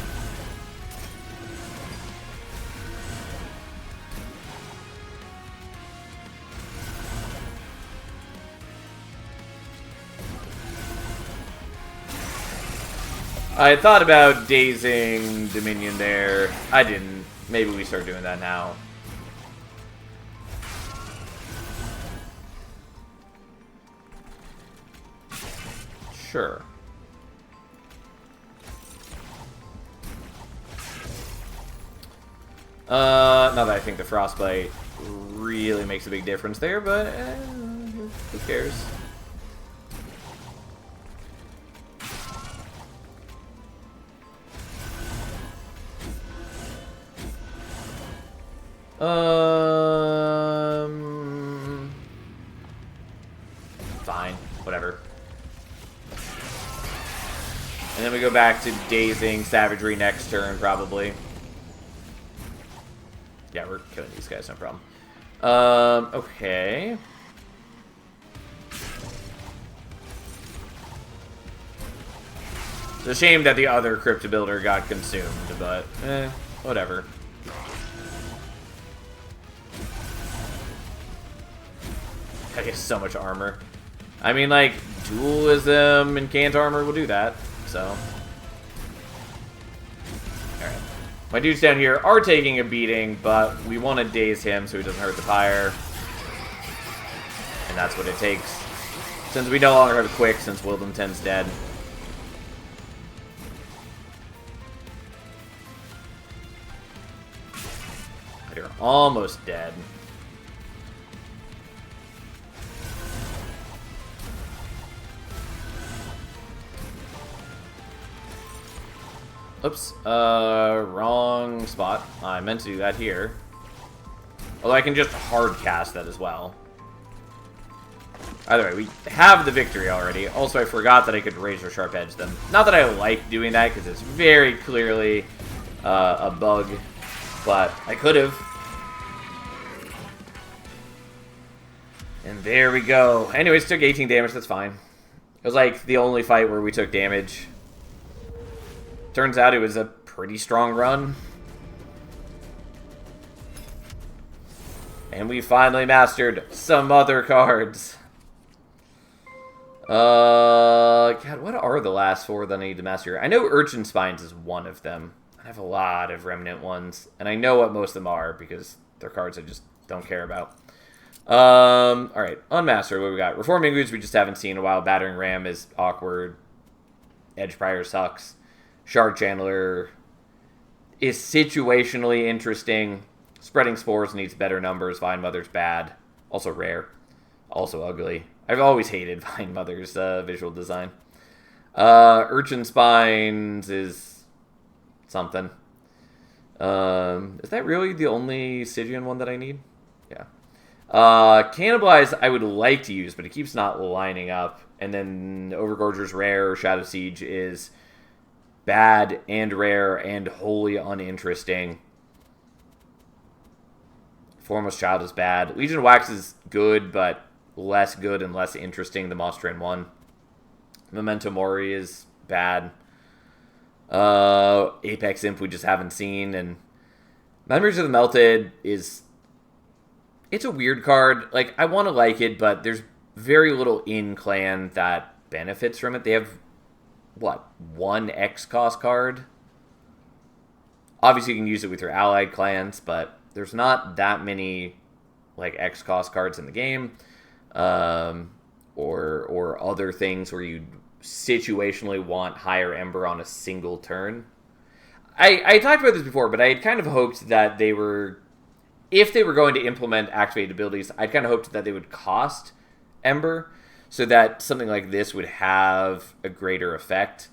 I thought about dazing Dominion there. I didn't. Maybe we start doing that now. Sure. Not that I think the Frostbite really makes a big difference there, but who cares? Fine, whatever. And then we go back to dazing Savagery next turn, probably. Yeah, we're killing these guys, no problem. Okay. It's a shame that the other Crypt Builder got consumed, but whatever. That is so much armor. I mean, like, Dualism and Cant Armor will do that, so. Alright. My dudes down here are taking a beating, but we want to daze him so he doesn't hurt the pyre. And that's what it takes. Since we no longer have Quick, since Wildem 10's dead. You're almost dead. Oops, wrong spot. I meant to do that here. Although I can just hard cast that as well. Either way, we have the victory already. Also, I forgot that I could razor sharp edge them. Not that I like doing that, because it's very clearly a bug. But I could have. And there we go. Anyways, took 18 damage, that's fine. It was like the only fight where we took damage. Turns out it was a pretty strong run. And we finally mastered some other cards. God, what are the last four that I need to master? I know Urchin Spines is one of them. I have a lot of Remnant ones. And I know what most of them are because they're cards I just don't care about. Alright, unmastered, what we got? Reforming Ooze we just haven't seen in a while. Battering Ram is awkward. Edge Prior sucks. Shard Chandler is situationally interesting. Spreading Spores needs better numbers. Vine Mother's bad. Also rare. Also ugly. I've always hated Vine Mother's visual design. Urchin Spines is something. Is that really the only Stygian one that I need? Yeah. Cannibalize I would like to use, but it keeps not lining up. And then Overgorger's rare. Shadow Siege is bad and rare and wholly uninteresting. Foremost Child is bad. Legion of Wax is good, but less good and less interesting than Monster Train 1. Memento Mori is bad. Apex Imp we just haven't seen. And Memories of the Melted is... It's a weird card. Like, I want to like it, but there's very little in clan that benefits from it. They have, what, one X-Cost card? Obviously, you can use it with your allied clans, but there's not that many, like, X-Cost cards in the game. Or other things where you situationally want higher Ember on a single turn. I talked about this before, but I had kind of hoped that they were... If they were going to implement activated abilities, I'd kind of hoped that they would cost Ember, so that something like this would have a greater effect.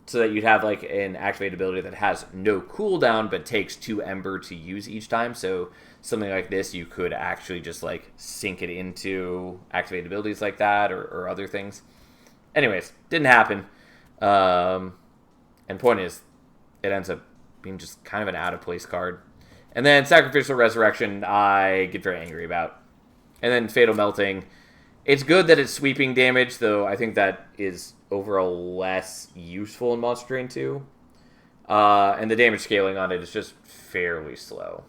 so that you'd have like an activate ability that has no cooldown but takes 2 Ember to use each time. So something like this, you could actually just like sink it into activate abilities like that or other things. Anyways, didn't happen. And point is, it ends up being just kind of an out of place card. And then Sacrificial Resurrection, I get very angry about. And then Fatal Melting. It's good that it's sweeping damage, though I think that is overall less useful in Monster Train 2. And the damage scaling on it is just fairly slow.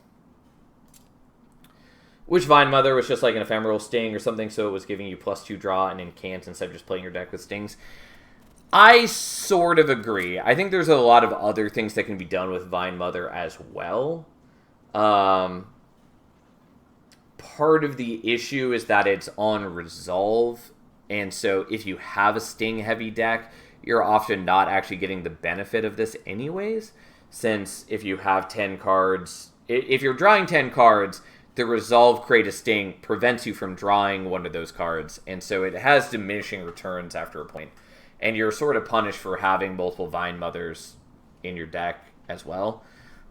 Which Vine Mother was just like an ephemeral sting or something, so it was giving you +2 draw and incant instead of just playing your deck with stings. I sort of agree. I think there's a lot of other things that can be done with Vine Mother as well. Part of the issue is that it's on Resolve, and so if you have a sting-heavy deck, you're often not actually getting the benefit of this anyways, since if you have 10 cards... If you're drawing 10 cards, the Resolve Create a Sting prevents you from drawing one of those cards, and so it has diminishing returns after a point. And you're sort of punished for having multiple Vine Mothers in your deck as well.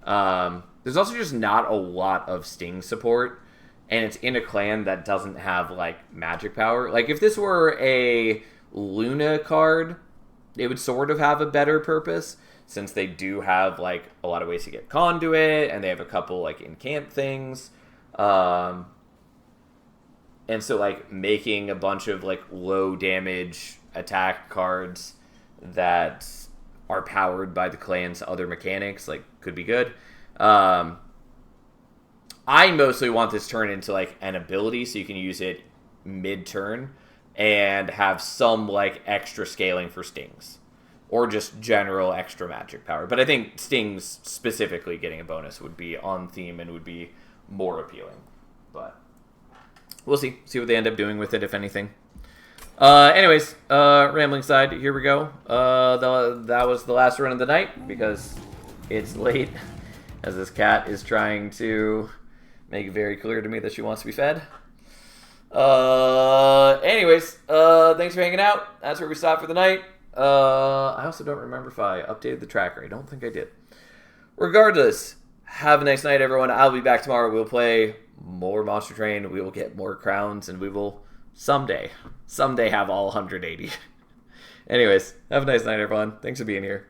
There's also just not a lot of Sting support, and it's in a clan that doesn't have, like, magic power. Like, if this were a Luna card, it would sort of have a better purpose, since they do have, like, a lot of ways to get Conduit, and they have a couple, like, incant things. And so, like, making a bunch of, like, low damage attack cards that are powered by the clan's other mechanics, like, could be good. I mostly want this turn into, like, an ability, so you can use it mid-turn and have some, like, extra scaling for stings. Or just general extra magic power. But I think stings specifically getting a bonus would be on theme and would be more appealing. But we'll see. See what they end up doing with it, if anything. Anyways, rambling side, here we go. That was the last run of the night, because it's late, as this cat is trying to make it very clear to me that she wants to be fed. Anyways, thanks for hanging out. That's where we stopped for the night. I also don't remember if I updated the tracker. I don't think I did. Regardless, have a nice night, everyone. I'll be back tomorrow. We'll play more Monster Train. We will get more crowns, and we will someday have all 180. Anyways, have a nice night, everyone. Thanks for being here.